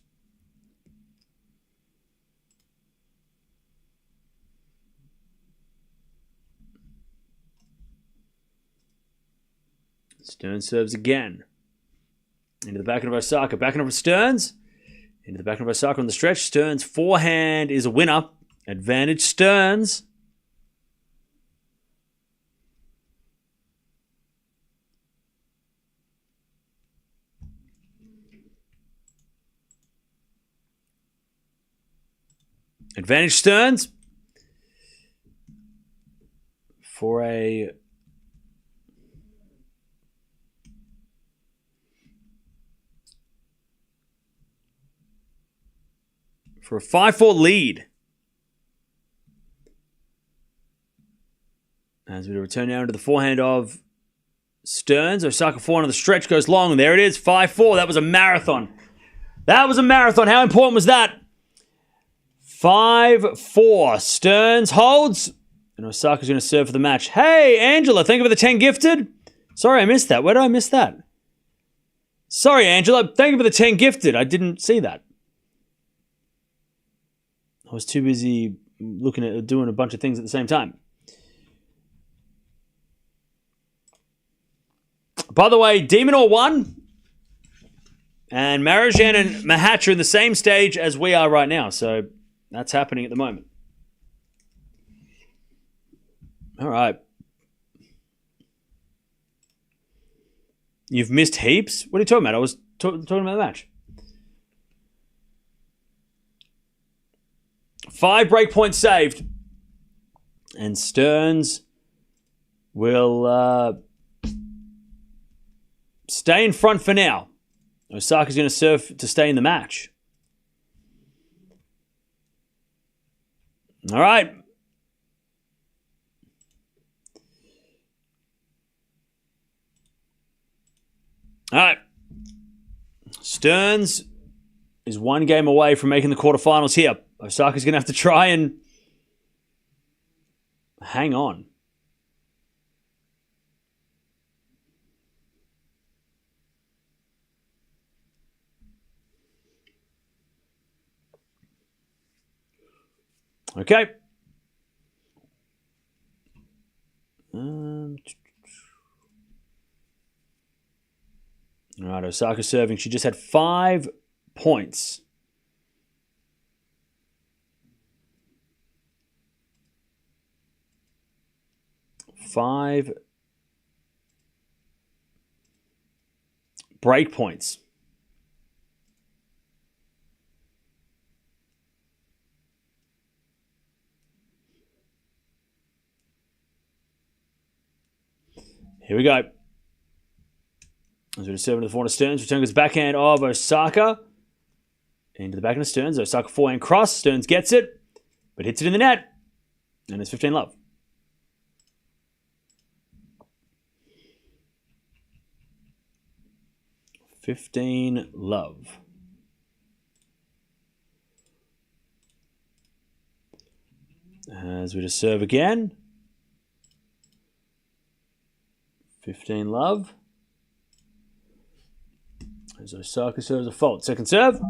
Stearns serves again. Into the backhand of Osaka. Backhand of Stearns. Into the backhand of Osaka on the stretch. Stearns' forehand is a winner. Advantage Stearns. Advantage Stearns for a for a 5-4 lead. As we return now into the forehand of Stearns. Osaka forehand on the stretch goes long. And there it is, 5-4. That was a marathon. That was a marathon. How important was that? 5-4. Stearns holds. And Osaka's going to serve for the match. Hey, Angela, thank you for the 10 gifted. Sorry, I missed that. Where did I miss that? Sorry, Angela. Thank you for the 10 gifted. I didn't see that. I was too busy looking at doing a bunch of things at the same time. By the way, Demonor won. And Marijan and Mahatch are in the same stage as we are right now. So that's happening at the moment. All right. You've missed heaps? What are you talking about? I was talking about the match. 5 break points saved. And Stearns will stay in front for now. Osaka's going to serve to stay in the match. All right. All right. Stearns is 1 game away from making the quarterfinals here. Osaka's going to have to try and hang on. Okay. All right, Osaka serving. She just had 5 points. Five break points. Here we go. As we serve into the forehand of Stearns. Return goes backhand of Osaka. Into the backhand of Stearns. Osaka forehand cross. Stearns gets it, but hits it in the net. And it's 15 love. 15 love. As we just serve again. 15 love. As Osaka serves a fault. Second serve.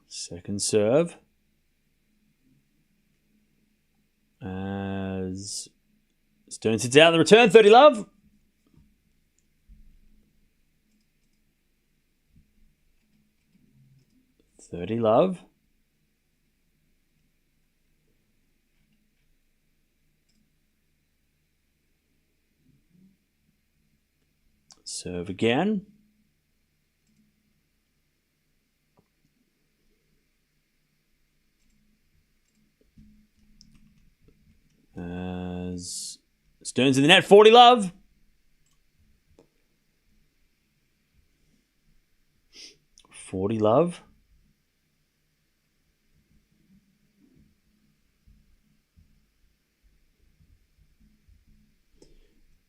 Second serve. As Stearns hits out the return. 30 love. $30 love. Serve again. As Stearns in the net, 40 love. $40 love.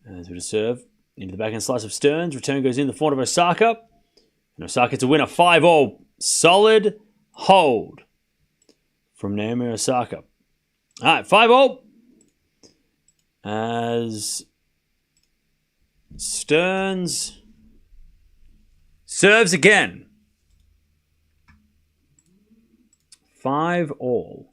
As we just serve into the backhand slice of Stearns. Return goes in the forehand of Osaka. And Osaka to win a 5-all. Solid hold from Naomi Osaka. All right, 5-all. As Stearns serves again. 5-all.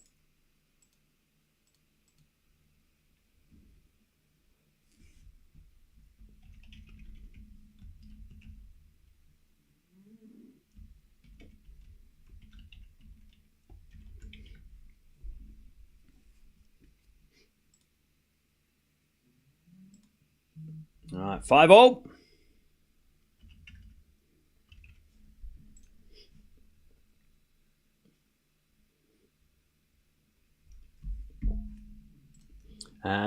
All right, 5-all.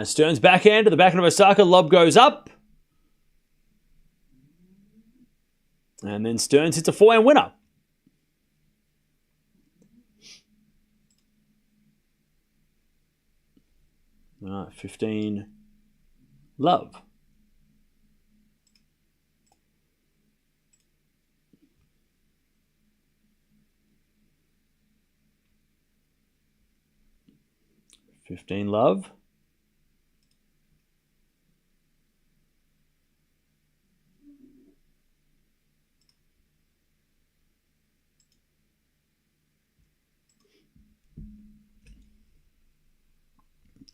Stearns backhand to the backhand of Osaka. Lob goes up. And then Stearns hits a forehand winner. All right, 15 love. $15 love.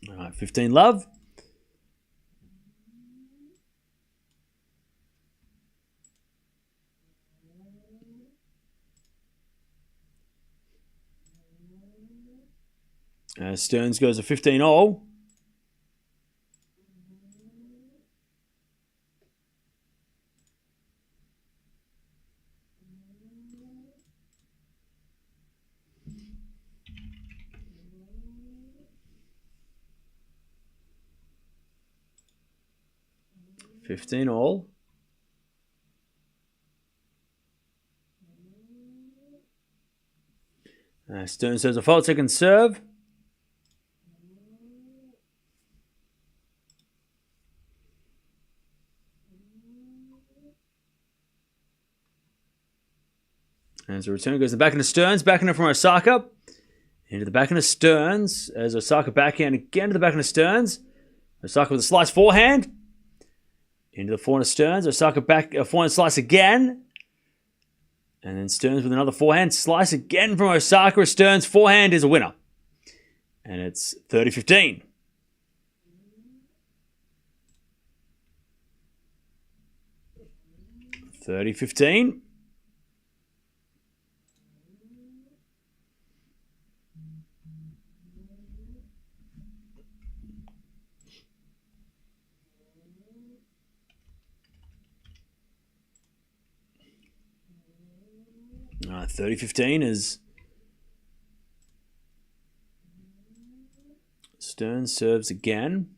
All right, 15 love. Stearns goes a 15-all. $15-all. Stearns has a fault. Second serve. As the return goes to the backhand of Stearns, backhand from Osaka. Into the backhand of Stearns. As Osaka backhand again to the backhand of Stearns. Osaka with a slice forehand. Into the forehand of Stearns. Osaka back forehand slice again. And then Stearns with another forehand slice again from Osaka. Stearns forehand is a winner. And it's 30-15. $30-15. All right, 30-15 is Stearns serves again.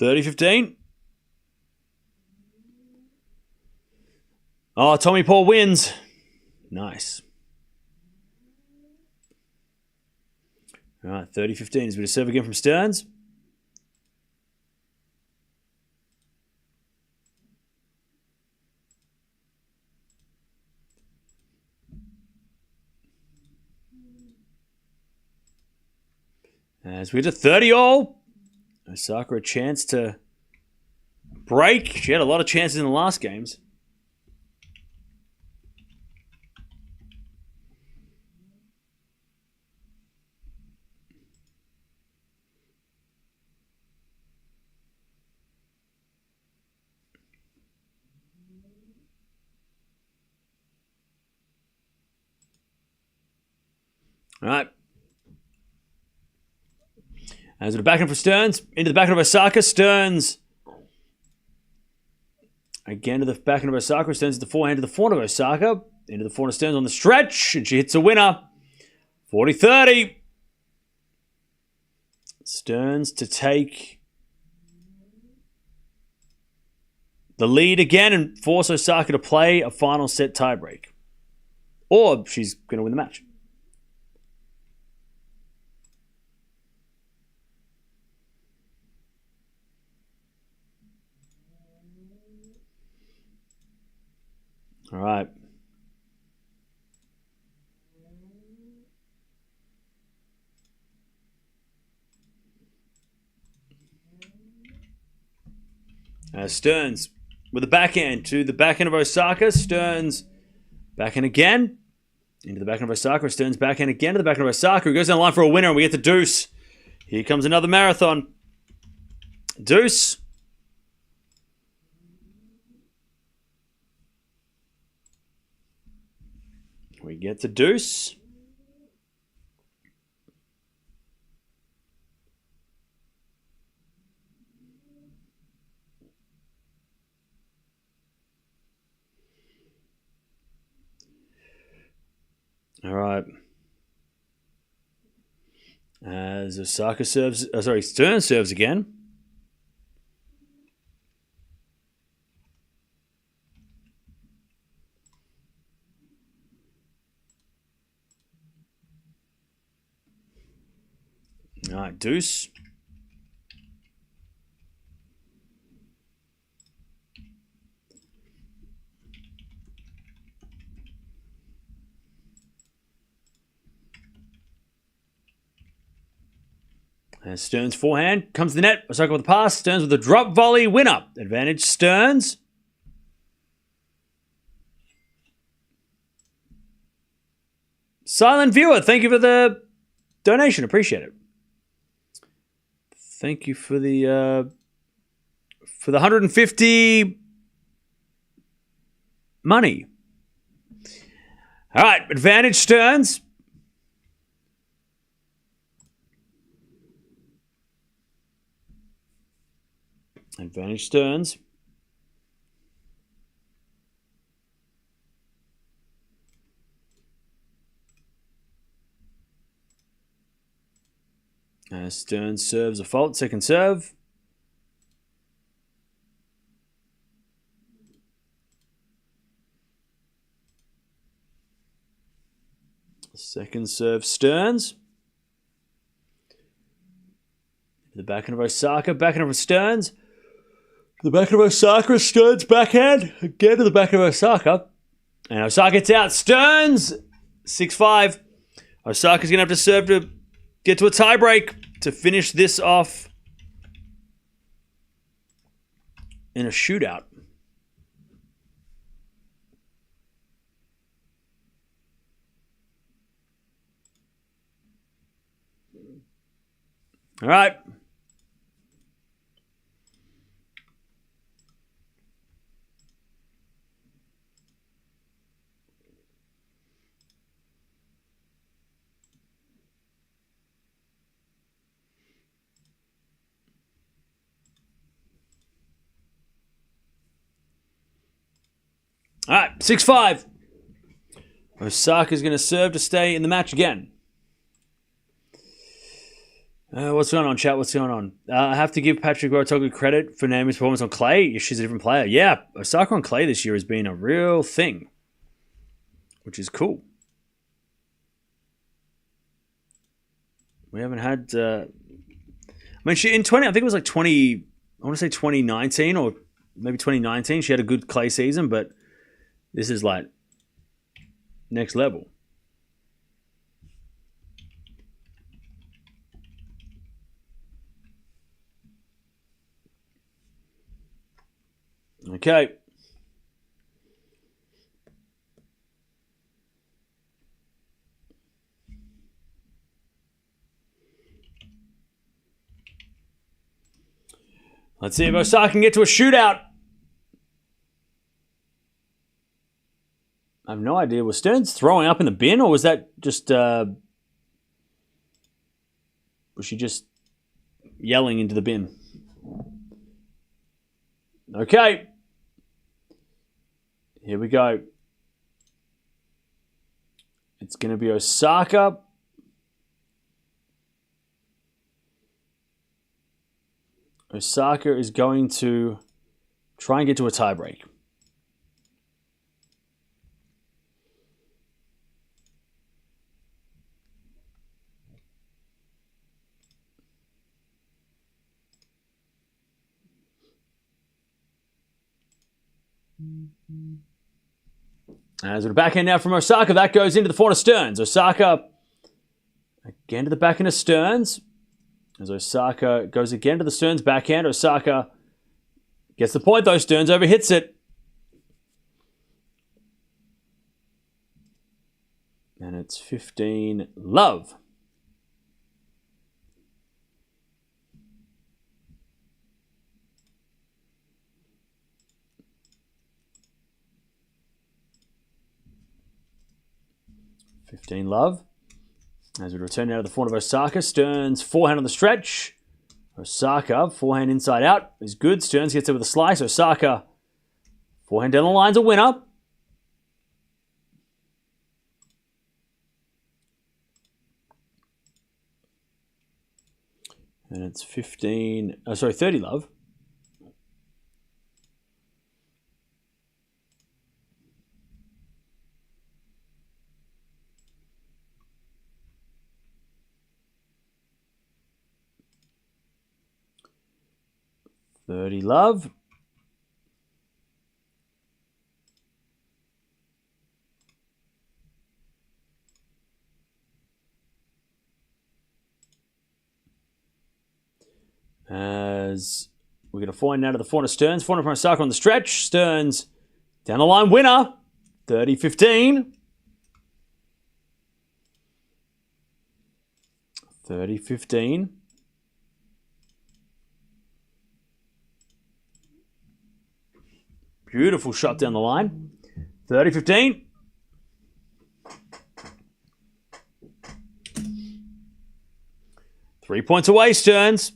$30-15. Oh, Tommy Paul wins. Nice. All right, 30-15 is going to serve again from Stearns. As we get to 30-all, Osaka a chance to break. She had a lot of chances in the last games. All right. As we're backing for Stearns, into the backhand of Osaka. Stearns again to the backhand of Osaka. Stearns to the forehand to the forehand of Osaka. Into the forehand of Stearns on the stretch, and she hits a winner. 40-30. Stearns to take the lead again and force Osaka to play a final set tiebreak. Or she's going to win the match. All right. Stearns with the backhand to the backhand of Osaka. Stearns backhand again. Into the backhand of Osaka. Stearns backhand again to the backhand of Osaka. Who goes down the line for a winner, and we get the deuce. Here comes another marathon. Deuce. We get to deuce. All right. As Osaka serves, Stearns serves again. All right, deuce. As Stearns forehand comes to the net. Osaka with the pass. Stearns with a drop volley. Winner. Advantage Stearns. Silent viewer, thank you for the donation. Appreciate it. Thank you for the 150 money. All right, advantage Stearns. Advantage Stearns. Stearns serves a fault, second serve. Second serve, Stearns. The backhand of Osaka, backhand of Stearns. The backhand of Osaka, Stearns backhand. Again to the backhand of Osaka. And Osaka gets out. Stearns, 6-5. Osaka's going to have to serve to get to a tiebreak to finish this off in a shootout. All right. All right, 6-5. Osaka's going to serve to stay in the match again. What's going on, chat? What's going on? I have to give Patrick Rotogu credit for naming his performance on clay. She's a different player. Yeah, Osaka on clay this year has been a real thing, which is cool. We haven't had... I mean, she in 20... I think it was like 20... I want to say 2019 or maybe 2019. She had a good clay season, but this is like next level. Okay. Let's see if Osaka can get to a shootout. I have no idea. Was Stearns throwing up in the bin, or was that just... was she just yelling into the bin? Okay. Here we go. It's going to be Osaka. Osaka is going to try and get to a tiebreak. As we're backhand now from Osaka, that goes into the forehand of Stearns. Osaka again to the backhand of Stearns. As Osaka goes again to the Stearns backhand. Osaka gets the point though. Stearns overhits it. And it's 15-love. Love. As we return now to the forehand of Osaka. Stearns forehand on the stretch. Osaka forehand inside out is good. Stearns gets it with a slice. Osaka forehand down the line's a winner. And it's 30 love. Love. As we're going to forehand now to the forehand of Stearns. Forehand from Osaka on the stretch. Stearns down the line winner. 30-15. 30-15. Beautiful shot down the line. 30-15. Three points away, Stearns.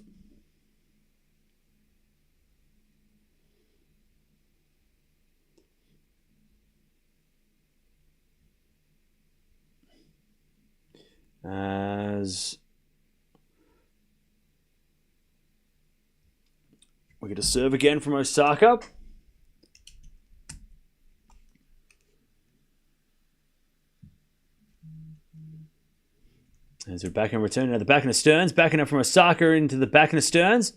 As we get a serve again from Osaka. As we're back and return now the backhand of Stearns. Backing up from Osaka into the backhand of Stearns.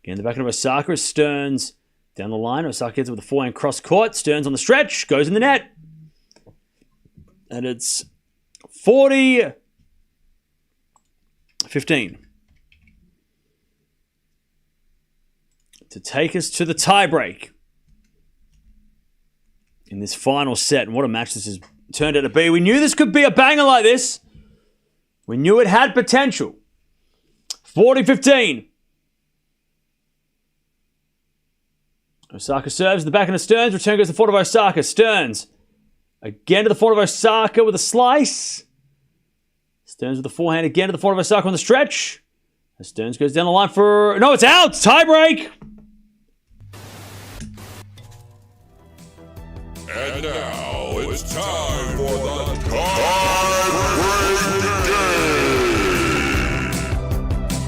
Again, the backhand of Osaka is Stearns down the line. Osaka gets it with a forehand cross court. Stearns on the stretch. Goes in the net. And it's 40-15. To take us to the tiebreak in this final set. And what a match this has turned out to be. We knew this could be a banger like this. We knew it had potential. 40-15. Osaka serves the backhand of Stearns. Return goes to the forehand of Osaka. Stearns again to the forehand of Osaka with a slice. Stearns with the forehand again to the forehand of Osaka on the stretch. As Stearns goes down the line for... No, it's out! Tiebreak! And now it's time for the tiebreak game.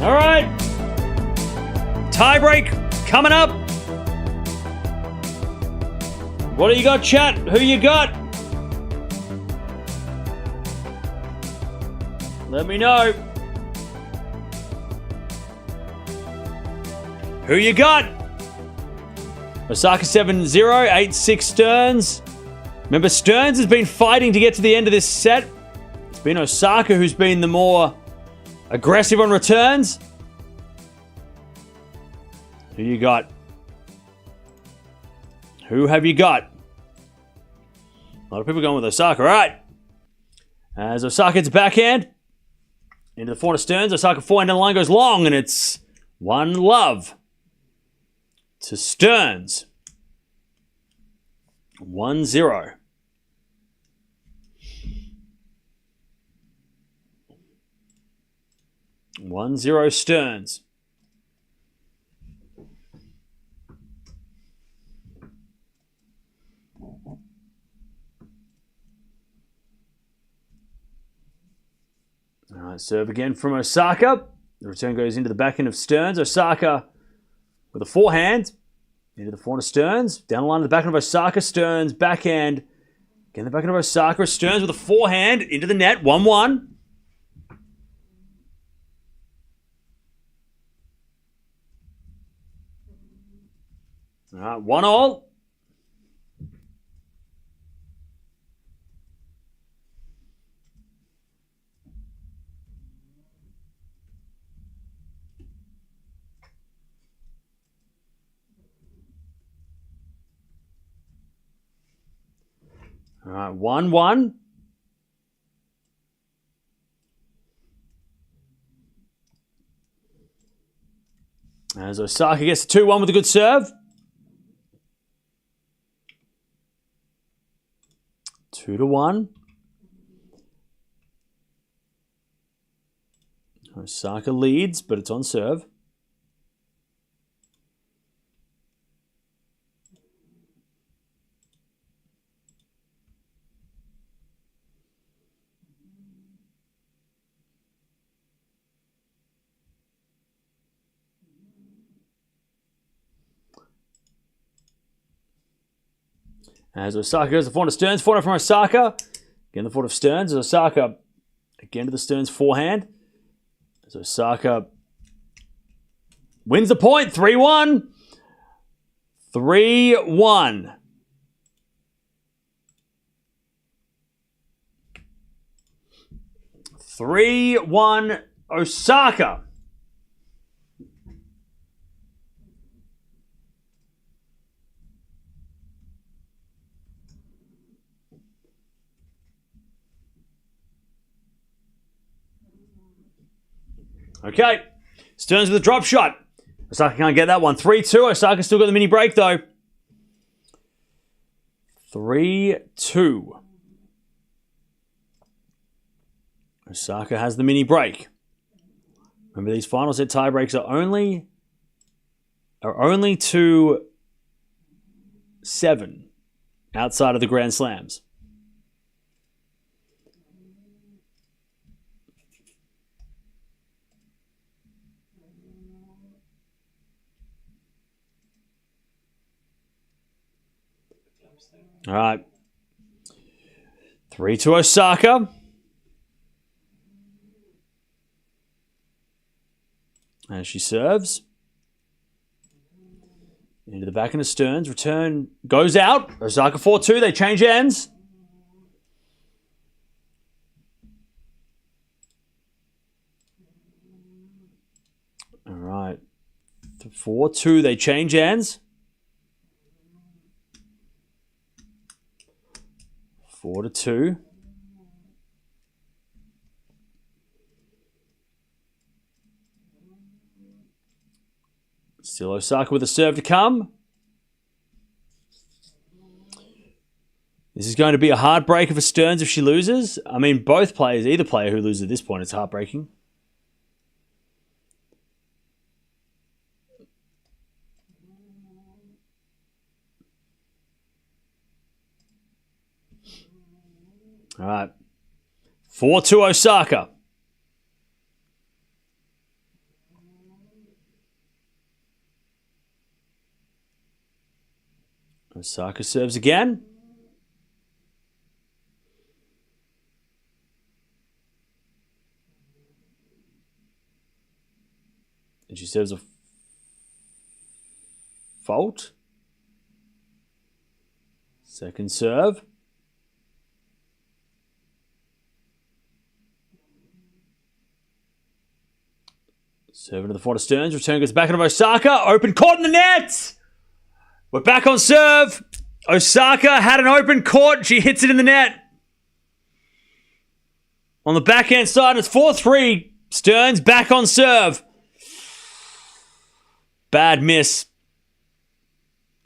All right. Tiebreak coming up. What do you got, chat? Who you got? Let me know. Who you got? Osaka 7-0, 8-6 Stearns. Remember, Stearns has been fighting to get to the end of this set. It's been Osaka who's been the more aggressive on returns. Who you got? Who have you got? A lot of people going with Osaka. All right. As Osaka hits a backhand. Into the forehand of Stearns. Osaka forehand down the line goes long, and it's 1-love to Stearns. 1-0. Stearns. All right, serve again from Osaka. The return goes into the backhand of Stearns. Osaka with a forehand. Into the forehand of Stearns. Down the line of the backhand of Osaka. Stearns backhand. Again, the backhand of Osaka. Stearns with a forehand. Into the net. 1-1. All right, 1-1. All right, 1-1. As Osaka gets the 2-1 with a good serve. 2-1. Osaka leads, but it's on serve. As Osaka goes to the forehand of Stearns. Forehand from Osaka. Again, the forehand of Stearns. Osaka again to the Stearns forehand. As Osaka wins the point. 3-1. 3-1. Osaka. Okay. Stearns with a drop shot. Osaka can't get that one. 3-2. Osaka still got the mini break, though. 3-2. Osaka has the mini break. Remember, these final set tie breaks are only to 7 outside of the Grand Slams. All right. 3-2 Osaka. As she serves. Into the backhand of Stearns. Return goes out. Osaka 4-2. They change ends. All right. 4-2. They change ends. 4-2. Still Osaka with a serve to come. This is going to be a heartbreaker for Stearns if she loses. I mean, both players, either player who loses at this point, it's heartbreaking. All right. 4-2 Osaka. Osaka serves again. And she serves a fault. Second serve. Serving to the front of Stearns. Return goes back into Osaka. Open court in the net. We're back on serve. Osaka had an open court. She hits it in the net. On the backhand side, it's 4-3. Stearns back on serve. Bad miss.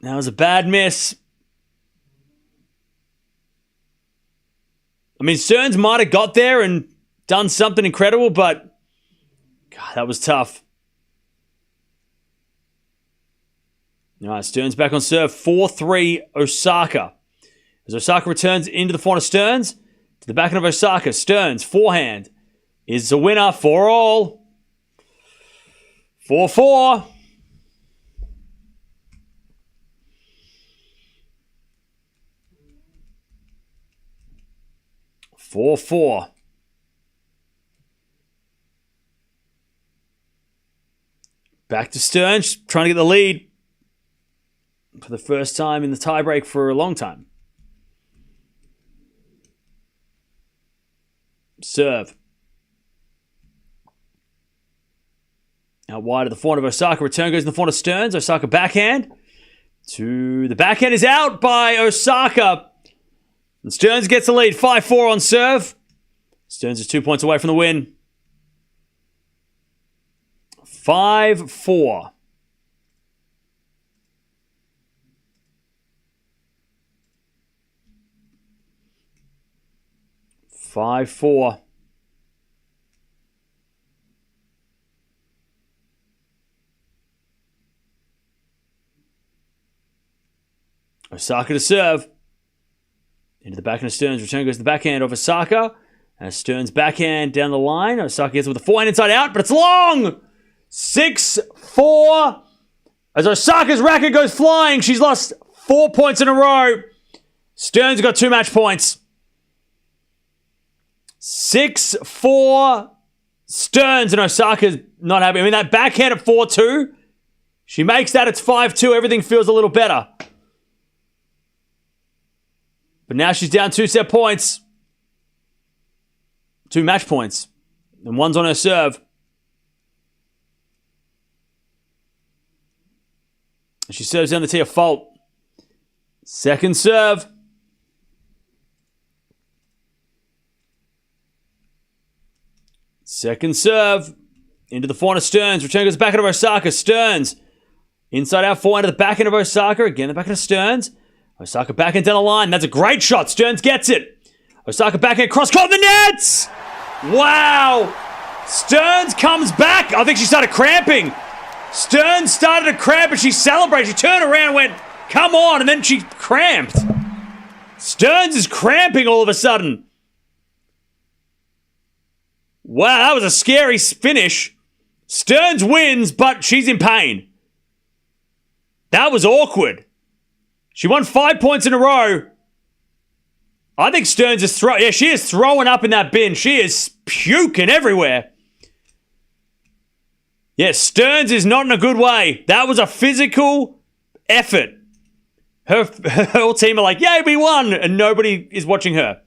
That was a bad miss. I mean, Stearns might have got there and done something incredible, but God, that was tough. All right, Stearns back on serve. 4-3 Osaka. As Osaka returns into the front of Stearns, to the backhand of Osaka. Stearns, forehand, is the winner for all. 4-4. Back to Stearns, trying to get the lead for the first time in the tiebreak for a long time. Serve. Out wide of the front of Osaka. Return goes in the front of Stearns. Osaka backhand. To the backhand is out by Osaka. And Stearns gets the lead. 5-4 on serve. Stearns is 2 points away from the win. 5-4. Osaka to serve. Into the backhand of Stearns. Return goes to the backhand of Osaka. As Stearns backhand down the line. Osaka gets it with a forehand inside out, but it's long! 6-4. As Osaka's racket goes flying, she's lost 4 points in a row. Stearns got 2 match points. 6-4. Stearns, and Osaka's not happy. I mean, that backhand at 4-2. She makes that, it's 5-2. Everything feels a little better. But now she's down 2 set points. 2 match points. And one's on her serve. And she serves down the tee of fault. Second serve. Second serve. Into the forehand of Stearns. Return goes back into Osaka. Stearns. Inside out forehand to the backhand of Osaka. Again, the backhand of Stearns. Osaka backhand down the line. That's a great shot. Stearns gets it. Osaka backhand cross court in the nets. Wow. Stearns comes back. I think she started cramping. Stearns started to cramp and she celebrated. She turned around and went, come on, and then she cramped. Stearns is cramping all of a sudden. Wow, that was a scary finish. Stearns wins, but she's in pain. That was awkward. She won 5 points in a row. I think Stearns is she is throwing up in that bin. She is puking everywhere. Yes, Stearns is not in a good way. That was a physical effort. Her whole team are like, yay, we won, and nobody is watching her.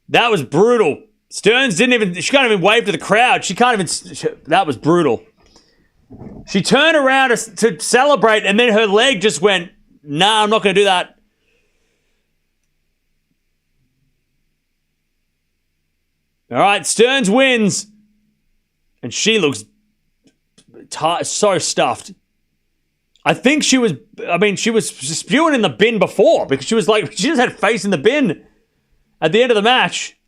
That was brutal. Stearns she can't even wave to the crowd. That was brutal. She turned around to celebrate, and then her leg just went, nah, I'm not going to do that. All right, Stearns wins. And she looks so stuffed. I think she was spewing in the bin before because she just had face in the bin at the end of the match.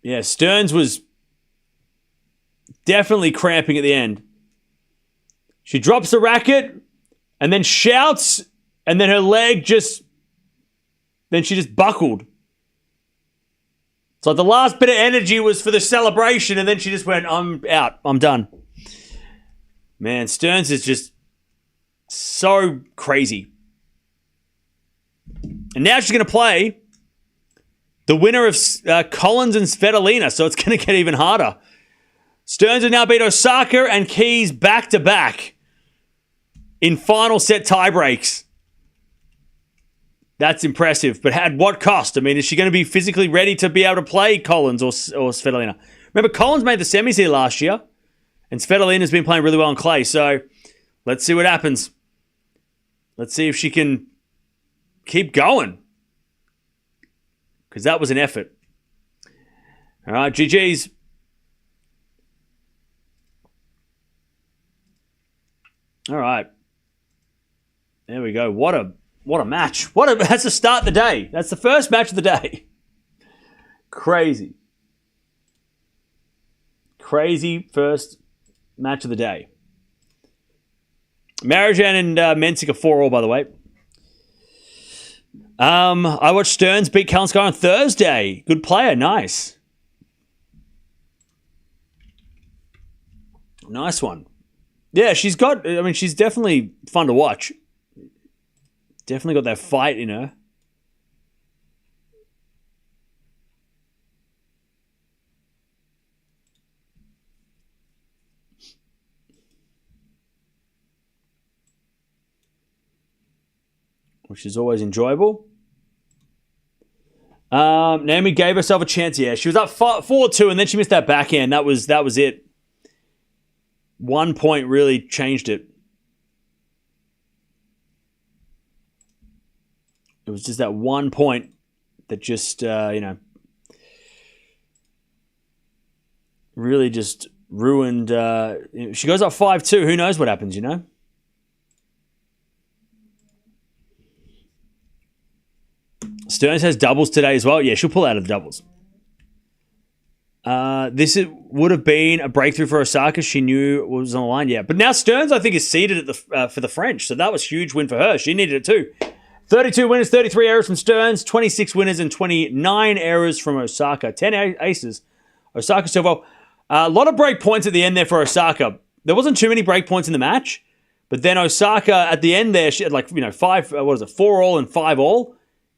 Yeah, Stearns was definitely cramping at the end. She drops the racket and then shouts, and then her leg then she just buckled. So the last bit of energy was for the celebration, and then she just went, I'm out. I'm done. Man, Stearns is just so crazy. And now she's going to play the winner of Collins and Svitolina, so it's going to get even harder. Stearns have now beat Osaka and Keys back-to-back in final set tiebreaks. That's impressive. But at what cost? I mean, is she going to be physically ready to be able to play Collins or Svitolina? Remember, Collins made the semis here last year, and Svitolina's been playing really well on clay. So let's see what happens. Let's see if she can keep going, because that was an effort. All right, GG's. All right. There we go. What a match. That's the start of the day. That's the first match of the day. Crazy. Crazy first match of the day. Marijan and Mensik are 4-4, by the way. I watched Stearns beat Kalinskaya on Thursday. Good player. Nice. Nice one. Yeah, she's definitely fun to watch. Definitely got that fight in her. Which is always enjoyable. Naomi gave herself a chance. Yeah, she was up 4-2, and then she missed that backhand. That was it. 1 point really changed it. It was just that 1 point that just, really just ruined. She goes up 5-2. Who knows what happens, Stearns has doubles today as well. Yeah, she'll pull out of the doubles. Would have been a breakthrough for Osaka. She knew it was on the line. Yeah, but now Stearns, I think, is seeded at for the French. So that was a huge win for her. She needed it too. 32 winners, 33 errors from Stearns, 26 winners and 29 errors from Osaka. 10 aces. Osaka so well. A lot of break points at the end there for Osaka. There wasn't too many break points in the match, but then Osaka at the end there, she had 4-all and 5-all.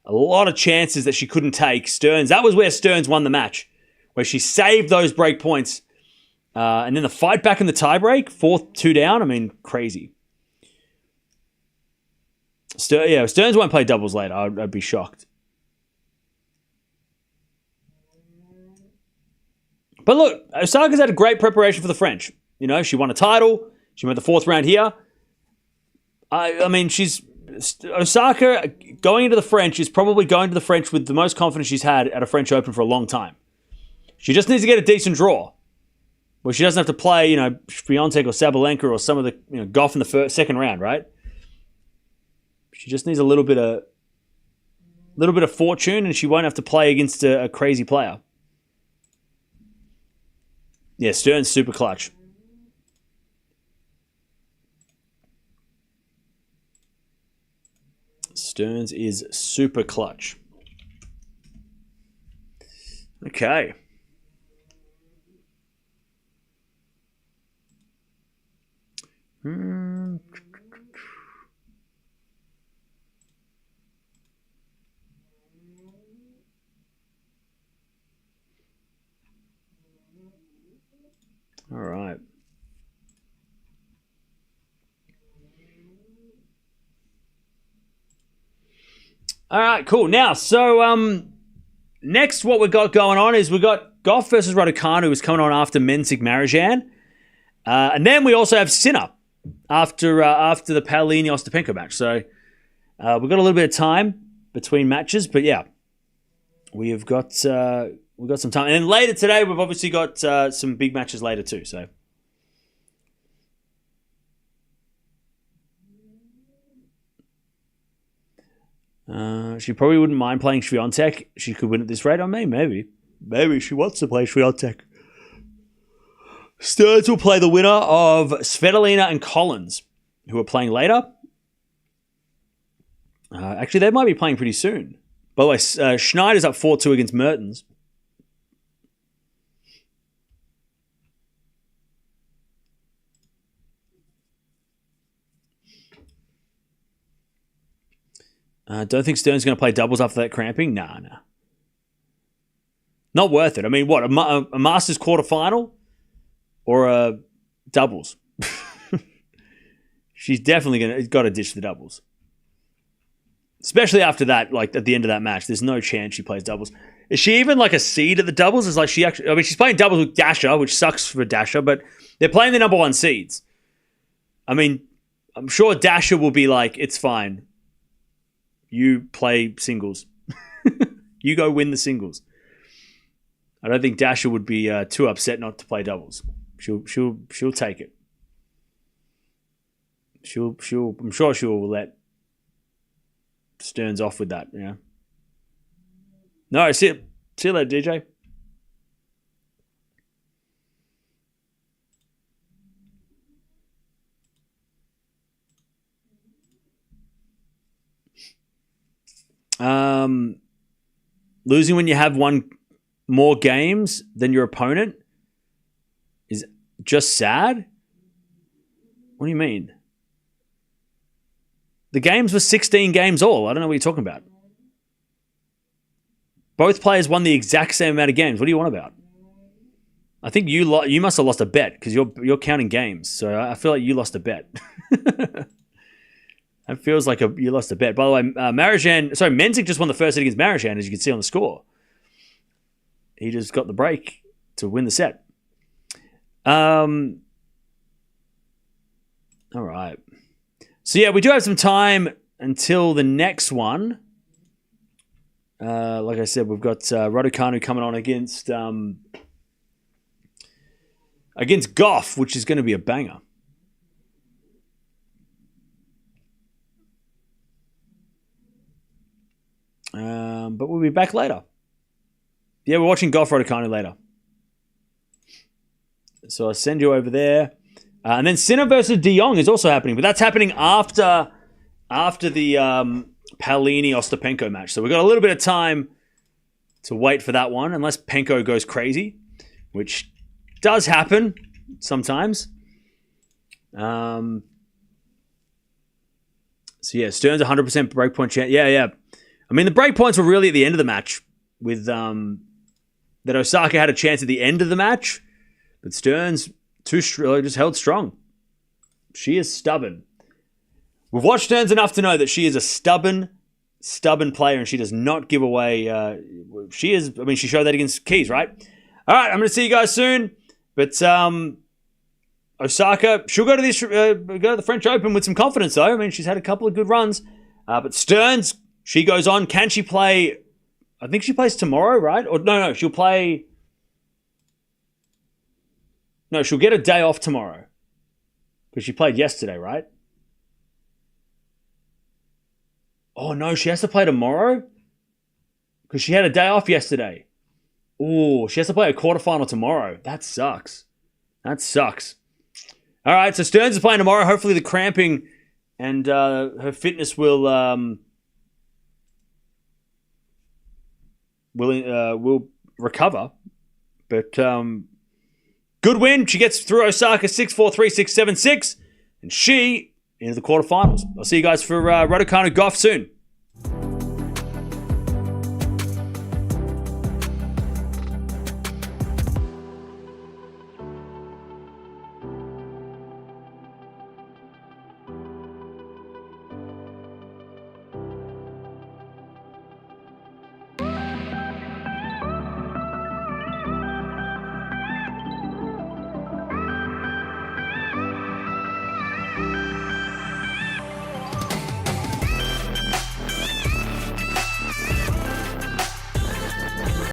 A lot of chances that she couldn't take. Stearns, that was where Stearns won the match, where she saved those break points. And then the fight back in the tiebreak, 4-2 down. I mean, crazy. Stearns won't play doubles later. I'd be shocked. But look, Osaka's had a great preparation for the French. She won a title. She went the 4th round here. Osaka, going into the French, is probably going to the French with the most confidence she's had at a French Open for a long time. She just needs to get a decent draw, where she doesn't have to play, Swiatek or Sabalenka or some of the, Gauff in the second round, right? She just needs a little bit of fortune, and she won't have to play against a crazy player. Yeah, Stearns super clutch. Stearns is super clutch. Okay. All right. All right, cool. Now, so next what we've got going on is we've got Gauff versus Raducanu, who's coming on after Mensik Marijan. And then we also have Sinner after the Paolini Ostapenko match. So we've got a little bit of time between matches, but yeah, we've got some time. And then later today, we've obviously got some big matches later too. So. She probably wouldn't mind playing Swiatek. She could win at this rate on me, maybe. Maybe she wants to play Swiatek. Stearns will play the winner of Svitolina and Collins, who are playing later. Actually, they might be playing pretty soon. By the way, Schneider's up 4-2 against Mertens. Don't think Stearns is going to play doubles after that cramping? Nah. Not worth it. I mean, what, a Masters quarterfinal? or a doubles. She's definitely got to ditch the doubles. Especially after that, like at the end of that match, there's no chance she plays doubles. Is she even like a seed at the doubles? It's like she actually, I mean, she's playing doubles with Dasha, which sucks for Dasha, but they're playing the number 1 seeds. I mean, I'm sure Dasha will be like, it's fine. You play singles. You go win the singles. I don't think Dasha would be too upset not to play doubles. She'll take it. I'm sure she'll let Stearns off with that. Yeah. No, see you later, DJ. Losing when you have won more games than your opponent is just sad? What do you mean? The games were 16 games all. I don't know what you're talking about. Both players won the exact same amount of games. What do you want about? I think you must have lost a bet because you're counting games. So I feel like you lost a bet. That feels like you lost a bet. By the way, Menzik just won the first set against Marijan, as you can see on the score. He just got the break to win the set. All right. So yeah, we do have some time until the next one. Like I said, we've got Raducanu coming on against Gauff, which is going to be a banger. But we'll be back later. Yeah, we're watching Gauff Raducanu later. So I'll send you over there. And then Sinner versus De Jong is also happening, but that's happening after the Paolini-Ostapenko match. So we've got a little bit of time to wait for that one, unless Penko goes crazy, which does happen sometimes. So yeah, Stearns 100% breakpoint chance. Yeah. I mean, the breakpoints were really at the end of the match with that Osaka had a chance at the end of the match, but Stearns just held strong. She is stubborn. We've watched Stearns enough to know that she is a stubborn player, and she does not give away. She showed that against Keys, right? All right, I'm going to see you guys soon. But Osaka, she'll go to the French Open with some confidence, though. I mean, she's had a couple of good runs. But Stearns, she goes on. Can she play? I think she plays tomorrow, right? Or no, she'll play. No, she'll get a day off tomorrow because she played yesterday, right? Oh, no, she has to play tomorrow because she had a day off yesterday. Oh, she has to play a quarterfinal tomorrow. That sucks. All right, so Stearns is playing tomorrow. Hopefully the cramping and her fitness will recover. But good win. She gets through Osaka 6-4, 3-6, 7-6. And she into the quarterfinals. I'll see you guys for Raducanu Gauff soon.